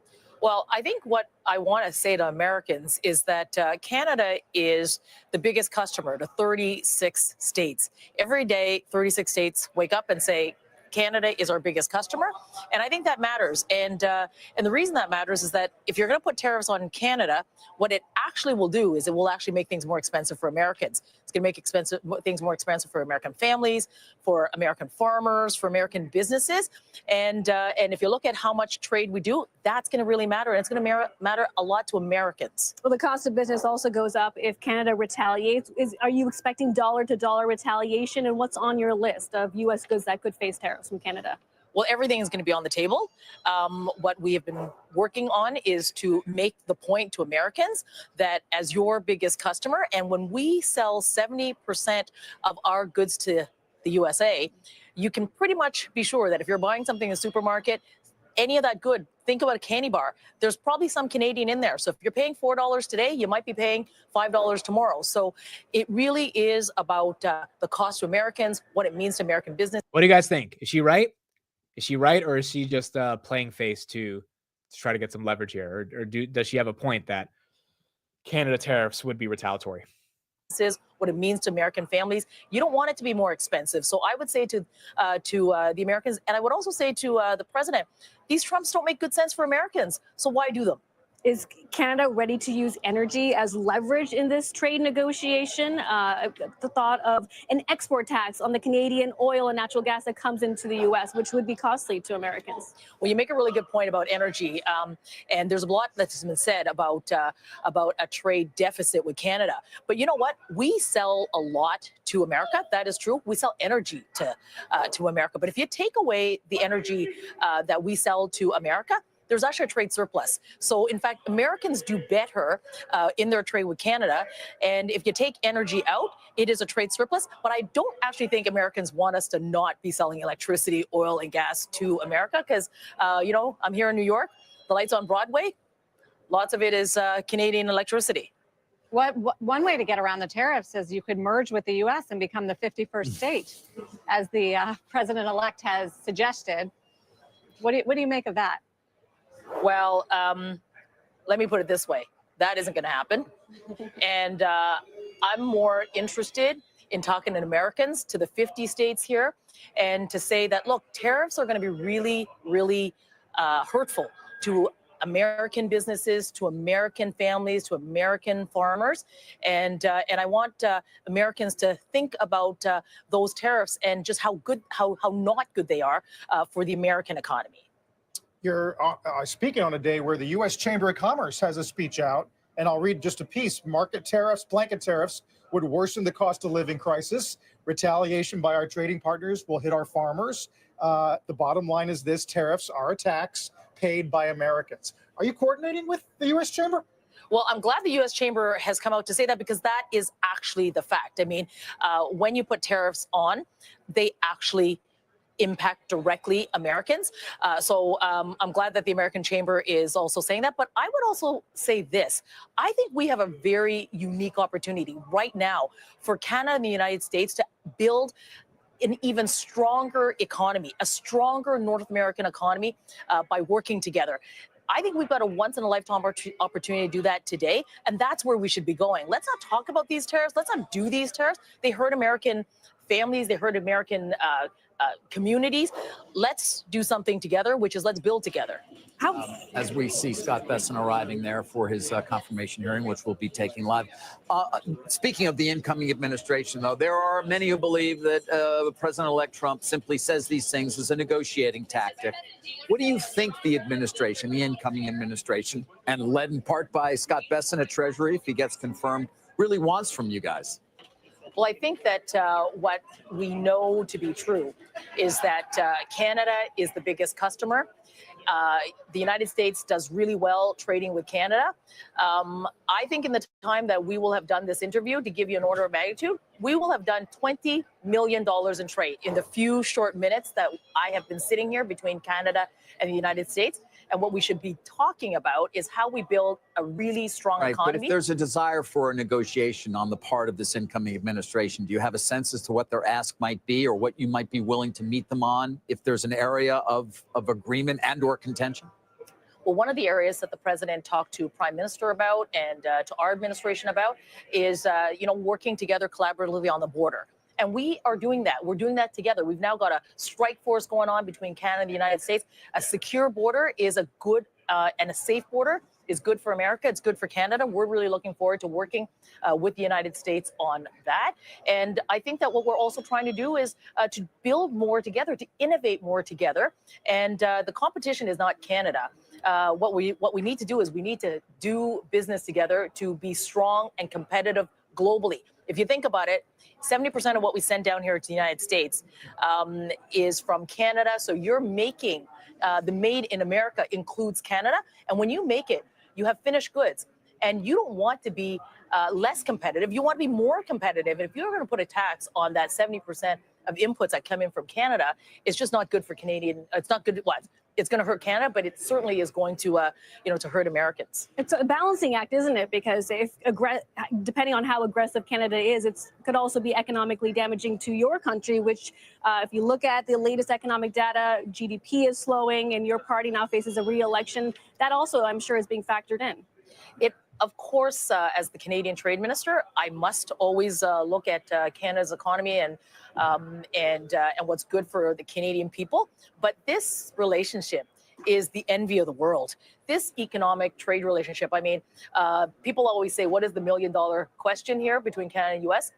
Well, I think what I want to say to Americans is that Canada is the biggest customer to 36 states. Every day, 36 states wake up and say, Canada is our biggest customer, and I think that matters. And the reason that matters is that if you're going to put tariffs on Canada, what it actually will do is it will actually make things more expensive for Americans. It's going to make things more expensive for American families, for American farmers, for American businesses. And if you look at how much trade we do, that's going to really matter, and it's going to matter a lot to Americans. Well, the cost of business also goes up if Canada retaliates. Are you expecting dollar-to-dollar retaliation, and what's on your list of U.S. goods that could face tariffs from Canada? Well, everything is going to be on the table. What we have been working on is to make the point to Americans that as your biggest customer, and when we sell 70% of our goods to the USA, you can pretty much be sure that if you're buying something in a supermarket, any of that good, think about a candy bar. There's probably some Canadian in there. So if you're paying $4 today, you might be paying $5 tomorrow. So it really is about the cost to Americans, what it means to American business. What do you guys think? Is she right? Is she right, or is she just playing face to try to get some leverage here? Or does she have a point that Canada tariffs would be retaliatory? Is what it means to American families. You don't want it to be more expensive. So I would say to the Americans, and I would also say to the president, these Trumps don't make good sense for Americans. So why do them? Is Canada ready to use energy as leverage in this trade negotiation? The thought of an export tax on the Canadian oil and natural gas that comes into the U.S., which would be costly to Americans. Well, you make a really good point about energy, and there's a lot that's been said about a trade deficit with Canada. But you know what? We sell a lot to America. That is true. We sell energy to America. But if you take away the energy that we sell to America, there's actually a trade surplus. So, in fact, Americans do better in their trade with Canada. And if you take energy out, it is a trade surplus. But I don't actually think Americans want us to not be selling electricity, oil, and gas to America because, I'm here in New York. The lights on Broadway, lots of it is Canadian electricity. One way to get around the tariffs is you could merge with the U.S. and become the 51st state, as the president-elect has suggested. What do you make of that? Well, let me put it this way. That isn't going to happen. And I'm more interested in talking to Americans, to the 50 states here, and to say that, look, tariffs are going to be really, really hurtful to American businesses, to American families, to American farmers. And I want Americans to think about those tariffs and just how not good they are for the American economy. You're speaking on a day where the U.S. Chamber of Commerce has a speech out, and I'll read just a piece. Market tariffs, blanket tariffs, would worsen the cost of living crisis. Retaliation by our trading partners will hit our farmers. The bottom line is this: tariffs are a tax paid by Americans. Are you coordinating with the U.S. Chamber? Well, I'm glad the U.S. Chamber has come out to say that, because that is actually the fact. I mean, when you put tariffs on, they actually impact directly Americans. So I'm glad that the American Chamber is also saying that. But I would also say this. I think we have a very unique opportunity right now for Canada and the United States to build an even stronger economy, a stronger North American economy by working together. I think we've got a once-in-a-lifetime opportunity to do that today, and that's where we should be going. Let's not talk about these tariffs. Let's not do these tariffs. They hurt American families. They hurt American communities. Let's do something together, which is let's build together. As we see Scott Bessent arriving there for his confirmation hearing, which we'll be taking live. Speaking of the incoming administration, though, there are many who believe that President-elect Trump simply says these things as a negotiating tactic. What do you think the administration, the incoming administration, and led in part by Scott Bessent at Treasury, if he gets confirmed, really wants from you guys? Well, I think that what we know to be true is that Canada is the biggest customer. The United States does really well trading with Canada. I think in the time that we will have done this interview, to give you an order of magnitude, we will have done $20 million in trade in the few short minutes that I have been sitting here between Canada and the United States. And what we should be talking about is how we build a really strong economy. But if there's a desire for a negotiation on the part of this incoming administration, do you have a sense as to what their ask might be, or what you might be willing to meet them on if there's an area of agreement and or contention? Well, one of the areas that the president talked to Prime Minister about and to our administration about is, working together collaboratively on the border. And we are doing that. We're doing that together. We've now got a strike force going on between Canada and the United States. A secure border is a good and a safe border is good for America. It's good for Canada. We're really looking forward to working with the United States on that. And I think that what we're also trying to do is to build more together, to innovate more together. And the competition is not Canada. What we need to do is we need to do business together to be strong and competitive globally. If you think about it, 70% of what we send down here to the United States is from Canada. So you're making the made in America includes Canada. And when you make it, you have finished goods. And you don't want to be less competitive. You want to be more competitive. And if you're going to put a tax on that 70% of inputs that come in from Canada, it's just not good for Canadian. It's not good. What? It's going to hurt Canada, but it certainly is going to, to hurt Americans. It's a balancing act, isn't it? Because depending on how aggressive Canada is, it could also be economically damaging to your country, which if you look at the latest economic data, GDP is slowing and your party now faces a re-election. That also, I'm sure, is being factored in. Of course, as the Canadian Trade Minister, I must always look at Canada's economy and what's good for the Canadian people. But this relationship is the envy of the world. This economic trade relationship, I mean, people always say, what is the $1 million question here between Canada and U.S.?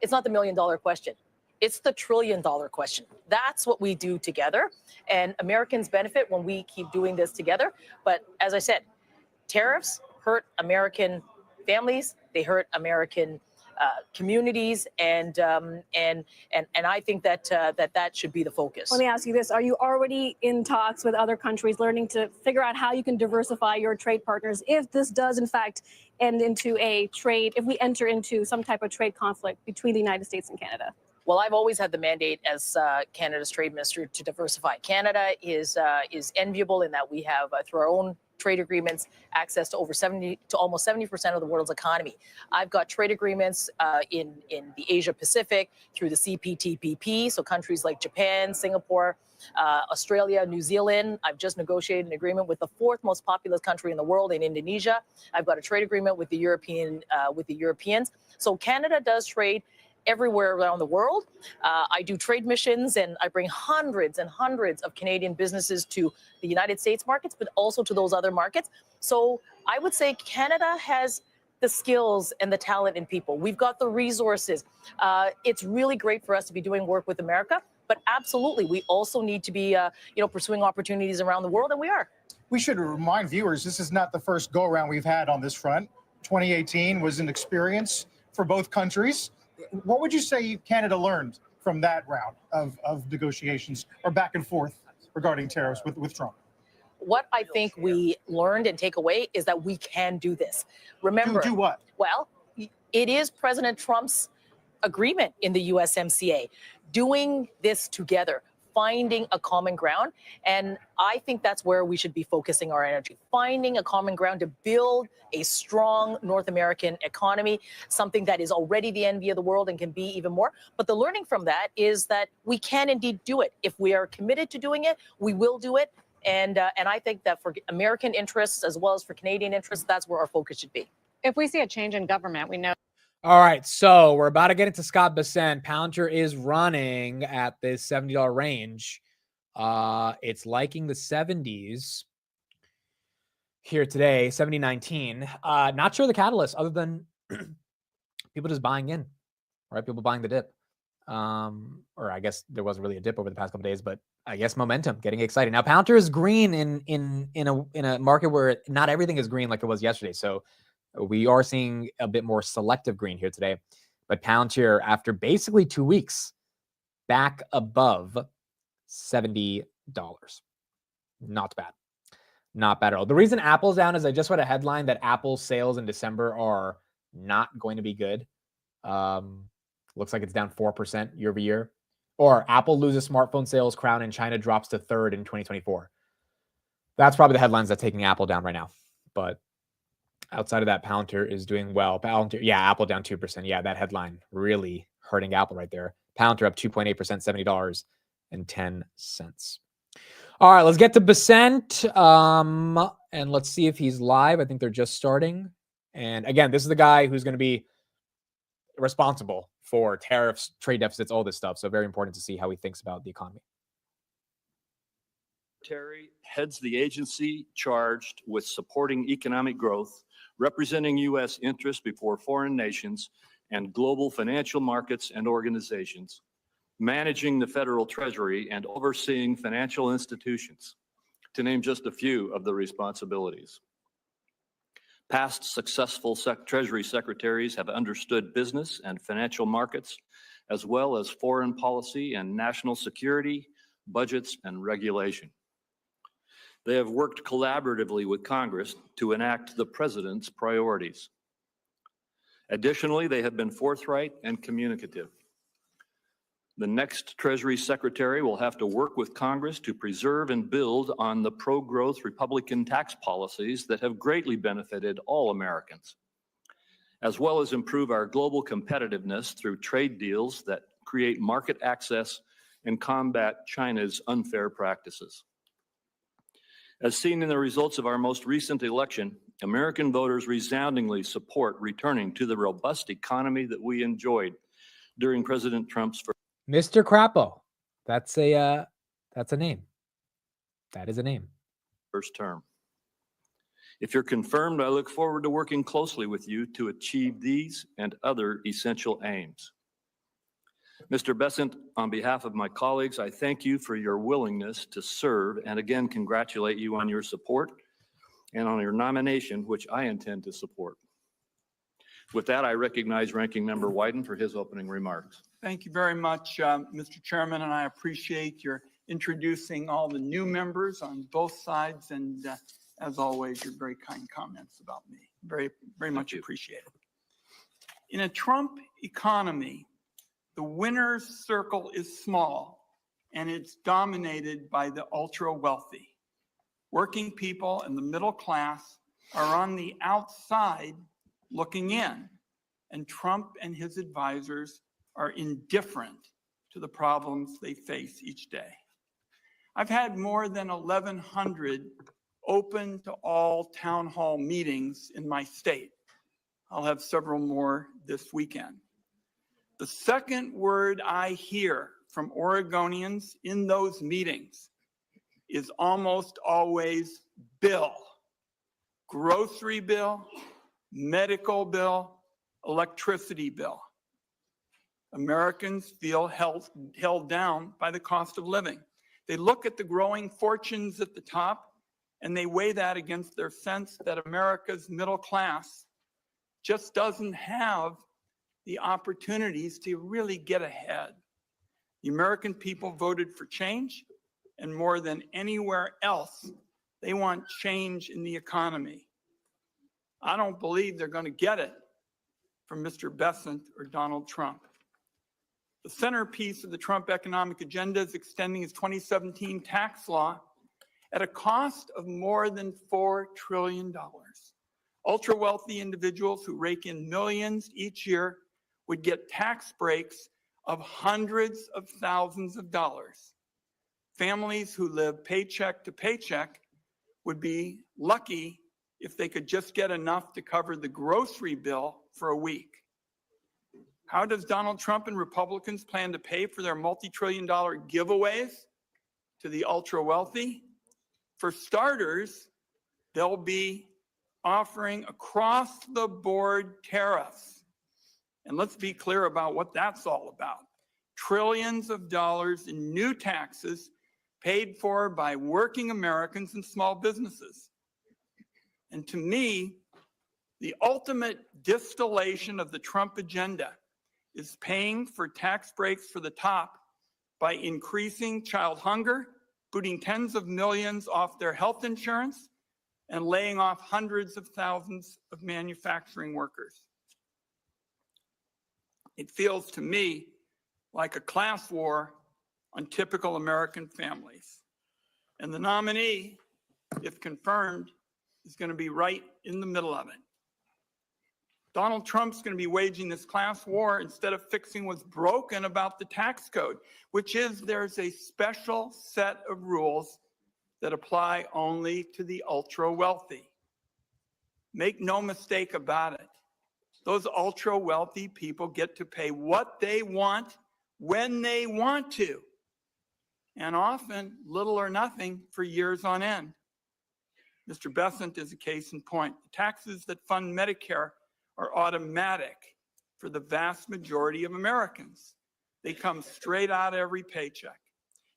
It's not the $1 million question. It's the $1 trillion question. That's what we do together. And Americans benefit when we keep doing this together. But as I said, tariffs hurt American families. They hurt American communities, and I think that that should be the focus. Let me ask you this: are you already in talks with other countries, learning to figure out how you can diversify your trade partners if this does, in fact, end into a trade? If we enter into some type of trade conflict between the United States and Canada? Well, I've always had the mandate as Canada's trade minister to diversify. Canada is enviable in that we have, through our own trade agreements, access to almost 70% of the world's economy. I've got trade agreements in the Asia Pacific through the CPTPP, so countries like Japan, Singapore, Australia, New Zealand. I've just negotiated an agreement with the fourth most populous country in the world, in Indonesia. I've got a trade agreement with the Europeans. So Canada does trade everywhere around the world. I do trade missions, and I bring hundreds and hundreds of Canadian businesses to the United States markets, but also to those other markets. So I would say Canada has the skills and the talent in people. We've got the resources. It's really great for us to be doing work with America, but absolutely, we also need to be, pursuing opportunities around the world, and we are. We should remind viewers, this is not the first go-around we've had on this front. 2018 was an experience for both countries. What would you say Canada learned from that round of negotiations or back and forth regarding tariffs with Trump? What I think we learned and take away is that we can do this. Remember, do what? Well, it is President Trump's agreement in the USMCA, doing this together, finding a common ground. And I think that's where we should be focusing our energy, finding a common ground to build a strong North American economy, something that is already the envy of the world and can be even more. But the learning from that is that we can indeed do it. If we are committed to doing it, we will do it. And I think that for American interests as well as for Canadian interests, that's where our focus should be. If we see a change in government, we know. All right, so we're about to get into Scott Bessent. Palantir is running at this $70 range. It's liking the 70s here today, 70.19. Not sure the catalyst other than people just buying in, right? People buying the dip. Or I guess there wasn't really a dip over the past couple days, but I guess momentum, getting excited. Now Palantir is green in a market where not everything is green like it was yesterday. So we are seeing a bit more selective green here today. But Palantir, after basically 2 weeks, back above $70. Not bad. Not bad at all. The reason Apple's down is I just read a headline that Apple's sales in December are not going to be good. Looks like it's down 4% year over year. Or Apple loses smartphone sales crown and China drops to third in 2024. That's probably the headlines that's taking Apple down right now. But outside of that, Palantir is doing well. Palantir, yeah, Apple down 2%. Yeah, that headline really hurting Apple right there. Palantir up 2.8%, $70.10. All right, let's get to Bessent. And let's see if he's live. I think they're just starting. And again, this is the guy who's going to be responsible for tariffs, trade deficits, all this stuff. So very important to see how he thinks about the economy. Secretary heads the agency charged with supporting economic growth, representing U.S. interests before foreign nations and global financial markets and organizations, managing the federal treasury and overseeing financial institutions, to name just a few of the responsibilities. Past successful Treasury secretaries have understood business and financial markets, as well as foreign policy and national security, budgets, and regulation. They have worked collaboratively with Congress to enact the president's priorities. Additionally, they have been forthright and communicative. The next Treasury Secretary will have to work with Congress to preserve and build on the pro-growth Republican tax policies that have greatly benefited all Americans, as well as improve our global competitiveness through trade deals that create market access and combat China's unfair practices. As seen in the results of our most recent election, American voters resoundingly support returning to the robust economy that we enjoyed during President Trump's first. Mr. Crapo. That's a name. That is a name. First term. If you're confirmed, I look forward to working closely with you to achieve these and other essential aims. Mr. Bessent, on behalf of my colleagues, I thank you for your willingness to serve and again congratulate you on your support and on your nomination, which I intend to support. With that, I recognize Ranking Member Wyden for his opening remarks. Thank you very much, Mr. Chairman, and I appreciate your introducing all the new members on both sides, and as always, your very kind comments about me. Very much appreciated. In a Trump economy, the winner's circle is small, and it's dominated by the ultra-wealthy. Working people and the middle class are on the outside looking in, and Trump and his advisors are indifferent to the problems they face each day. I've had more than 1,100 open to all town hall meetings in my state. I'll have several more this weekend. The second word I hear from Oregonians in those meetings is almost always bill. Grocery bill, medical bill, electricity bill. Americans feel held down by the cost of living. They look at the growing fortunes at the top and they weigh that against their sense that America's middle class just doesn't have the opportunities to really get ahead. The American people voted for change, and more than anywhere else, they want change in the economy. I don't believe they're going to get it from Mr. Bessent or Donald Trump. The centerpiece of the Trump economic agenda is extending his 2017 tax law at a cost of more than $4 trillion. Ultra-wealthy individuals who rake in millions each year would get tax breaks of hundreds of thousands of dollars. Families who live paycheck to paycheck would be lucky if they could just get enough to cover the grocery bill for a week. How does Donald Trump and Republicans plan to pay for their multi-trillion-dollar giveaways to the ultra-wealthy? For starters, they'll be offering across-the-board tariffs. And let's be clear about what that's all about. Trillions of dollars in new taxes paid for by working Americans and small businesses. And to me, the ultimate distillation of the Trump agenda is paying for tax breaks for the top by increasing child hunger, booting tens of millions off their health insurance, and laying off hundreds of thousands of manufacturing workers. It feels to me like a class war on typical American families. And the nominee, if confirmed, is going to be right in the middle of it. Donald Trump's going to be waging this class war instead of fixing what's broken about the tax code, which is there's a special set of rules that apply only to the ultra wealthy. Make no mistake about it. Those ultra wealthy people get to pay what they want when they want to, and often little or nothing for years on end. Mr. Bessent is a case in point. The taxes that fund Medicare are automatic for the vast majority of Americans. They come straight out of every paycheck.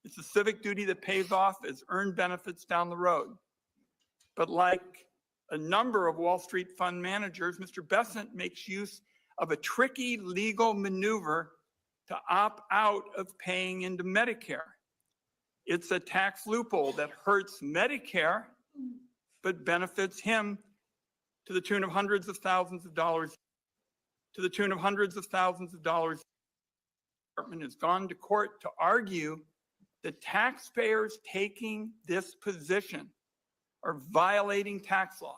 It's a civic duty that pays off as earned benefits down the road. But like a number of Wall Street fund managers, Mr. Bessent makes use of a tricky legal maneuver to opt out of paying into Medicare. It's a tax loophole that hurts Medicare, but benefits him to the tune of hundreds of thousands of dollars. The department has gone to court to argue that taxpayers taking this position are violating tax law.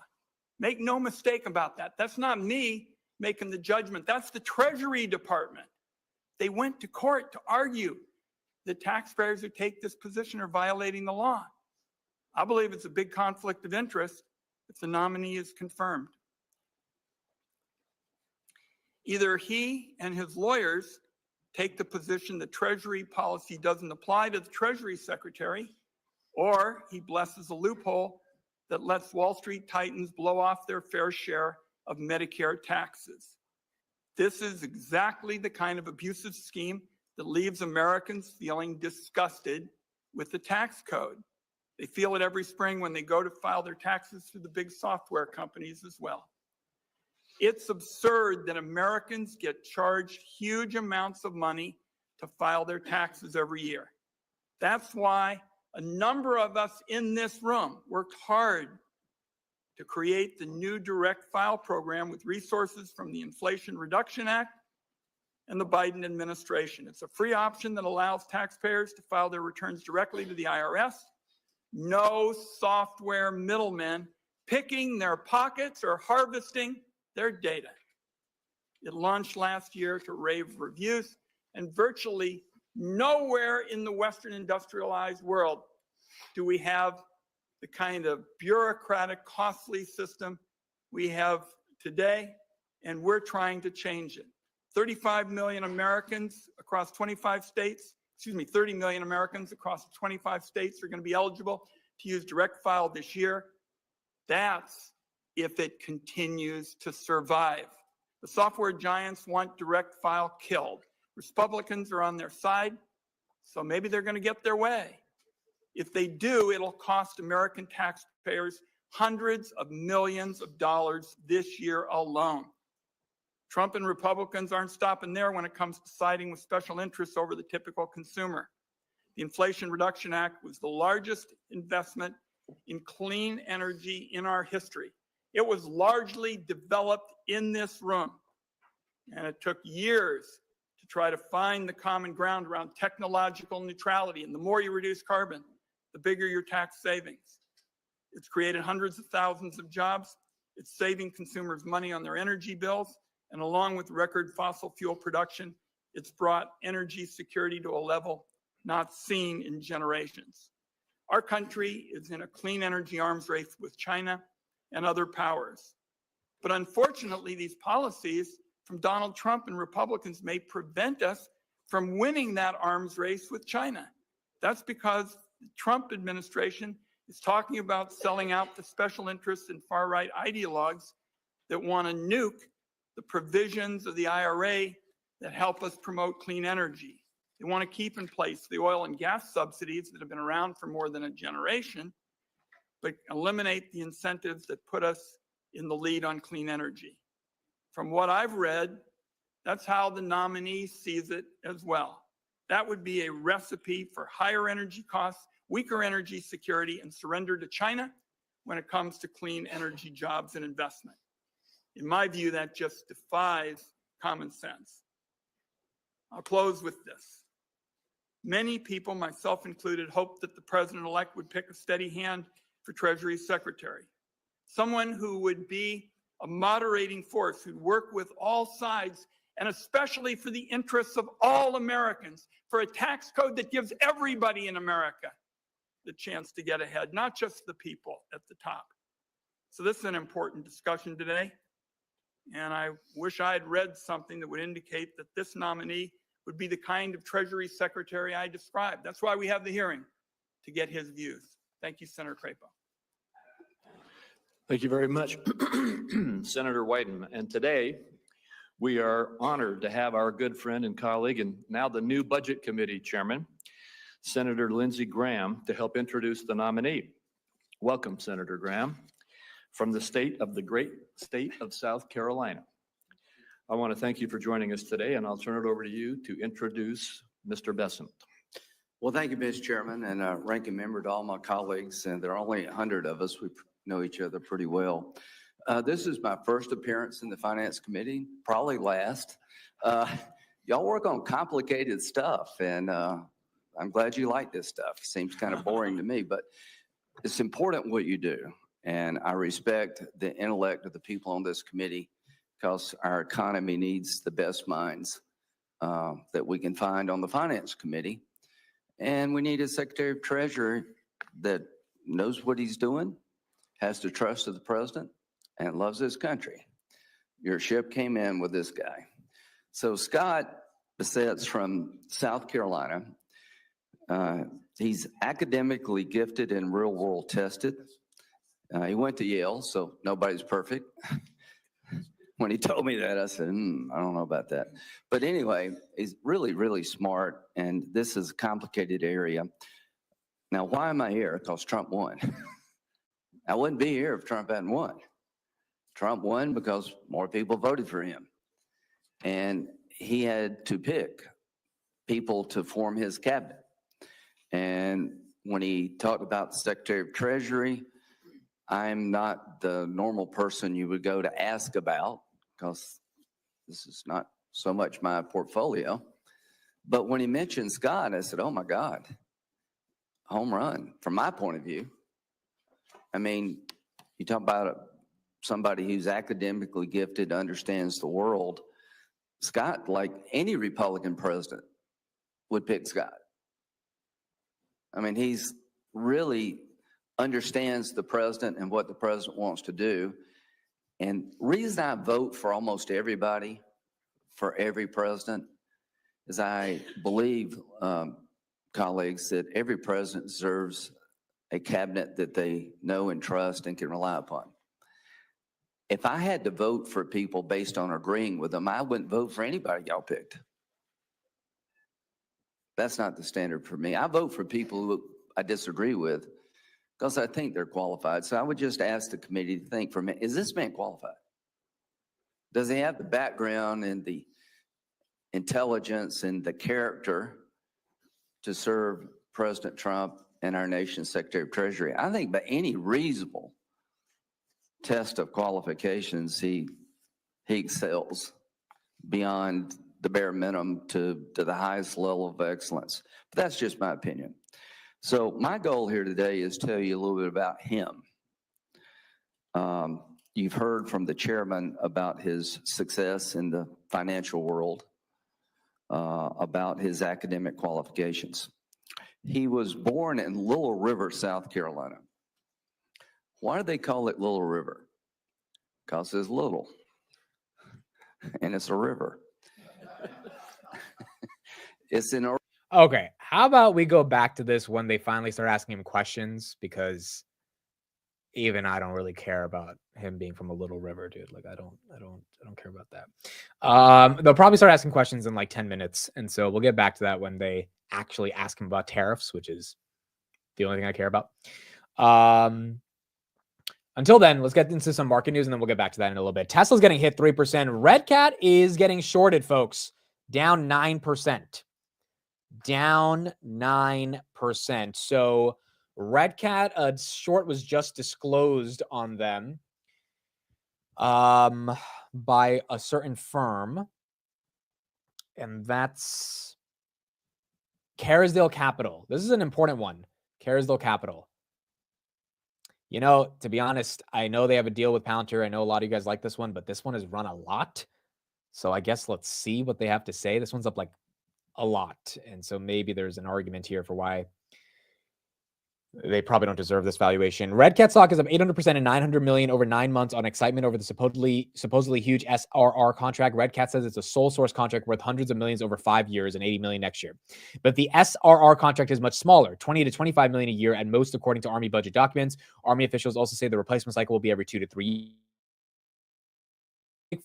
Make no mistake about that. That's not me making the judgment. That's the Treasury Department. They went to court to argue that taxpayers who take this position are violating the law. I believe it's a big conflict of interest if the nominee is confirmed. Either he and his lawyers take the position that Treasury policy doesn't apply to the Treasury Secretary, or he blesses a loophole that lets Wall Street titans blow off their fair share of Medicare taxes. This is exactly the kind of abusive scheme that leaves Americans feeling disgusted with the tax code. They feel it every spring when they go to file their taxes through the big software companies as well. It's absurd that Americans get charged huge amounts of money to file their taxes every year. That's why a number of us in this room worked hard to create the new direct file program with resources from the Inflation Reduction Act and the Biden administration. It's a free option that allows taxpayers to file their returns directly to the IRS. No software middlemen picking their pockets or harvesting their data. It launched last year to rave reviews, and virtually nowhere in the Western industrialized world do we have the kind of bureaucratic, costly system we have today, and we're trying to change it. 35 million Americans across 25 states, 30 million Americans across 25 states are going to be eligible to use direct file this year. That's if it continues to survive. The software giants want direct file killed. Republicans are on their side, so maybe they're going to get their way. If they do, it'll cost American taxpayers hundreds of millions of dollars this year alone. Trump and Republicans aren't stopping there when it comes to siding with special interests over the typical consumer. The Inflation Reduction Act was the largest investment in clean energy in our history. It was largely developed in this room, and it took years to try to find the common ground around technological neutrality. And the more you reduce carbon, the bigger your tax savings. It's created hundreds of thousands of jobs. It's saving consumers money on their energy bills. And along with record fossil fuel production, it's brought energy security to a level not seen in generations. Our country is in a clean energy arms race with China and other powers. But unfortunately, these policies from Donald Trump and Republicans may prevent us from winning that arms race with China. That's because the Trump administration is talking about selling out to special interests and far-right ideologues that want to nuke the provisions of the IRA that help us promote clean energy. They want to keep in place the oil and gas subsidies that have been around for more than a generation, but eliminate the incentives that put us in the lead on clean energy. From what I've read, that's how the nominee sees it as well. That would be a recipe for higher energy costs, weaker energy security, and surrender to China when it comes to clean energy jobs and investment. In my view, that just defies common sense. I'll close with this. Many people, myself included, hoped that the president-elect would pick a steady hand for Treasury Secretary, someone who would be a moderating force, who'd work with all sides, and especially for the interests of all Americans, for a tax code that gives everybody in America the chance to get ahead, not just the people at the top. So this is an important discussion today. And I wish I had read something that would indicate that this nominee would be the kind of Treasury Secretary I described. That's why we have the hearing, to get his views. Thank you, Senator Crapo. Thank you very much, Senator Wyden. And today, we are honored to have our good friend and colleague, and now the new Budget Committee Chairman, Senator Lindsey Graham, to help introduce the nominee. Welcome, Senator Graham, from the great state of South Carolina. I want to thank you for joining us today, and I'll turn it over to you to introduce Mr. Bessent. Well, thank you, Mr. Chairman, and ranking member to all my colleagues. And there are only 100 of us. We know each other pretty well. This is my first appearance in the Finance Committee, probably last. Y'all work on complicated stuff, and I'm glad you like this stuff. It seems kind of boring to me, but it's important what you do. And I respect the intellect of the people on this committee, because our economy needs the best minds that we can find on the Finance Committee. And we need a Secretary of Treasury that knows what he's doing, has the trust of the president, and loves his country. Your ship came in with this guy. So Scott Bessent's from South Carolina. He's academically gifted and real world tested. He went to Yale, so nobody's perfect. When he told me that, I said, I don't know about that. But anyway, he's really, really smart, and this is a complicated area. Now, why am I here? Because Trump won. I wouldn't be here if Trump hadn't won. Trump won because more people voted for him. And he had to pick people to form his cabinet. And when he talked about the Secretary of Treasury, I'm not the normal person you would go to ask about, because this is not so much my portfolio. But when he mentioned Scott, I said, oh my God, home run from my point of view. I mean, you talk about somebody who's academically gifted, understands the world. Scott, like any Republican president, would pick Scott. I mean, he's really understands the president and what the president wants to do. And reason I vote for almost everybody, for every president, is I believe, colleagues, that every president deserves a cabinet that they know and trust and can rely upon. If I had to vote for people based on agreeing with them, I wouldn't vote for anybody y'all picked. That's not the standard for me. I vote for people who I disagree with because I think they're qualified. So I would just ask the committee to think for a minute, is this man qualified? Does he have the background and the intelligence and the character to serve President Trump and our nation's Secretary of Treasury? I think by any reasonable test of qualifications, he excels beyond the bare minimum to the highest level of excellence. But that's just my opinion. So my goal here today is to tell you a little bit about him. You've heard from the chairman about his success in the financial world, about his academic qualifications. He was born in Little River, South Carolina. Why do they call it Little River? Because it's little, and it's a river. It's in a Okay, how about we go back to this when they finally start asking him questions, because even I don't really care about him being from a little river, dude. Like I don't care about that. They'll probably start asking questions in like 10 minutes, and so we'll get back to that when they actually ask him about tariffs, which is the only thing I care about. Until then, let's get into some market news, and then we'll get back to that in a little bit. Tesla's getting hit 3%. Red Cat is getting shorted, folks. Down 9%. Down 9%. So Red Cat, a short was just disclosed on them by a certain firm, and that's Carisdale Capital. This is an important one. Carisdale Capital. You know, to be honest, I know they have a deal with Palantir. I know a lot of you guys like this one, but this one has run a lot. So I guess let's see what they have to say. This one's up like a lot. And so maybe there's an argument here for why They probably don't deserve this valuation. Red Cat stock is up 800% and 900 million over 9 months on excitement over the supposedly huge SRR contract. Red Cat says it's a sole source contract worth hundreds of millions over 5 years and 80 million next year. But the SRR contract is much smaller, 20 to 25 million a year at most, according to Army budget documents. Army officials also say the replacement cycle will be every 2 to 3 years.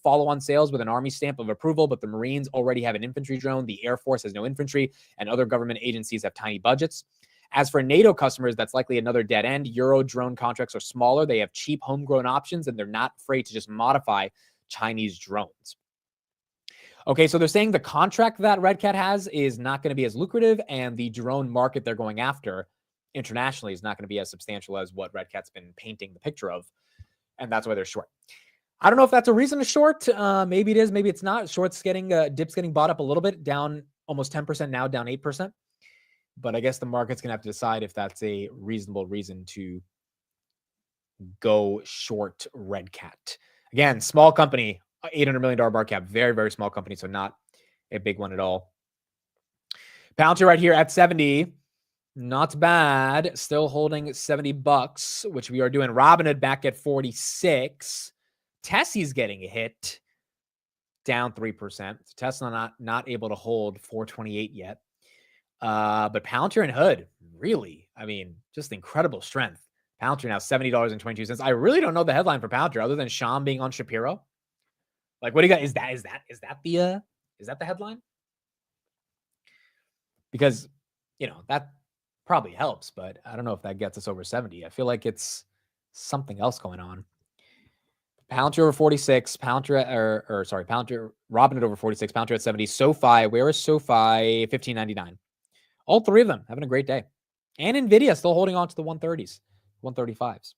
Follow-on sales with an Army stamp of approval, but the Marines already have an infantry drone. The Air Force has no infantry, and other government agencies have tiny budgets. As for NATO customers, that's likely another dead end. Euro drone contracts are smaller. They have cheap homegrown options, and they're not afraid to just modify Chinese drones. Okay, so they're saying the contract that Red Cat has is not going to be as lucrative, and the drone market they're going after internationally is not going to be as substantial as what Red Cat's been painting the picture of, and that's why they're short. I don't know if that's a reason to short. Maybe it is, maybe it's not. Short's getting, dip's getting bought up a little bit, down almost 10% now, down 8%. But I guess the market's going to have to decide if that's a reasonable reason to go short Red Cat. Again, small company, $800 million market cap, very, very small company, so not a big one at all. Palantir right here at 70. Not bad. Still holding $70, which we are doing. Robinhood back at 46. Tessie's getting a hit, down 3%. Tesla not able to hold 428 yet. But Palantir and Hood, really, I mean, just incredible strength. Palantir now $70.22. I really don't know the headline for Palantir other than Shyam being on Shapiro. Like, what do you got? Is that the headline? Because, you know, that probably helps, but I don't know if that gets us over 70. I feel like it's something else going on. Palantir over 46, Palantir, Robinhood over 46, Palantir at 70. SoFi, where is SoFi? $15.99. All three of them having a great day. And NVIDIA still holding on to the 130s, 135s.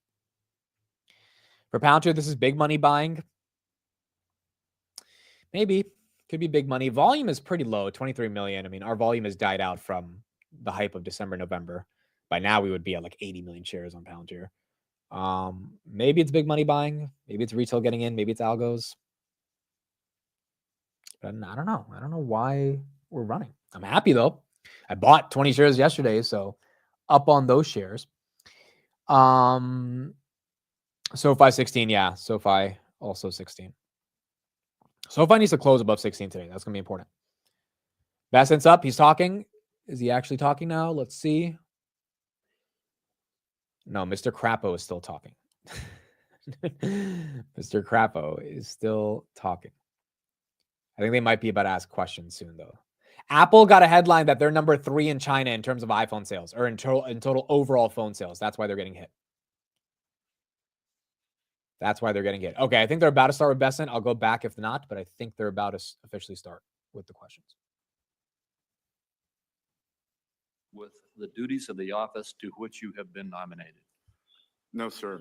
For Palantir, this is big money buying. Maybe. Could be big money. Volume is pretty low, 23 million. I mean, our volume has died out from the hype of December, November. By now, we would be at like 80 million shares on Palantir. Maybe it's big money buying. Maybe it's retail getting in. Maybe it's algos. But I don't know. I don't know why we're running. I'm happy, though. I bought 20 shares yesterday, so up on those shares. SoFi 16, yeah. SoFi also 16. SoFi needs to close above 16 today. That's going to be important. Bessent's up. He's talking. Is he actually talking now? Let's see. No, Mr. Crapo is still talking. Mr. Crapo is still talking. I think they might be about to ask questions soon, though. Apple got a headline that they're number 3 in China in terms of iPhone sales, or in total overall phone sales. That's why they're getting hit. That's why they're getting hit. Okay, I think they're about to start with Bessent. I'll go back if not, but I think they're about to officially start with the questions. With the duties of the office to which you have been nominated? No, sir.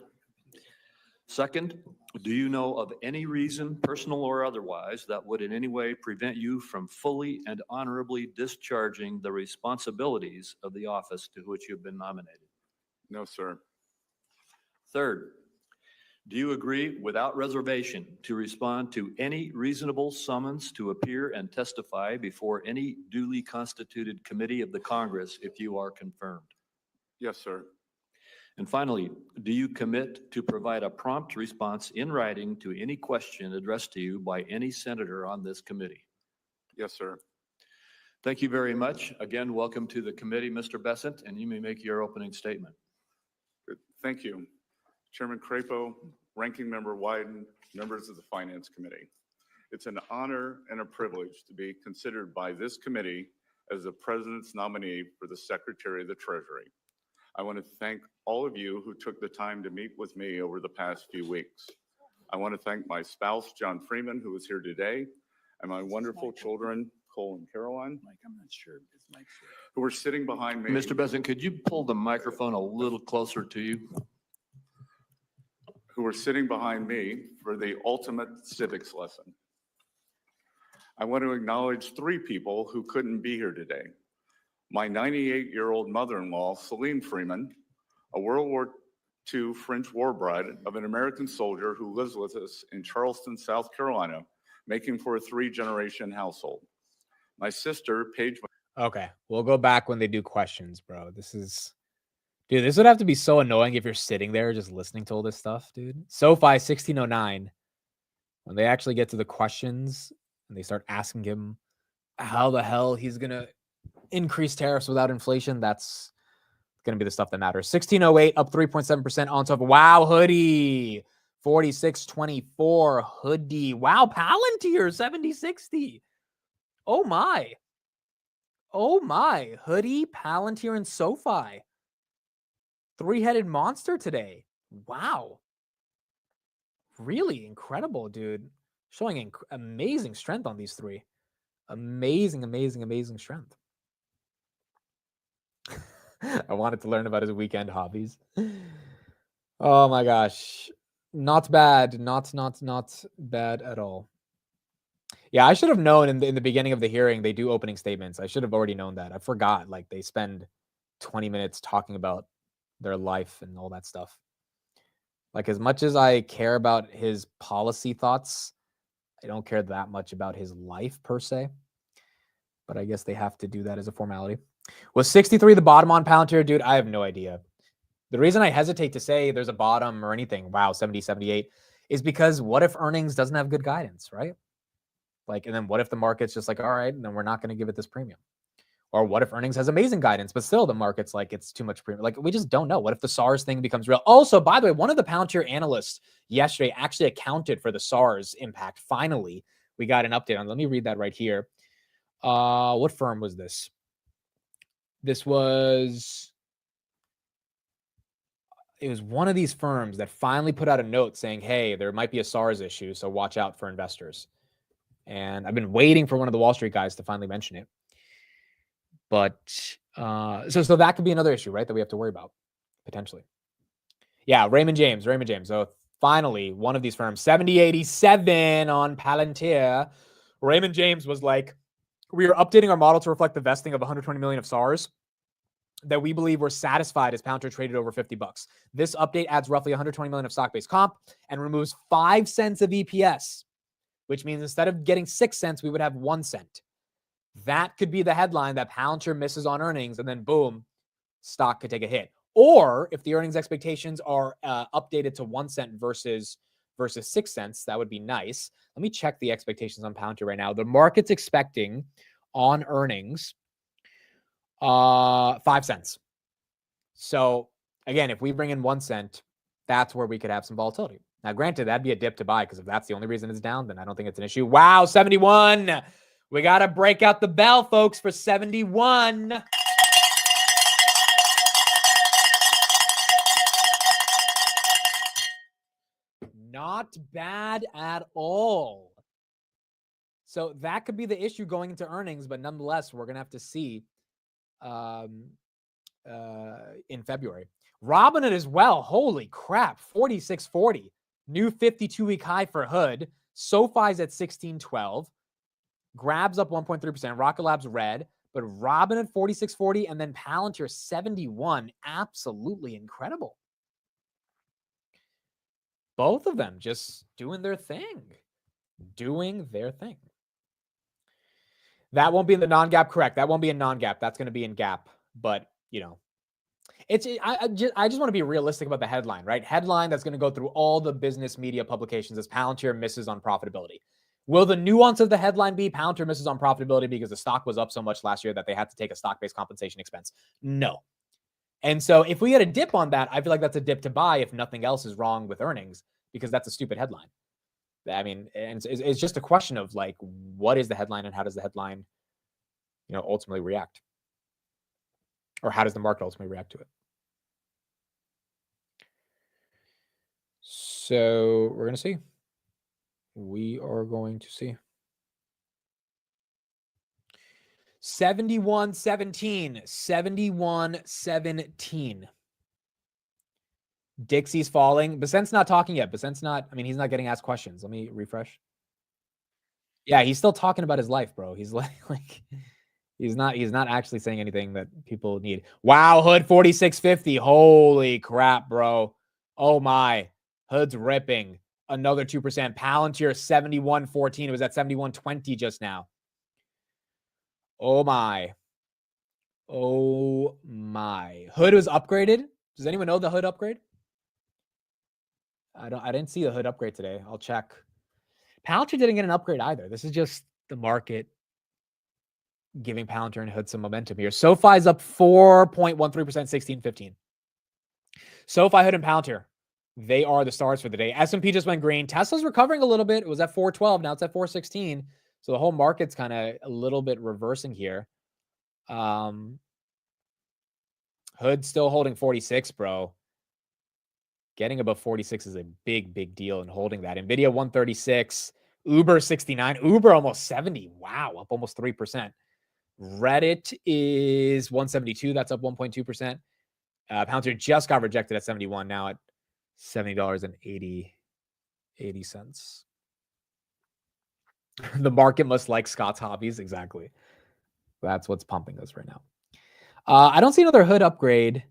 Second, do you know of any reason, personal or otherwise, that would in any way prevent you from fully and honorably discharging the responsibilities of the office to which you've been nominated? No, sir. Third, do you agree without reservation to respond to any reasonable summons to appear and testify before any duly constituted committee of the Congress if you are confirmed? Yes, sir. And finally, do you commit to provide a prompt response in writing to any question addressed to you by any senator on this committee? Yes, sir. Thank you very much. Again, welcome to the committee, Mr. Bessent, and you may make your opening statement. Good. Thank you. Chairman Crapo, Ranking Member Wyden, members of the Finance Committee. It's an honor and a privilege to be considered by this committee as the President's nominee for the Secretary of the Treasury. I want to thank all of you who took the time to meet with me over the past few weeks. I want to thank my spouse, John Freeman, who is here today, and my wonderful children, Cole and Caroline, who are sitting behind me. Mr. Bessent, could you pull the microphone a little closer to you? Who are sitting behind me for the ultimate civics lesson. I want to acknowledge 3 people who couldn't be here today. My 98-year-old mother-in-law, Celine Freeman, a World War II French war bride of an American soldier who lives with us in Charleston, South Carolina, making for a 3-generation household. My sister, Paige. Okay, we'll go back when they do questions, bro. This is Dude, this would have to be so annoying if you're sitting there just listening to all this stuff, dude. SoFi 1609. When they actually get to the questions and they start asking him how the hell he's gonna increase tariffs without inflation, that's gonna be the stuff that matters. 1608 up 3.7% on top. Wow, hoodie. 4624 hoodie. Wow, Palantir 7060. Oh my. Oh my. Hoodie, Palantir, and SoFi. Three-headed monster today. Wow. Really incredible, dude. Showing amazing strength on these three. Amazing, amazing, amazing strength. I wanted to learn about his weekend hobbies. Oh my gosh. Not bad. Not bad at all. Yeah, I should have known in the beginning of the hearing, they do opening statements. I should have already known that. I forgot. Like, they spend 20 minutes talking about their life and all that stuff. Like, as much as I care about his policy thoughts, I don't care that much about his life per se. But I guess they have to do that as a formality. Was 63 the bottom on Palantir? Dude, I have no idea. The reason I hesitate to say there's a bottom or anything, wow, 70, 78, is because what if earnings doesn't have good guidance, right? Like, and then what if the market's just like, all right, then we're not going to give it this premium? Or what if earnings has amazing guidance, but still the market's like, it's too much premium? Like, we just don't know. What if the SARS thing becomes real? Also, by the way, one of the Palantir analysts yesterday actually accounted for the SARS impact. Finally, we got an update on. Let me read that right here. What firm was this? It was one of these firms that finally put out a note saying, hey, there might be a SARS issue, so watch out for investors. And I've been waiting for one of the Wall Street guys to finally mention it. But so that could be another issue, right, that we have to worry about, potentially. Yeah, Raymond James. So finally, one of these firms, 7087 on Palantir. Raymond James was like, we are updating our model to reflect the vesting of 120 million of SARS that we believe we're satisfied as Palantir traded over $50. This update adds roughly 120 million of stock-based comp and removes 5 cents of EPS, which means instead of getting 6 cents, we would have 1 cent. That could be the headline that Palantir misses on earnings, and then boom, stock could take a hit. Or if the earnings expectations are updated to 1 cent versus 6 cents, that would be nice. Let me check the expectations on Palantir right now. The market's expecting on earnings 5 cents. So again, if we bring in 1 cent, that's where we could have some volatility. Now, granted, that'd be a dip to buy, because if that's the only reason it's down, then I don't think it's an issue. Wow, 71. We got to break out the bell, folks, for 71. Not bad at all. So that could be the issue going into earnings, but nonetheless, we're going to have to see in February. Robinhood as well. Holy crap. 46.40. New 52-week high for Hood. SoFi's at 16.12. Grab's up 1.3%. Rocket Lab's red. But Robinhood 46.40 and then Palantir 71. Absolutely incredible. Both of them just doing their thing. That won't be in the non-gap, correct. That won't be in non-gap. That's going to be in gap. But, you know, I just want to be realistic about the headline, right? Headline that's going to go through all the business media publications as Palantir misses on profitability. Will the nuance of the headline be Palantir misses on profitability because the stock was up so much last year that they had to take a stock-based compensation expense? No. And so if we get a dip on that, I feel like that's a dip to buy if nothing else is wrong with earnings, because that's a stupid headline. I mean, and it's just a question of like, what is the headline and how does the headline, you know, ultimately react? Or how does the market ultimately react to it? So we're going to see. We are going to see. 71-17. 71-17. Dixie's falling. Bessent's not talking yet. Bessent's not, I mean, he's not getting asked questions. Let me refresh. Yeah, he's still talking about his life, bro. He's like he's not actually saying anything that people need. Wow, Hood 46.50. Holy crap, bro. Oh my. Hood's ripping. Another 2%. Palantir 71.14. It was at 71.20 just now. Oh my. Oh my. Hood was upgraded Does anyone know the hood upgrade? I didn't see the hood upgrade today. I'll check. Palantir didn't get an upgrade either. This is just the market giving Palantir and hood some momentum here. SoFi's up 4.13%, 16.15. SoFi, hood, and Palantir, they are the stars for the day. S&P just went green. Tesla's recovering a little bit. It was at 412. Now it's at 416. So the whole market's kind of a little bit reversing here. Hood still holding 46, bro. Getting above 46 is a big, big deal in holding that. NVIDIA 136, Uber 69, Uber almost 70. Wow, up almost 3%. Reddit is 172. That's up 1.2%. Palantir just got rejected at 71. Now at $70.80. The market must like Scott's hobbies. Exactly. That's what's pumping us right now. I don't see another hood upgrade.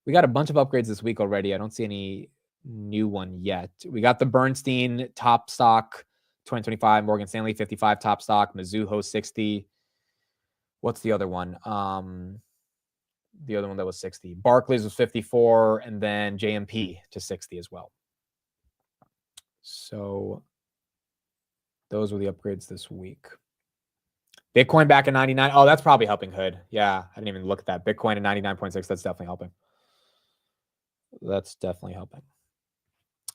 We got a bunch of upgrades this week already. I don't see any new one yet. We got the Bernstein top stock 2025, Morgan Stanley 55 top stock, Mizuho 60. What's the other one? The other one that was 60. Barclays was 54, and then JMP to 60 as well. So those were the upgrades this week. Bitcoin back at 99. Oh, that's probably helping hood. Yeah, I didn't even look at that. Bitcoin at 99.6. That's definitely helping. That's definitely helping.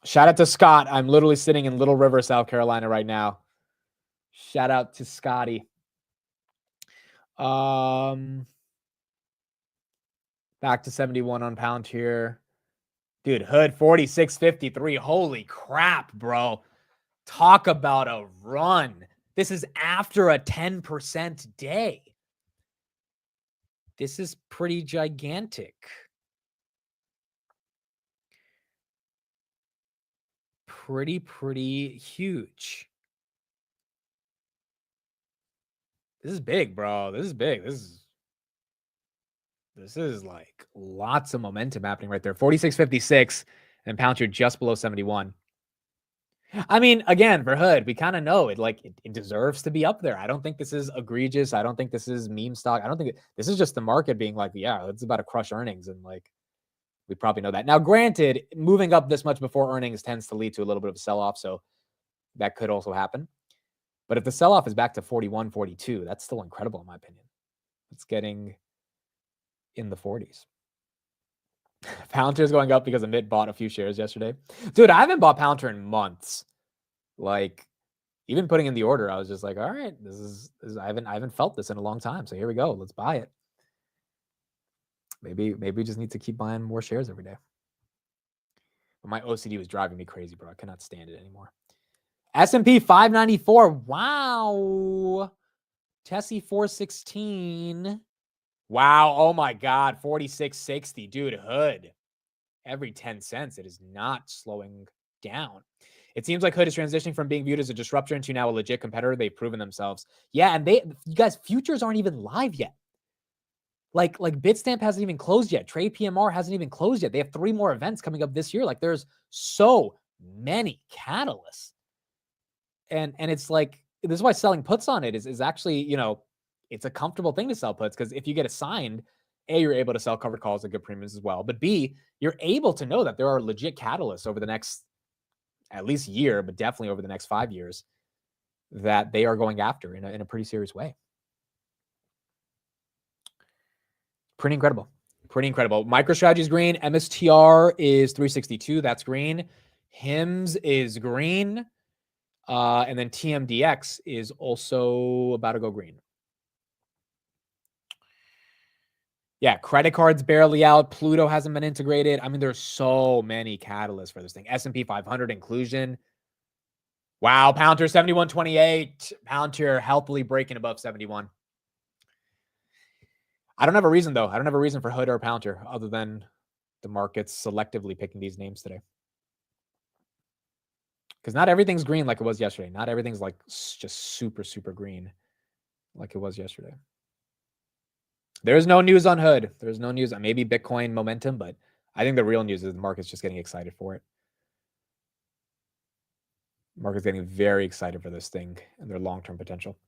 Shout out to Scott. I'm literally sitting in Little River, South Carolina right now. Shout out to Scotty. Back to 71 on Palantir. Dude, hood 46.53. Holy crap, bro. Talk about a run. This is after a 10% day. This is pretty gigantic. Pretty huge. This is big, bro. This is big. This is like lots of momentum happening right there. 46.56 and Palantir just below 71. I mean, again, for hood, we kind of know it. Like it deserves to be up there. I don't think this is egregious. I don't think this is meme stock. I don't think this is just the market being like, yeah, it's about to crush earnings, and like we probably know that. Now, granted, moving up this much before earnings tends to lead to a little bit of a sell-off, so that could also happen. But if the sell-off is back to 41, 42, that's still incredible in my opinion. It's getting in the 40s. Palantir is going up because Amit bought a few shares yesterday. Dude, I haven't bought Palantir in months. Like, even putting in the order, I was just like, all right, this is I haven't felt this in a long time. So here we go. Let's buy it. Maybe we just need to keep buying more shares every day. But my OCD was driving me crazy, bro. I cannot stand it anymore. S&P 594. Wow. Tessie 416. Wow. Oh my God. 46.60. Dude, hood. Every 10 cents. It is not slowing down. It seems like hood is transitioning from being viewed as a disruptor into now a legit competitor. They've proven themselves. Yeah, and you guys, futures aren't even live yet. Like Bitstamp hasn't even closed yet. Trade PMR hasn't even closed yet. They have 3 more events coming up this year. Like there's so many catalysts. And it's like, this is why selling puts on it is actually, you know, it's a comfortable thing to sell puts, because if you get assigned, A, you're able to sell covered calls at good premiums as well. But B, you're able to know that there are legit catalysts over the next at least year, but definitely over the next 5 years that they are going after in a pretty serious way. Pretty incredible. Pretty incredible. MicroStrategy is green. MSTR is 362. That's green. HIMS is green. And then TMDX is also about to go green. Yeah, credit cards barely out. Pluto hasn't been integrated. I mean, there's so many catalysts for this thing. S&P 500 inclusion. Wow, Palantir 71.28. Palantir healthily breaking above 71. I don't have a reason, though. I don't have a reason for hood or Palantir other than the market's selectively picking these names today. Because not everything's green like it was yesterday. Not everything's like just super, super green like it was yesterday. There's no news on hood. There's no news on maybe Bitcoin momentum, but I think the real news is the market's just getting excited for it. Market's getting very excited for this thing and their long-term potential.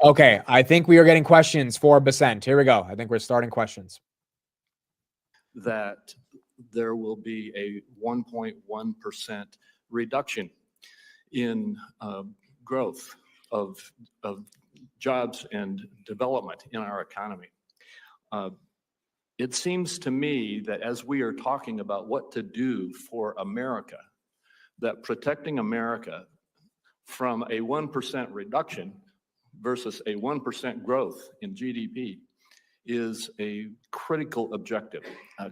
Okay, I think we are getting questions for Bessent. Here we go. I think we're starting questions. that there will be a 1.1% reduction in growth of jobs and development in our economy. It seems to me that as we are talking about what to do for America, that protecting America from a 1% reduction versus a 1% growth in GDP is a critical objective.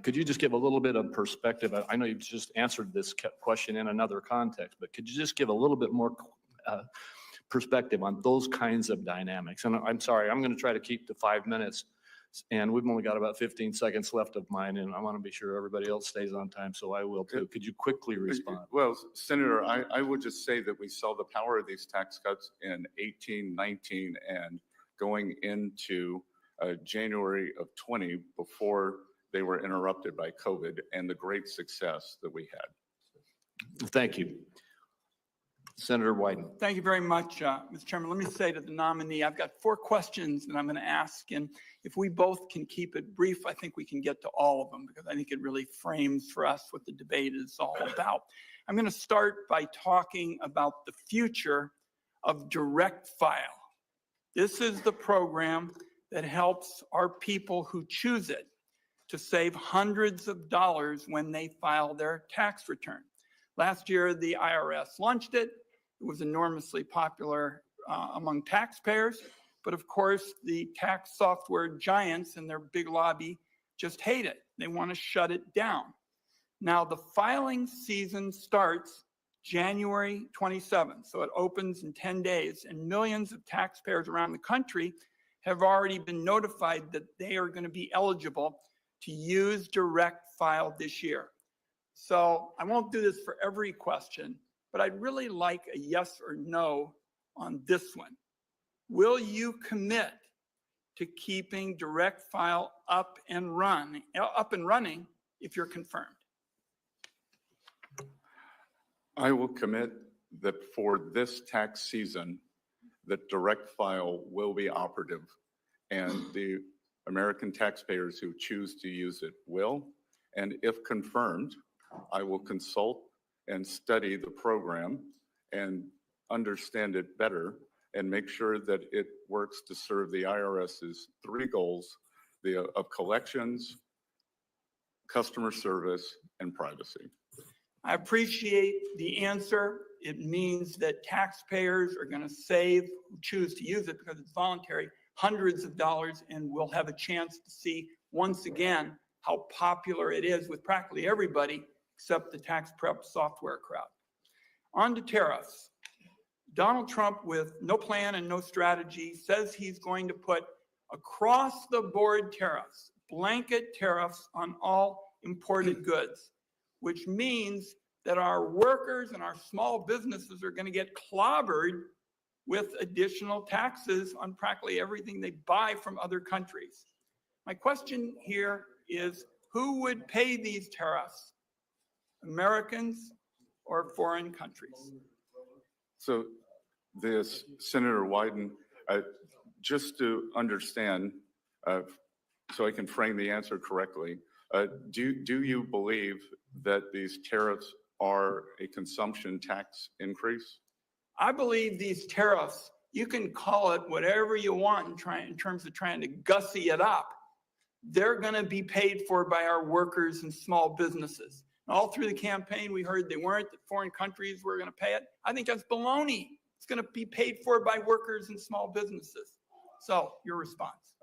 Could you just give a little bit of perspective? I know you've just answered this question in another context, but could you just give a little bit more perspective on those kinds of dynamics? And I'm sorry, I'm going to try to keep to 5 minutes, and we've only got about 15 seconds left of mine, and I want to be sure everybody else stays on time, so I will too. Could you quickly respond? Well, Senator, I would just say that we saw the power of these tax cuts in 18, 19, and going into January of 20 before they were interrupted by COVID, and the great success that we had. Thank you. Senator Wyden. Thank you very much, Mr. Chairman. Let me say to the nominee, I've got 4 questions that I'm going to ask, and if we both can keep it brief, I think we can get to all of them, because I think it really frames for us what the debate is all about. I'm going to start by talking about the future of direct file. This is the program that helps our people who choose it to save hundreds of dollars when they file their tax return. Last year, the IRS launched it. It was enormously popular among taxpayers, but of course, the tax software giants and their big lobby just hate it. They want to shut it down. Now, the filing season starts January 27th, so it opens in 10 days, and millions of taxpayers around the country have already been notified that they are going to be eligible to use direct file this year. So I won't do this for every question, but I'd really like a yes or no on this one. Will you commit to keeping direct file up and running if you're confirmed? I will commit that for this tax season, that direct file will be operative, and the American taxpayers who choose to use it will. And if confirmed, I will consult and study the program and understand it better and make sure that it works to serve the IRS's 3 goals of collections, customer service, and privacy. I appreciate the answer. It means that taxpayers are going to save, who choose to use it because it's voluntary, hundreds of dollars, and we'll have a chance to see once again how popular it is with practically everybody except the tax prep software crowd. On to tariffs. Donald Trump, with no plan and no strategy, says he's going to put across-the-board tariffs, blanket tariffs on all imported goods, which means that our workers and our small businesses are going to get clobbered with additional taxes on practically everything they buy from other countries. My question here is, who would pay these tariffs? Americans or foreign countries? So this, Senator Wyden, just to understand, so I can frame the answer correctly, do you believe that these tariffs are a consumption tax increase? I believe these tariffs, you can call it whatever you want in terms of trying to gussy it up. They're going to be paid for by our workers and small businesses. All through the campaign, we heard they weren't, that foreign countries were going to pay it. I think that's baloney. It's going to be paid for by workers and small businesses. So, your response?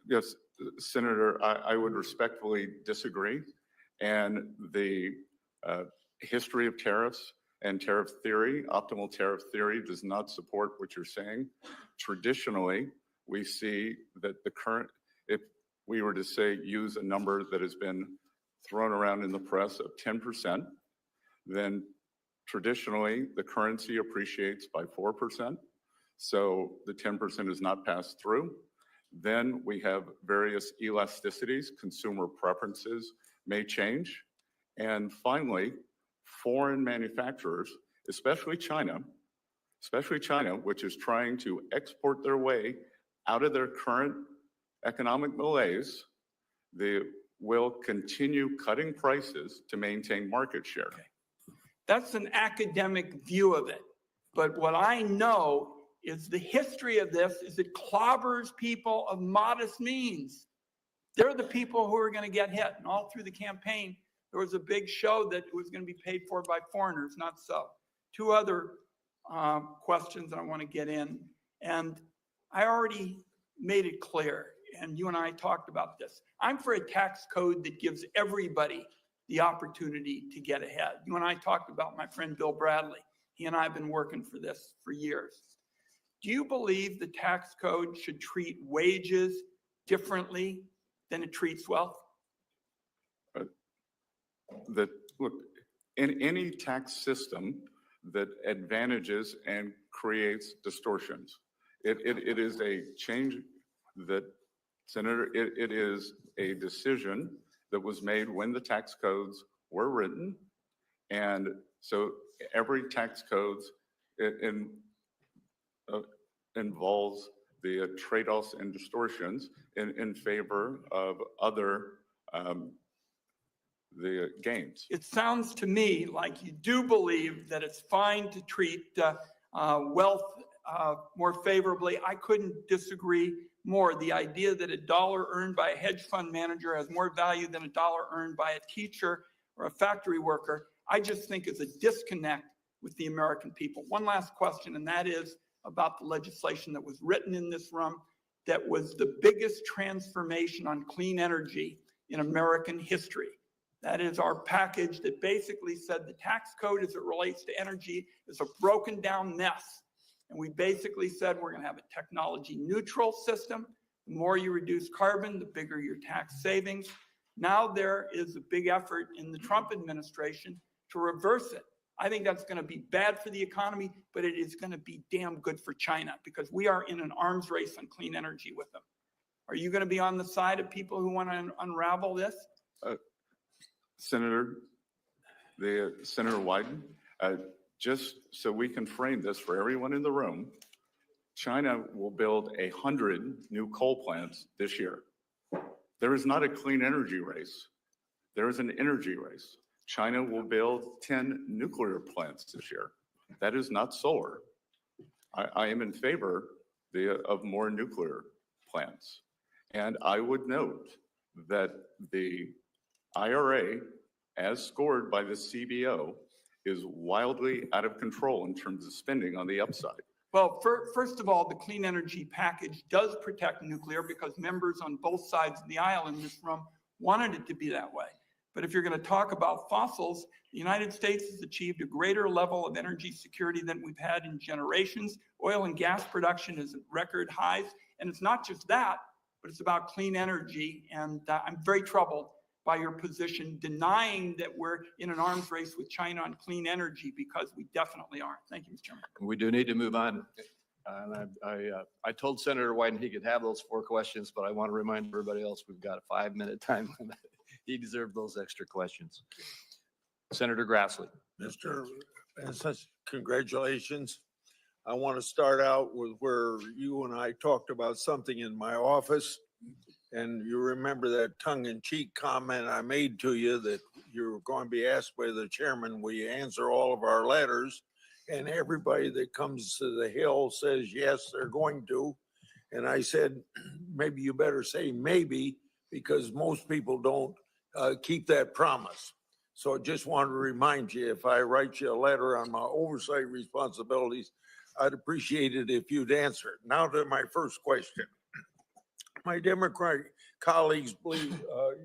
Yes, Senator, I would respectfully disagree. And the history of tariffs and tariff theory, optimal tariff theory, does not support what you're saying. Traditionally, we see that the current, if we were to say use a number that has been thrown around in the press of 10%, then traditionally the currency appreciates by 4%. So the 10% is not passed through. Then we have various elasticities, consumer preferences may change. And finally, foreign manufacturers, especially China, which is trying to export their way out of their current economic malaise, will continue cutting prices to maintain market share. That's an academic view of it. But what I know is the history of this is it clobbers people of modest means. They're the people who are going to get hit. And all through the campaign, there was a big show that it was going to be paid for by foreigners, not so. Two other questions I want to get in. And I already made it clear, and you and I talked about this. I'm for a tax code that gives everybody the opportunity to get ahead. You and I talked about my friend Bill Bradley. He and I have been working for this for years. Do you believe the tax code should treat wages differently than it treats wealth? Look, in any tax system that advantages and creates distortions, it is a change that, Senator, it is a decision that was made when the tax codes were written. And so every tax code involves the trade-offs and distortions in favor of other the gains. It sounds to me like you do believe that it's fine to treat wealth more favorably. I couldn't disagree more. The idea that a dollar earned by a hedge fund manager has more value than a dollar earned by a teacher or a factory worker, I just think is a disconnect with the American people. One last question, and that is about the legislation that was written in this room that was the biggest transformation on clean energy in American history. That is our package that basically said the tax code as it relates to energy is a broken down mess. And we basically said we're going to have a technology neutral system. The more you reduce carbon, the bigger your tax savings. Now there is a big effort in the Trump administration to reverse it. I think that's going to be bad for the economy, but it is going to be damn good for China because we are in an arms race on clean energy with them. Are you going to be on the side of people who want to unravel this? Senator Wyden, just so we can frame this for everyone in the room, China will build 100 new coal plants this year. There is not a clean energy race. There is an energy race. China will build 10 nuclear plants this year. That is not solar. I am in favor of more nuclear plants. And I would note that the IRA, as scored by the CBO, is wildly out of control in terms of spending on the upside. Well, first of all, the clean energy package does protect nuclear because members on both sides of the aisle in this room wanted it to be that way. But if you're going to talk about fossils, the United States has achieved a greater level of energy security than we've had in generations. Oil and gas production is at record highs. And it's not just that, but it's about clean energy. And I'm very troubled by your position denying that we're in an arms race with China on clean energy, because we definitely aren't. Thank you, Mr. Chairman. We do need to move on. And I told Senator Wyden he could have those 4 questions, but I want to remind everybody else we've got a 5-minute time limit. He deserved those extra questions. Senator Grassley. Mr. Bessent, congratulations. I want to start out with where you and I talked about something in my office. And you remember that tongue-in-cheek comment I made to you that you're going to be asked by the chairman, will you answer all of our letters? And everybody that comes to the Hill says, yes, they're going to. And I said, maybe you better say maybe, because most people don't keep that promise. So I just wanted to remind you, if I write you a letter on my oversight responsibilities, I'd appreciate it if you'd answer it. Now to my first question. My Democrat colleagues believe,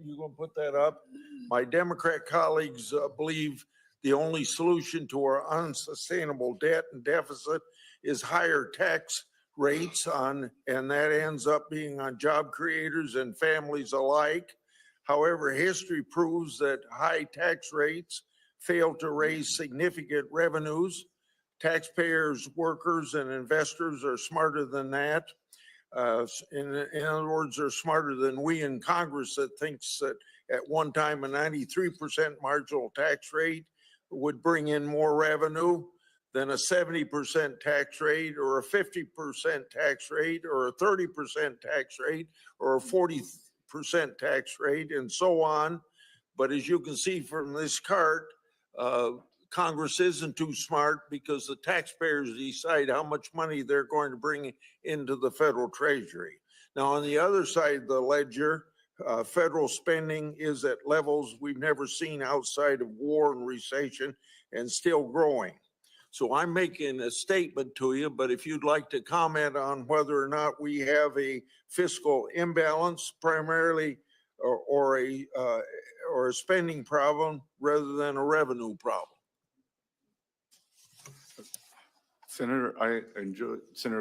you gonna put that up? My Democrat colleagues believe the only solution to our unsustainable debt and deficit is higher tax rates on, and that ends up being on job creators and families alike. However, history proves that high tax rates fail to raise significant revenues. Taxpayers, workers, and investors are smarter than that. In other words, they're smarter than we in Congress that thinks that at one time a 93% marginal tax rate would bring in more revenue than a 70% tax rate or a 50% tax rate or a 30% tax rate or a 40% 8% tax rate and so on. But as you can see from this chart, Congress isn't too smart because the taxpayers decide how much money they're going to bring into the federal treasury. Now, on the other side of the ledger, federal spending is at levels we've never seen outside of war and recession and still growing. So I'm making a statement to you, but if you'd like to comment on whether or not we have a fiscal imbalance primarily or a spending problem rather than a revenue problem. Senator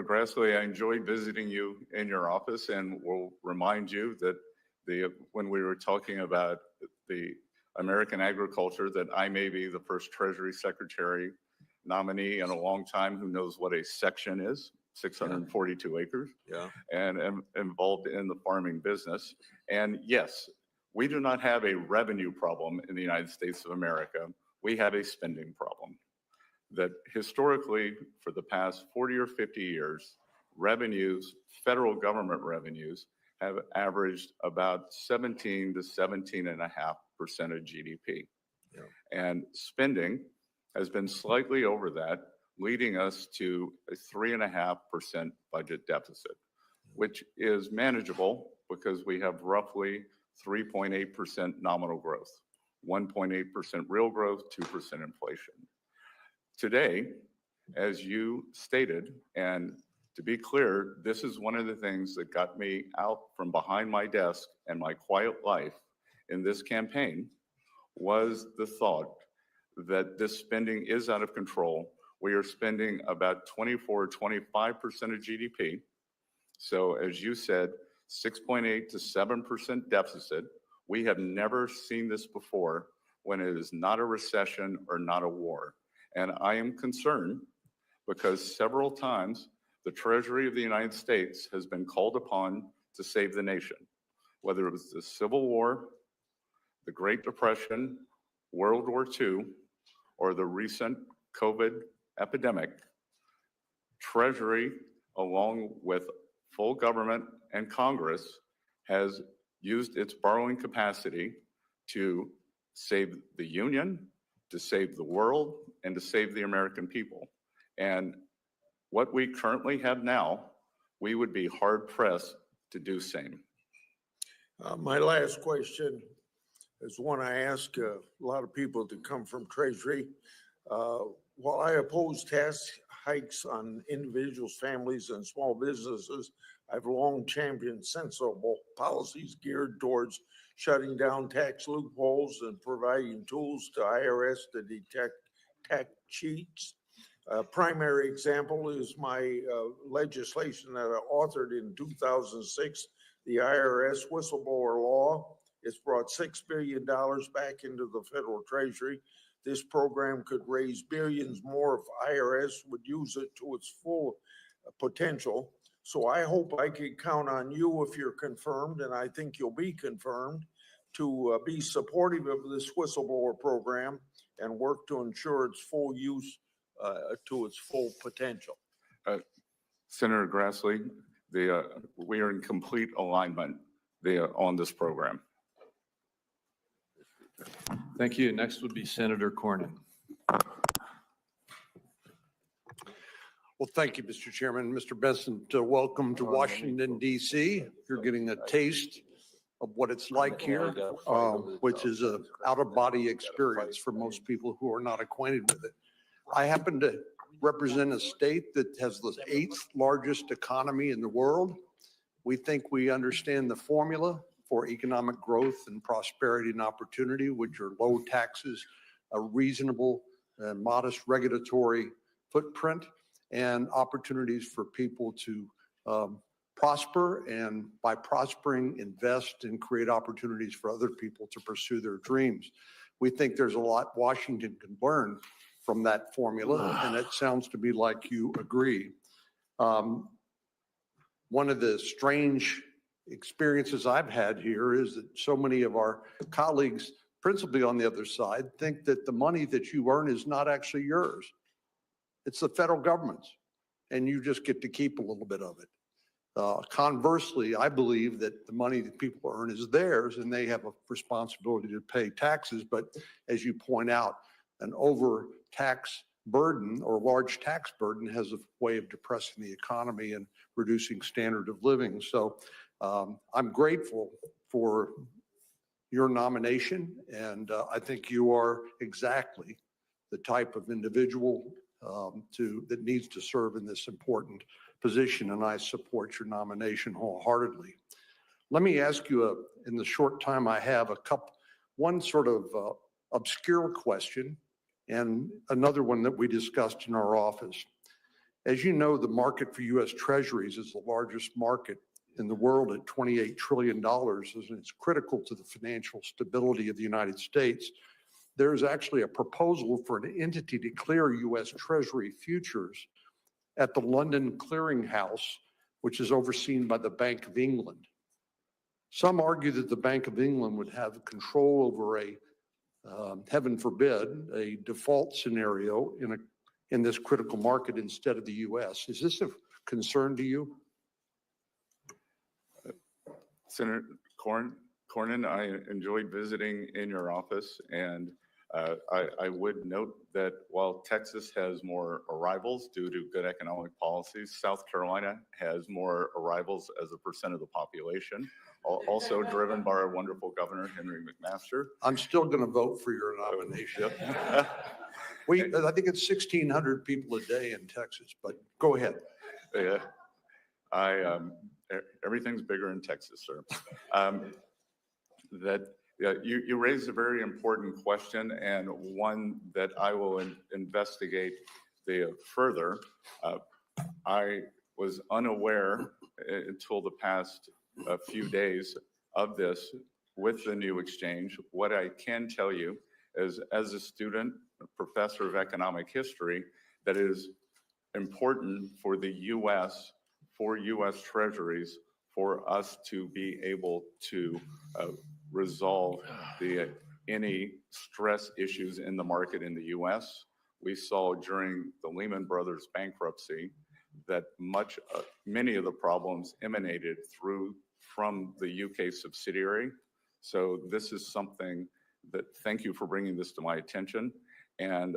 Grassley, I enjoyed visiting you in your office, and will remind you that when we were talking about the American agriculture, that I may be the first Treasury Secretary nominee in a long time who knows what a section is, 642 acres, and am involved in the farming business. And yes, we do not have a revenue problem in the United States of America. We have a spending problem. That historically, for the past 40 or 50 years, revenues, federal government revenues, have averaged about 17 to 17.5% of GDP. And spending has been slightly over that, leading us to a 3.5% budget deficit, which is manageable because we have roughly 3.8% nominal growth, 1.8% real growth, 2% inflation. Today, as you stated, and to be clear, this is one of the things that got me out from behind my desk and my quiet life in this campaign, was the thought that this spending is out of control. We are spending about 24, 25% of GDP. So as you said, 6.8 to 7% deficit. We have never seen this before when it is not a recession or not a war. And I am concerned because several times the Treasury of the United States has been called upon to save the nation, whether it was the Civil War, the Great Depression, World War II, or the recent COVID epidemic. Treasury, along with full government and Congress, has used its borrowing capacity to save the Union, to save the world, and to save the American people. And what we currently have now, we would be hard pressed to do same. My last question is one I ask a lot of people that come from Treasury. While I oppose tax hikes on individuals, families, and small businesses, I've long championed sensible policies geared towards shutting down tax loopholes and providing tools to IRS to detect tax cheats. A primary example is my legislation that I authored in 2006, the IRS whistleblower law. It's brought $6 billion back into the federal treasury. This program could raise billions more if IRS would use it to its full potential. So I hope I can count on you if you're confirmed, and I think you'll be confirmed, to be supportive of this whistleblower program and work to ensure its full use to its full potential. Senator Grassley, we are in complete alignment on this program. Thank you. Next would be Senator Cornyn. Well, thank you, Mr. Chairman. Mr. Bessent, welcome to Washington, D.C. You're getting a taste of what it's like here, which is an out-of-body experience for most people who are not acquainted with it. I happen to represent a state that has the 8th largest economy in the world. We think we understand the formula for economic growth and prosperity and opportunity, which are low taxes, a reasonable and modest regulatory footprint, and opportunities for people to prosper, and by prospering, invest and create opportunities for other people to pursue their dreams. We think there's a lot Washington can learn from that formula, and it sounds to me like you agree. One of the strange experiences I've had here is that so many of our colleagues, principally on the other side, think that the money that you earn is not actually yours. It's the federal government's, and you just get to keep a little bit of it. Conversely, I believe that the money that people earn is theirs and they have a responsibility to pay taxes. But as you point out, an over-tax burden or large tax burden has a way of depressing the economy and reducing standard of living. So I'm grateful for your nomination, and I think you are exactly the type of individual that needs to serve in this important position, and I support your nomination wholeheartedly. Let me ask you, in the short time I have, one sort of obscure question and another one that we discussed in our office. As you know, the market for U.S. Treasuries is the largest market in the world at $28 trillion, and it's critical to the financial stability of the United States. There's actually a proposal for an entity to clear U.S. Treasury futures at the London Clearing House, which is overseen by the Bank of England. Some argue that the Bank of England would have control over heaven forbid, a default scenario in this critical market instead of the U.S. Is this a concern to you? Senator Cornyn, I enjoyed visiting in your office, and I would note that while Texas has more arrivals due to good economic policies, South Carolina has more arrivals as a percent of the population, also driven by our wonderful governor, Henry McMaster. I'm still going to vote for your nomination. I think it's 1,600 people a day in Texas, but go ahead. Yeah, everything's bigger in Texas, sir. You raised a very important question, and one that I will investigate further. I was unaware until the past few days of this with the new exchange. What I can tell you is, as a student, a professor of economic history, that is important for the U.S., for U.S. Treasuries, for us to be able to resolve any stress issues in the market in the U.S. We saw during the Lehman Brothers bankruptcy that many of the problems emanated from the UK subsidiary. So this is something that, thank you for bringing this to my attention. And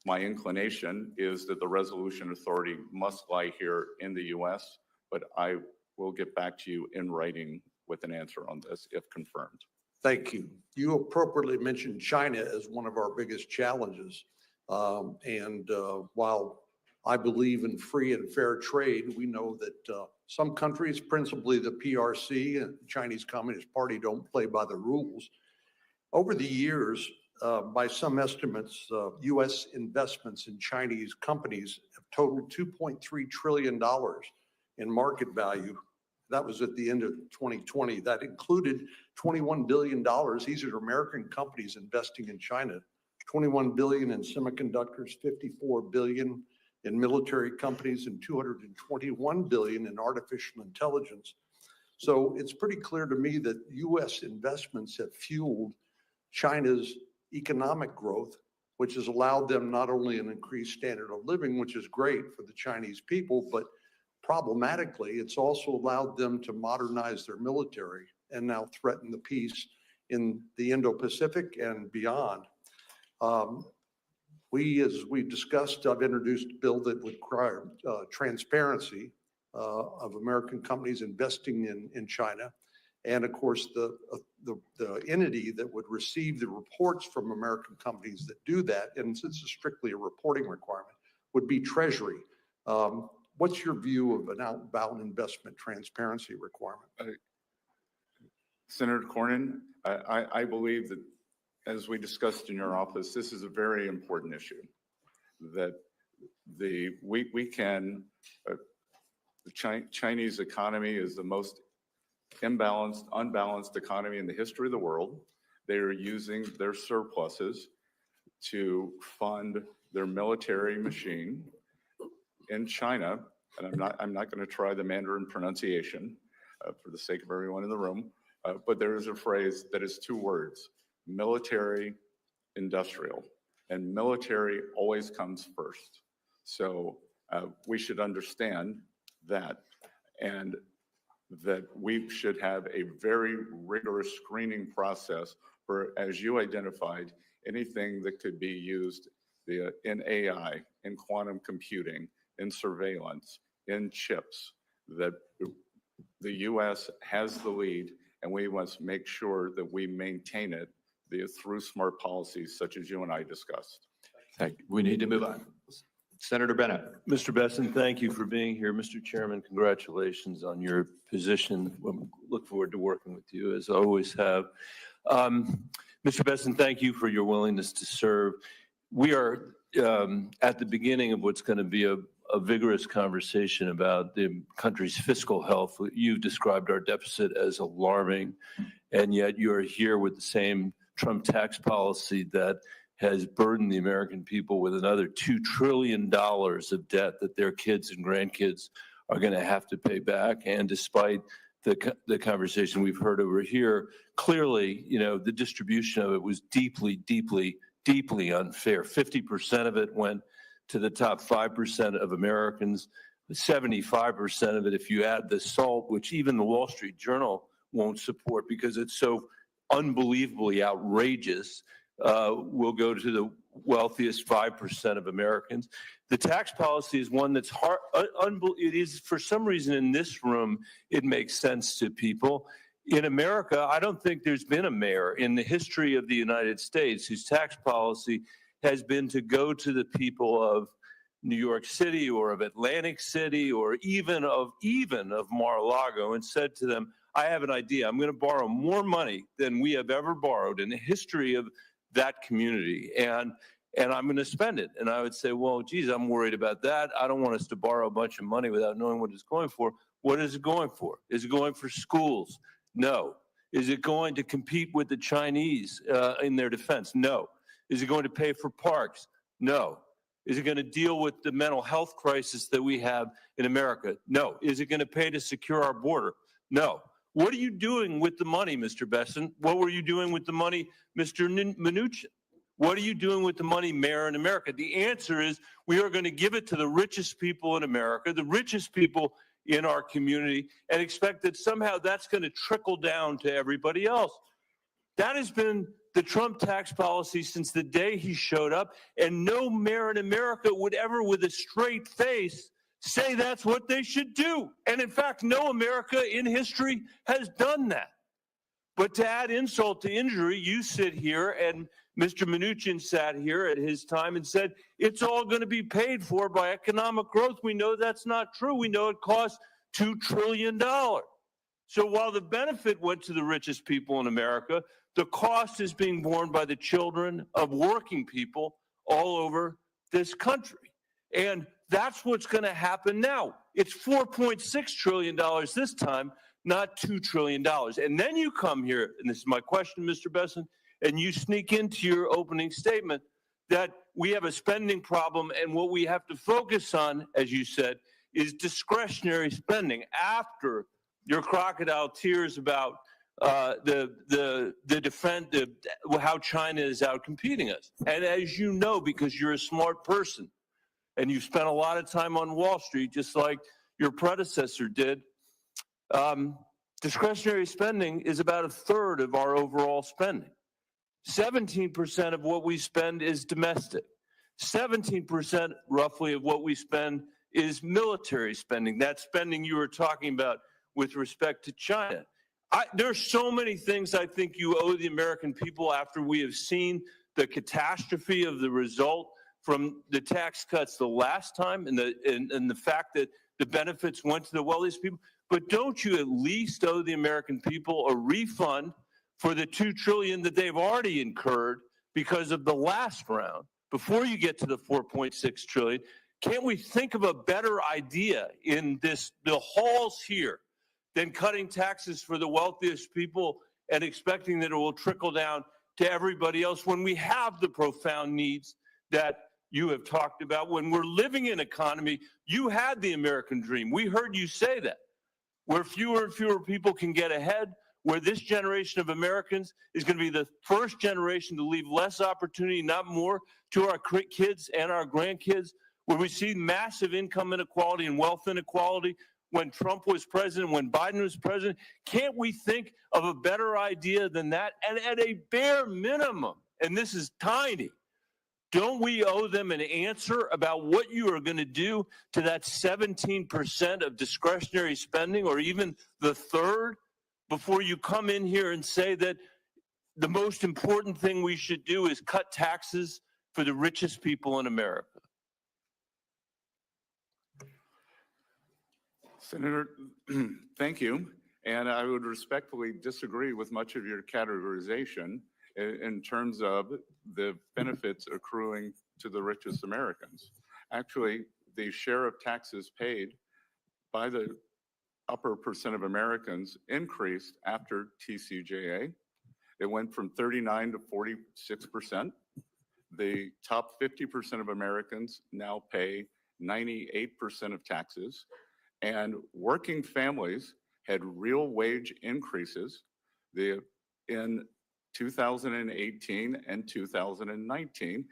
my inclination is that the resolution authority must lie here in the U.S., but I will get back to you in writing with an answer on this if confirmed. Thank you. You appropriately mentioned China as one of our biggest challenges. While I believe in free and fair trade, we know that some countries, principally the PRC and the Chinese Communist Party, don't play by the rules. Over the years, by some estimates, U.S. investments in Chinese companies have totaled $2.3 trillion in market value. That was at the end of 2020. That included $21 billion. These are American companies investing in China. $21 billion in semiconductors, $54 billion in military companies, and $221 billion in artificial intelligence. So it's pretty clear to me that U.S. investments have fueled China's economic growth, which has allowed them not only an increased standard of living, which is great for the Chinese people, but problematically, it's also allowed them to modernize their military and now threaten the peace in the Indo-Pacific and beyond. As we discussed, I've introduced a bill that would require transparency of American companies investing in China. And of course, the entity that would receive the reports from American companies that do that, and since it's strictly a reporting requirement, would be Treasury. What's your view of an outbound investment transparency requirement? Senator Cornyn, I believe that, as we discussed in your office, this is a very important issue. That the Chinese economy is the most unbalanced economy in the history of the world. They are using their surpluses to fund their military machine in China, and I'm not going to try the Mandarin pronunciation for the sake of everyone in the room, but there is a phrase that is two words: military industrial, and military always comes first. So we should understand that, and that we should have a very rigorous screening process for, as you identified, anything that could be used in AI, in quantum computing, in surveillance, in chips, that the U.S. has the lead, and we must make sure that we maintain it through smart policies such as you and I discussed. Thank you. We need to move on. Senator Bennett. Mr. Bessent, thank you for being here. Mr. Chairman, congratulations on your position. We look forward to working with you, as I always have. Mr. Bessent, thank you for your willingness to serve. We are at the beginning of what's going to be a vigorous conversation about the country's fiscal health. You've described our deficit as alarming, and yet you're here with the same Trump tax policy that has burdened the American people with another $2 trillion of debt that their kids and grandkids are going to have to pay back. And despite the conversation we've heard over here, clearly, the distribution of it was deeply, deeply, deeply unfair. 50% of it went to the top 5% of Americans, 75% of it, if you add the SALT, which even the Wall Street Journal won't support because it's so unbelievably outrageous, will go to the wealthiest 5% of Americans. The tax policy is one that's hard. It is, for some reason in this room, it makes sense to people. In America, I don't think there's been a mayor in the history of the United States whose tax policy has been to go to the people of New York City or of Atlantic City or even of Mar-a-Lago and said to them, I have an idea. I'm going to borrow more money than we have ever borrowed in the history of that community, and I'm going to spend it. And I would say, well, geez, I'm worried about that. I don't want us to borrow a bunch of money without knowing what it's going for. What is it going for? Is it going for schools? No. Is it going to compete with the Chinese in their defense? No. Is it going to pay for parks? No. Is it going to deal with the mental health crisis that we have in America? No. Is it going to pay to secure our border? No. What are you doing with the money, Mr. Bessent? What were you doing with the money, Mr. Mnuchin? What are you doing with the money, Mayor, in America? The answer is we are going to give it to the richest people in America, the richest people in our community, and expect that somehow that's going to trickle down to everybody else. That has been the Trump tax policy since the day he showed up, and no mayor in America would ever, with a straight face, say that's what they should do. And in fact, no America in history has done that. But to add insult to injury, you sit here and Mr. Mnuchin sat here at his time and said, it's all going to be paid for by economic growth. We know that's not true. We know it costs $2 trillion. So while the benefit went to the richest people in America, the cost is being borne by the children of working people all over this country. And that's what's going to happen now. It's $4.6 trillion this time, not $2 trillion. And then you come here, and this is my question, Mr. Bessent, and you sneak into your opening statement that we have a spending problem, and what we have to focus on, as you said, is discretionary spending after your crocodile tears about how China is out competing us. And as you know, because you're a smart person, and you spent a lot of time on Wall Street, just like your predecessor did, discretionary spending is about a third of our overall spending. 17% of what we spend is domestic. 17% roughly of what we spend is military spending. That spending you were talking about with respect to China. There are so many things I think you owe the American people after we have seen the catastrophe of the result from the tax cuts the last time and the fact that the benefits went to the wealthiest people. But don't you at least owe the American people a refund for the $2 trillion that they've already incurred because of the last round before you get to the $4.6 trillion? Can't we think of a better idea in the halls here than cutting taxes for the wealthiest people and expecting that it will trickle down to everybody else when we have the profound needs that you have talked about? When we're living in an economy, you had the American dream. We heard you say that, where fewer and fewer people can get ahead, where this generation of Americans is going to be the first generation to leave less opportunity, not more, to our kids and our grandkids, where we see massive income inequality and wealth inequality when Trump was president, when Biden was president? Can't we think of a better idea than that? And at a bare minimum, and this is tiny, don't we owe them an answer about what you are going to do to that 17% of discretionary spending, or even the third, before you come in here and say that the most important thing we should do is cut taxes for the richest people in America? Senator, thank you. And I would respectfully disagree with much of your categorization in terms of the benefits accruing to the richest Americans. Actually, the share of taxes paid by the upper percent of Americans increased after TCJA. It went from 39 to 46%. The top 50% of Americans now pay 98% of taxes, and working families had real wage increases in 2018 and 2019.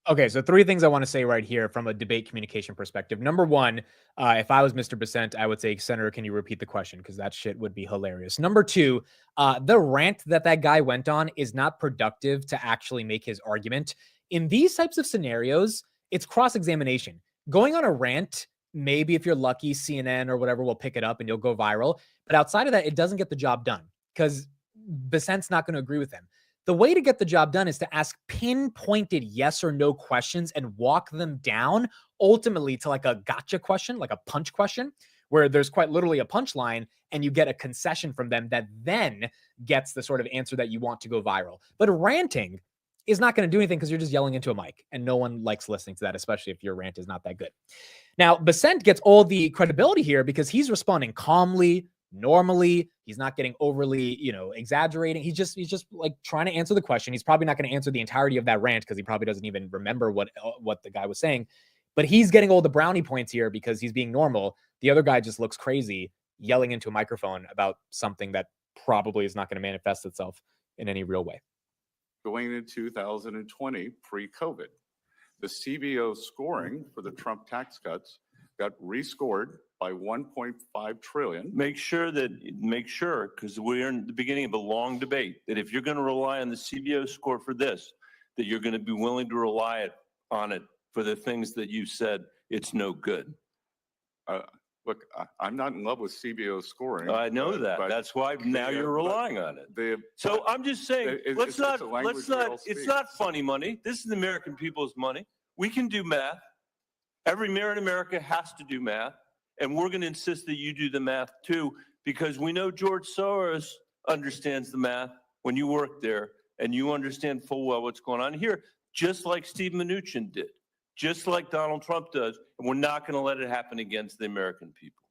Okay, so three things I want to say right here from a debate communication perspective. Number one, if I was Mr. Bessent, I would say, Senator, can you repeat the question? Because that shit would be hilarious. Number two, the rant that guy went on is not productive to actually make his argument. In these types of scenarios, it's cross-examination. Going on a rant, maybe if you're lucky, CNN or whatever will pick it up and you'll go viral. But outside of that, it doesn't get the job done because Bessent's not going to agree with him. The way to get the job done is to ask pinpointed yes or no questions and walk them down ultimately to like a gotcha question, like a punch question, where there's quite literally a punchline and you get a concession from them that then gets the sort of answer that you want to go viral. But ranting is not going to do anything because you're just yelling into a mic and no one likes listening to that, especially if your rant is not that good. Now, Bessent gets all the credibility here because he's responding calmly, normally. He's not getting overly, exaggerating. He's just like trying to answer the question. He's probably not going to answer the entirety of that rant because he probably doesn't even remember what the guy was saying. But he's getting all the brownie points here because he's being normal. The other guy just looks crazy, yelling into a microphone about something that probably is not going to manifest itself in any real way. Going into 2020, pre-COVID, the CBO scoring for the Trump tax cuts got rescored by 1.5 trillion. Make sure, because we're in the beginning of a long debate, that if you're going to rely on the CBO score for this, that you're going to be willing to rely on it for the things that you said it's no good. Look, I'm not in love with CBO scoring. I know that. That's why now you're relying on it. So I'm just saying, it's not funny money. This is the American people's money. We can do math. Every mayor in America has to do math. And we're going to insist that you do the math too, because we know George Soros understands the math when you work there and you understand full well what's going on here, just like Steve Mnuchin did, just like Donald Trump does. And we're not going to let it happen against the American people.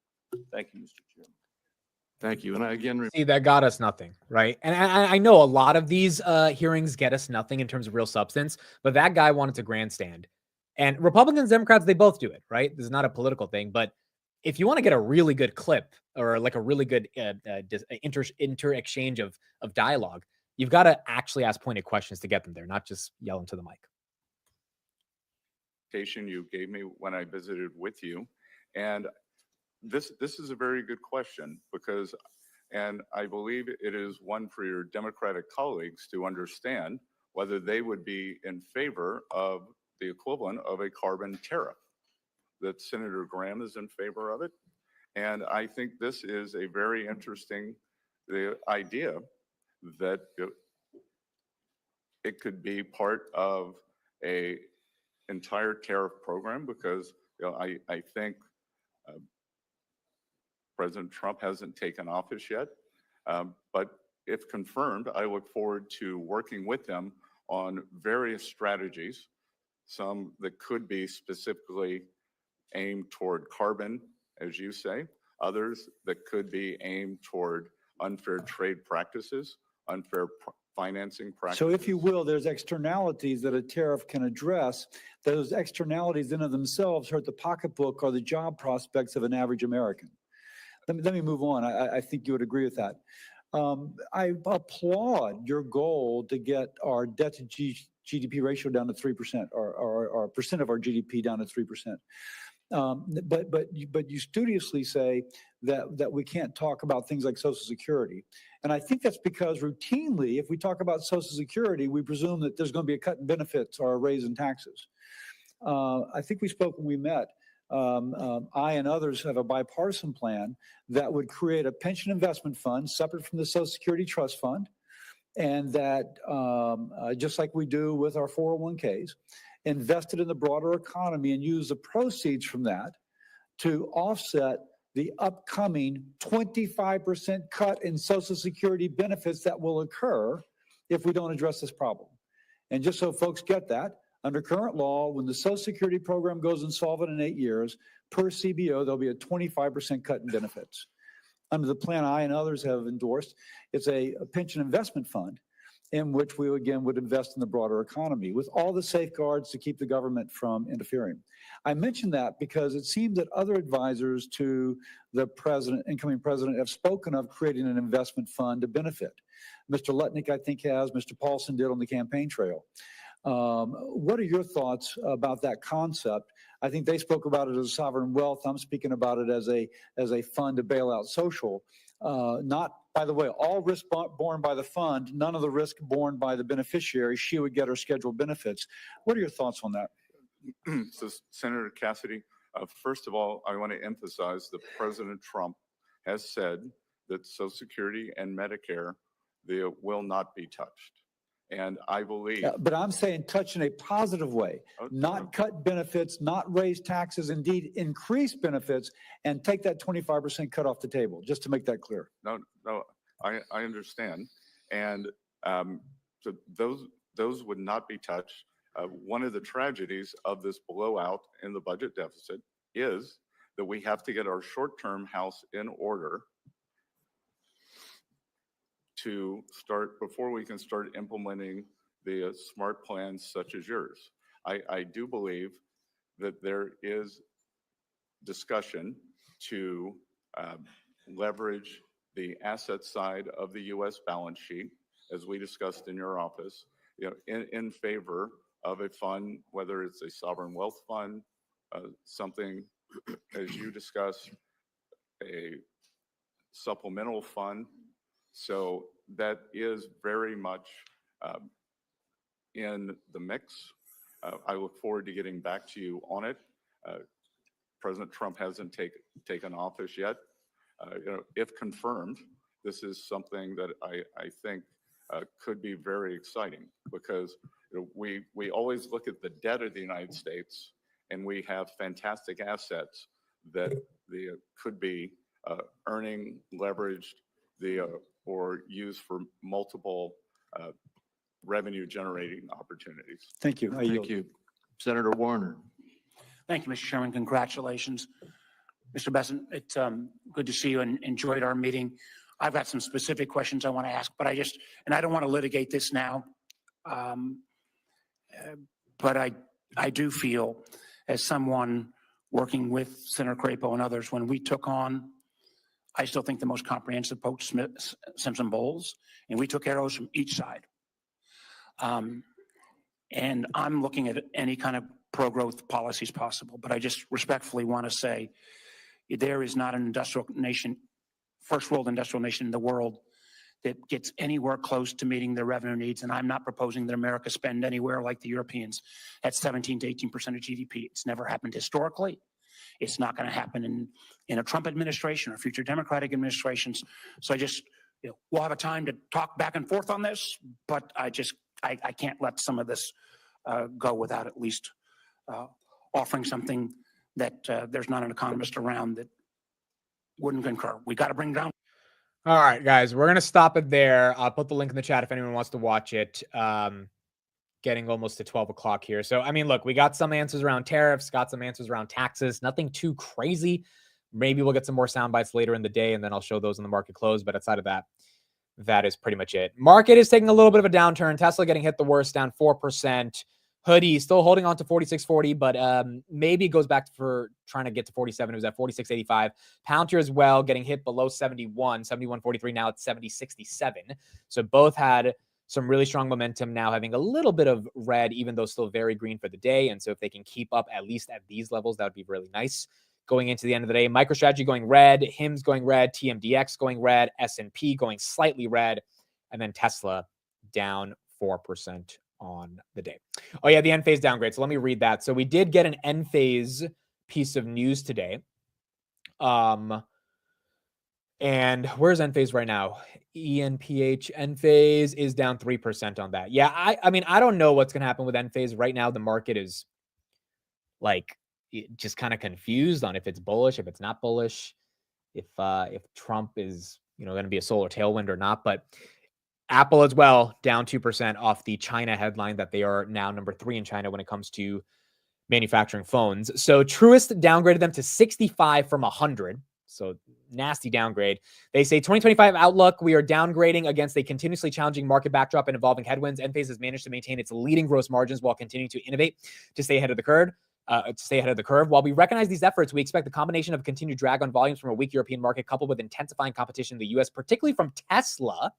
Thank you, Mr. Chairman. Thank you. And I again, see, that got us nothing, right? And I know a lot of these hearings get us nothing in terms of real substance, but that guy wanted to grandstand. And Republicans, Democrats, they both do it, right? This is not a political thing, but if you want to get a really good clip or like a really good inter-exchange of dialogue, you've got to actually ask pointed questions to get them there, not just yell into the mic. You gave me when I visited with you, and this is a very good question because, and I believe it is one for your Democratic colleagues to understand whether they would be in favor of the equivalent of a carbon tariff. That Senator Graham is in favor of it. And I think this is a very interesting idea that it could be part of a entire tariff program because I think President Trump hasn't taken office yet. But if confirmed, I look forward to working with them on various strategies, some that could be specifically aimed toward carbon, as you say, others that could be aimed toward unfair trade practices, unfair financing practices. So if you will, there's externalities that a tariff can address. Those externalities in and of themselves hurt the pocketbook or the job prospects of an average American. Let me move on. I think you would agree with that. I applaud your goal to get our debt to GDP ratio down to 3%, or percent of our GDP down to 3%. But you studiously say that we can't talk about things like Social Security. And I think that's because routinely, if we talk about Social Security, we presume that there's going to be a cut in benefits or a raise in taxes. I think we spoke when we met. I and others have a bipartisan plan that would create a pension investment fund separate from the Social Security Trust Fund, and that just like we do with our 401ks, invested in the broader economy and use the proceeds from that to offset the upcoming 25% cut in Social Security benefits that will occur if we don't address this problem. And just so folks get that, under current law, when the Social Security program goes insolvent in 8 years, per CBO, there'll be a 25% cut in benefits. Under the plan I and others have endorsed, it's a pension investment fund in which we, again, would invest in the broader economy with all the safeguards to keep the government from interfering. I mention that because it seems that other advisors to the incoming president, have spoken of creating an investment fund to benefit. Mr. Lutnick, I think, has. Mr. Paulson did on the campaign trail. What are your thoughts about that concept? I think they spoke about it as sovereign wealth. I'm speaking about it as a fund to bail out social. Not, by the way, all risk borne by the fund, none of the risk borne by the beneficiary. She would get her scheduled benefits. What are your thoughts on that? So, Senator Cassidy, first of all, I want to emphasize that President Trump has said that Social Security and Medicare, they will not be touched. And I believe. But I'm saying touch in a positive way, not cut benefits, not raise taxes, indeed increase benefits, and take that 25% cut off the table, just to make that clear. No, I understand. And so those would not be touched. One of the tragedies of this blowout in the budget deficit is that we have to get our short-term house in order to start, before we can start implementing the smart plans such as yours. I do believe that there is discussion to leverage the asset side of the U.S. balance sheet, as we discussed in your office, in favor of a fund, whether it's a sovereign wealth fund, something, as you discussed, a supplemental fund. So that is very much in the mix. I look forward to getting back to you on it. President Trump hasn't taken office yet. If confirmed, this is something that I think could be very exciting, because we always look at the debt of the United States, and we have fantastic assets that could be earning, leveraged, or used for multiple revenue generating opportunities. Thank you. Thank you. Senator Warner. Thank you, Mr. Chairman. Congratulations. Mr. Bessent, it's good to see you and enjoyed our meeting. I've got some specific questions I want to ask, but I don't want to litigate this now. But I do feel, as someone working with Senator Crapo and others, when we took on, I still think, the most comprehensive Post-Simpson-Bowles, and we took arrows from each side. And I'm looking at any kind of pro-growth policies possible, but I just respectfully want to say there is not an industrial nation, first world industrial nation in the world, that gets anywhere close to meeting their revenue needs. And I'm not proposing that America spend anywhere like the Europeans at 17 to 18% of GDP. It's never happened historically. It's not going to happen in a Trump administration or future Democratic administrations. So I just, we'll have a time to talk back and forth on this, but I can't let some of this go without at least offering something that there's not an economist around that wouldn't concur. We got to bring down. All right, guys, we're going to stop it there. I'll put the link in the chat if anyone wants to watch it. Getting almost to 12 o'clock here. So, I mean, look, we got some answers around tariffs, got some answers around taxes, nothing too crazy. Maybe we'll get some more sound bites later in the day, and then I'll show those in the market close. But outside of that, that is pretty much it. Market is taking a little bit of a downturn. Tesla getting hit the worst, down 4%. Hoodie still holding on to 46.40, but maybe it goes back for trying to get to 47. It was at 46.85. Palantir as well, getting hit below 71, 71.43. Now it's 70.67. So both had some really strong momentum, now having a little bit of red, even though still very green for the day. And so if they can keep up at least at these levels, that would be really nice going into the end of the day. MicroStrategy going red, HIMS going red, TMDX going red, S&P going slightly red, and then Tesla down 4% on the day. Oh yeah, the Enphase downgrade. So let me read that. So we did get an Enphase piece of news today. And where's Enphase right now? ENPH Enphase is down 3% on that. Yeah, I mean, I don't know what's going to happen with Enphase right now. The market is like just kind of confused on if it's bullish, if it's not bullish, if Trump is, going to be a solar tailwind or not. But Apple as well, down 2% off the China headline that they are now number 3 in China when it comes to manufacturing phones. So Truist downgraded them to 65 from 100. So nasty downgrade. They say 2025 outlook, we are downgrading against a continuously challenging market backdrop and evolving headwinds. Enphase has managed to maintain its leading gross margins while continuing to innovate to stay ahead of the curve. While we recognize these efforts, we expect the combination of continued drag on volumes from a weak European market coupled with intensifying competition in the U.S., particularly from Tesla.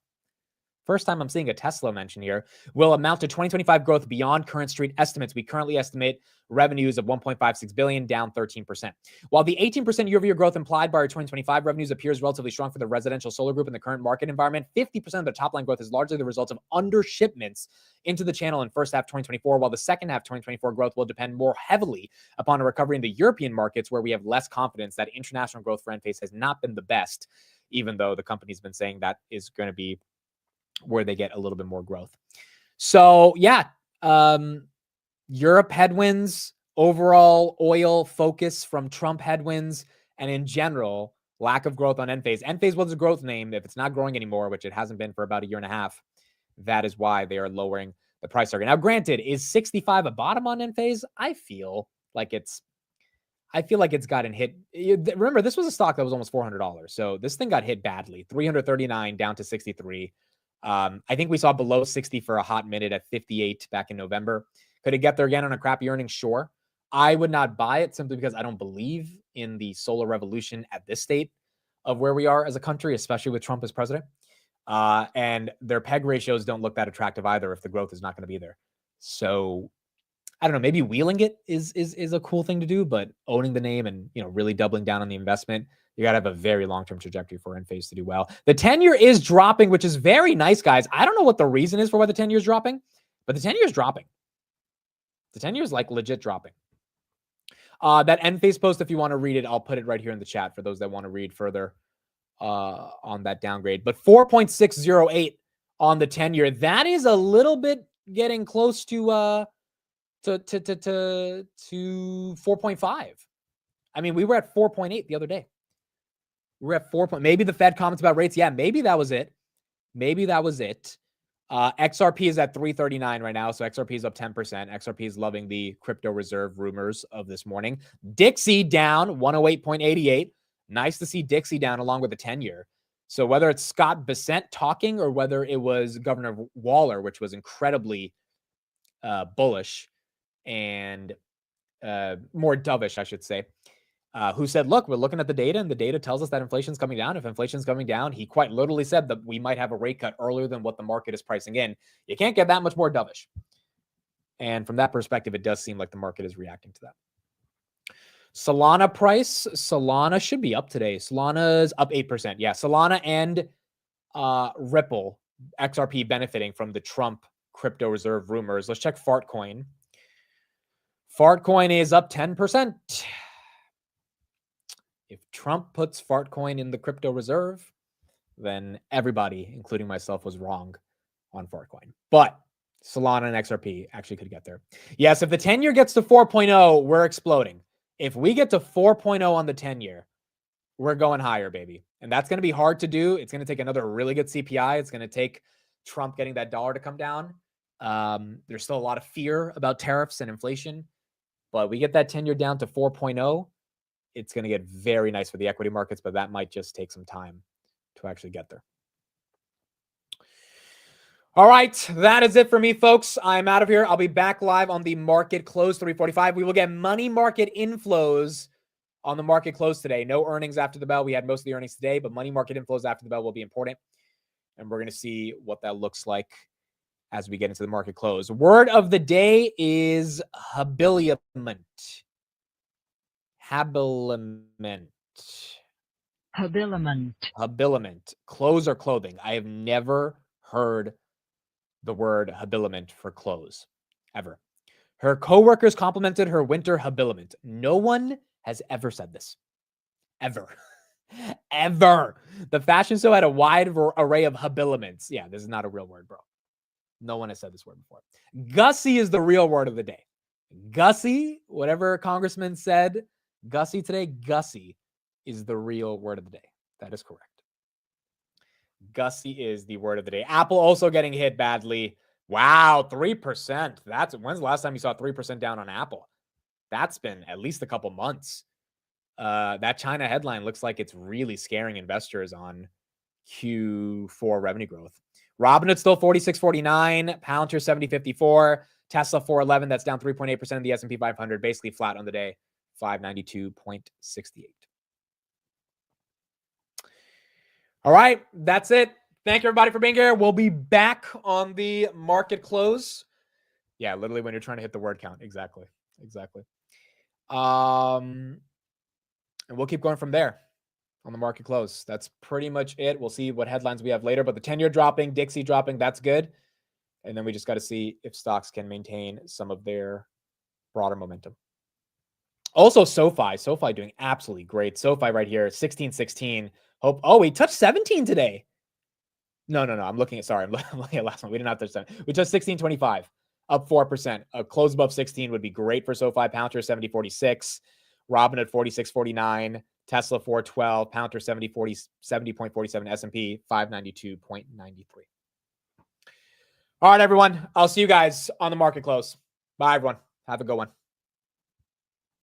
First time I'm seeing a Tesla mention here, will amount to 2025 growth beyond current street estimates. We currently estimate revenues of $1.56 billion, down 13%. While the 18% year-over-year growth implied by our 2025 revenues appears relatively strong for the residential solar group in the current market environment, 50% of the top-line growth is largely the result of undershipments into the channel in first half 2024, while the second half 2024 growth will depend more heavily upon a recovery in the European markets, where we have less confidence that international growth for Enphase has not been the best, even though the company's been saying that is going to be where they get a little bit more growth. So yeah, Europe headwinds, overall oil focus from Trump headwinds, and in general, lack of growth on Enphase. Enphase was a growth name. If it's not growing anymore, which it hasn't been for about a year and a half, that is why they are lowering the price target. Now, granted, is 65 a bottom on Enphase? I feel like it's gotten hit. Remember, this was a stock that was almost $400. So this thing got hit badly. 339 down to 63. I think we saw below 60 for a hot minute at 58 back in November. Could it get there again on a crappy earnings? Sure. I would not buy it simply because I don't believe in the solar revolution at this state of where we are as a country, especially with Trump as president. And their PEG ratios don't look that attractive either if the growth is not going to be there. So I don't know, maybe wheeling it is a cool thing to do, but owning the name and, really doubling down on the investment, you got to have a very long-term trajectory for Enphase to do well. The 10-year is dropping, which is very nice, guys. I don't know what the reason is for why the 10-year is dropping, but the 10-year is dropping. The 10-year is like legit dropping. That Enphase post, if you want to read it, I'll put it right here in the chat for those that want to read further on that downgrade. But 4.608 on the 10-year, that is a little bit getting close to 4.5. I mean, we were at 4.8 the other day. We're at 4. Maybe the Fed comments about rates. Yeah, maybe that was it. XRP is at 339 right now. So XRP is up 10%. XRP is loving the crypto reserve rumors of this morning. Dixie down 108.88. Nice to see Dixie down along with the 10-year. So whether it's Scott Bessent talking or whether it was Governor Waller, which was incredibly bullish and more dovish, I should say, who said, look, we're looking at the data and the data tells us that inflation's coming down. If inflation's coming down, he quite literally said that we might have a rate cut earlier than what the market is pricing in. You can't get that much more dovish. And from that perspective, it does seem like the market is reacting to that. Solana price. Solana should be up today. Solana's up 8%. Yeah, Solana and Ripple, XRP benefiting from the Trump crypto reserve rumors. Let's check Fartcoin. Fartcoin is up 10%. If Trump puts Fartcoin in the crypto reserve, then everybody, including myself, was wrong on Fartcoin. But Solana and XRP actually could get there. Yes, if the 10-year gets to 4.0, we're exploding. If we get to 4.0 on the 10-year, we're going higher, baby. And that's going to be hard to do. It's going to take another really good CPI. It's going to take Trump getting that dollar to come down. There's still a lot of fear about tariffs and inflation. But we get that 10-year down to 4.0, it's going to get very nice for the equity markets, but that might just take some time to actually get there. All right, that is it for me, folks. I'm out of here. I'll be back live on the market close 3:45. We will get money market inflows on the market close today. No earnings after the bell. We had most of the earnings today, but money market inflows after the bell will be important. And we're going to see what that looks like as we get into the market close. Word of the day is habiliment. Habiliment. Habiliment. Habiliment. Clothes or clothing. I have never heard the word habiliment for clothes, ever. Her coworkers complimented her winter habiliment. No one has ever said this. Ever. Ever. The fashion show had a wide array of habiliments. Yeah, this is not a real word, bro. No one has said this word before. Gussie is the real word of the day. Gussie, whatever Congressman said, Gussie today, Gussie is the real word of the day. That is correct. Gussie is the word of the day. Apple also getting hit badly. Wow, 3%. When's the last time you saw 3% down on Apple? That's been at least a couple months. That China headline looks like it's really scaring investors on Q4 revenue growth. Robinhood still 46.49, Palantir 70.54, Tesla 411. That's down 3.8% of the S&P 500, basically flat on the day, 592.68. All right, that's it. Thank you, everybody, for being here. We'll be back on the market close. Yeah, literally when you're trying to hit the word count. Exactly. And we'll keep going from there on the market close. That's pretty much it. We'll see what headlines we have later, but the 10-year dropping, Dixie dropping, that's good. And then we just got to see if stocks can maintain some of their broader momentum. Also, SoFi doing absolutely great. SoFi right here, 16.16. We touched 17 today. No. I'm looking at last one. We did not touch 7. We touched 16.25, up 4%. A close above 16 would be great for SoFi. Palantir 70.46, Robinhood 46.49, Tesla 412, Palantir 70.47, S&P 592.93. All right, everyone. I'll see you guys on the market close. Bye, everyone. Have a good one.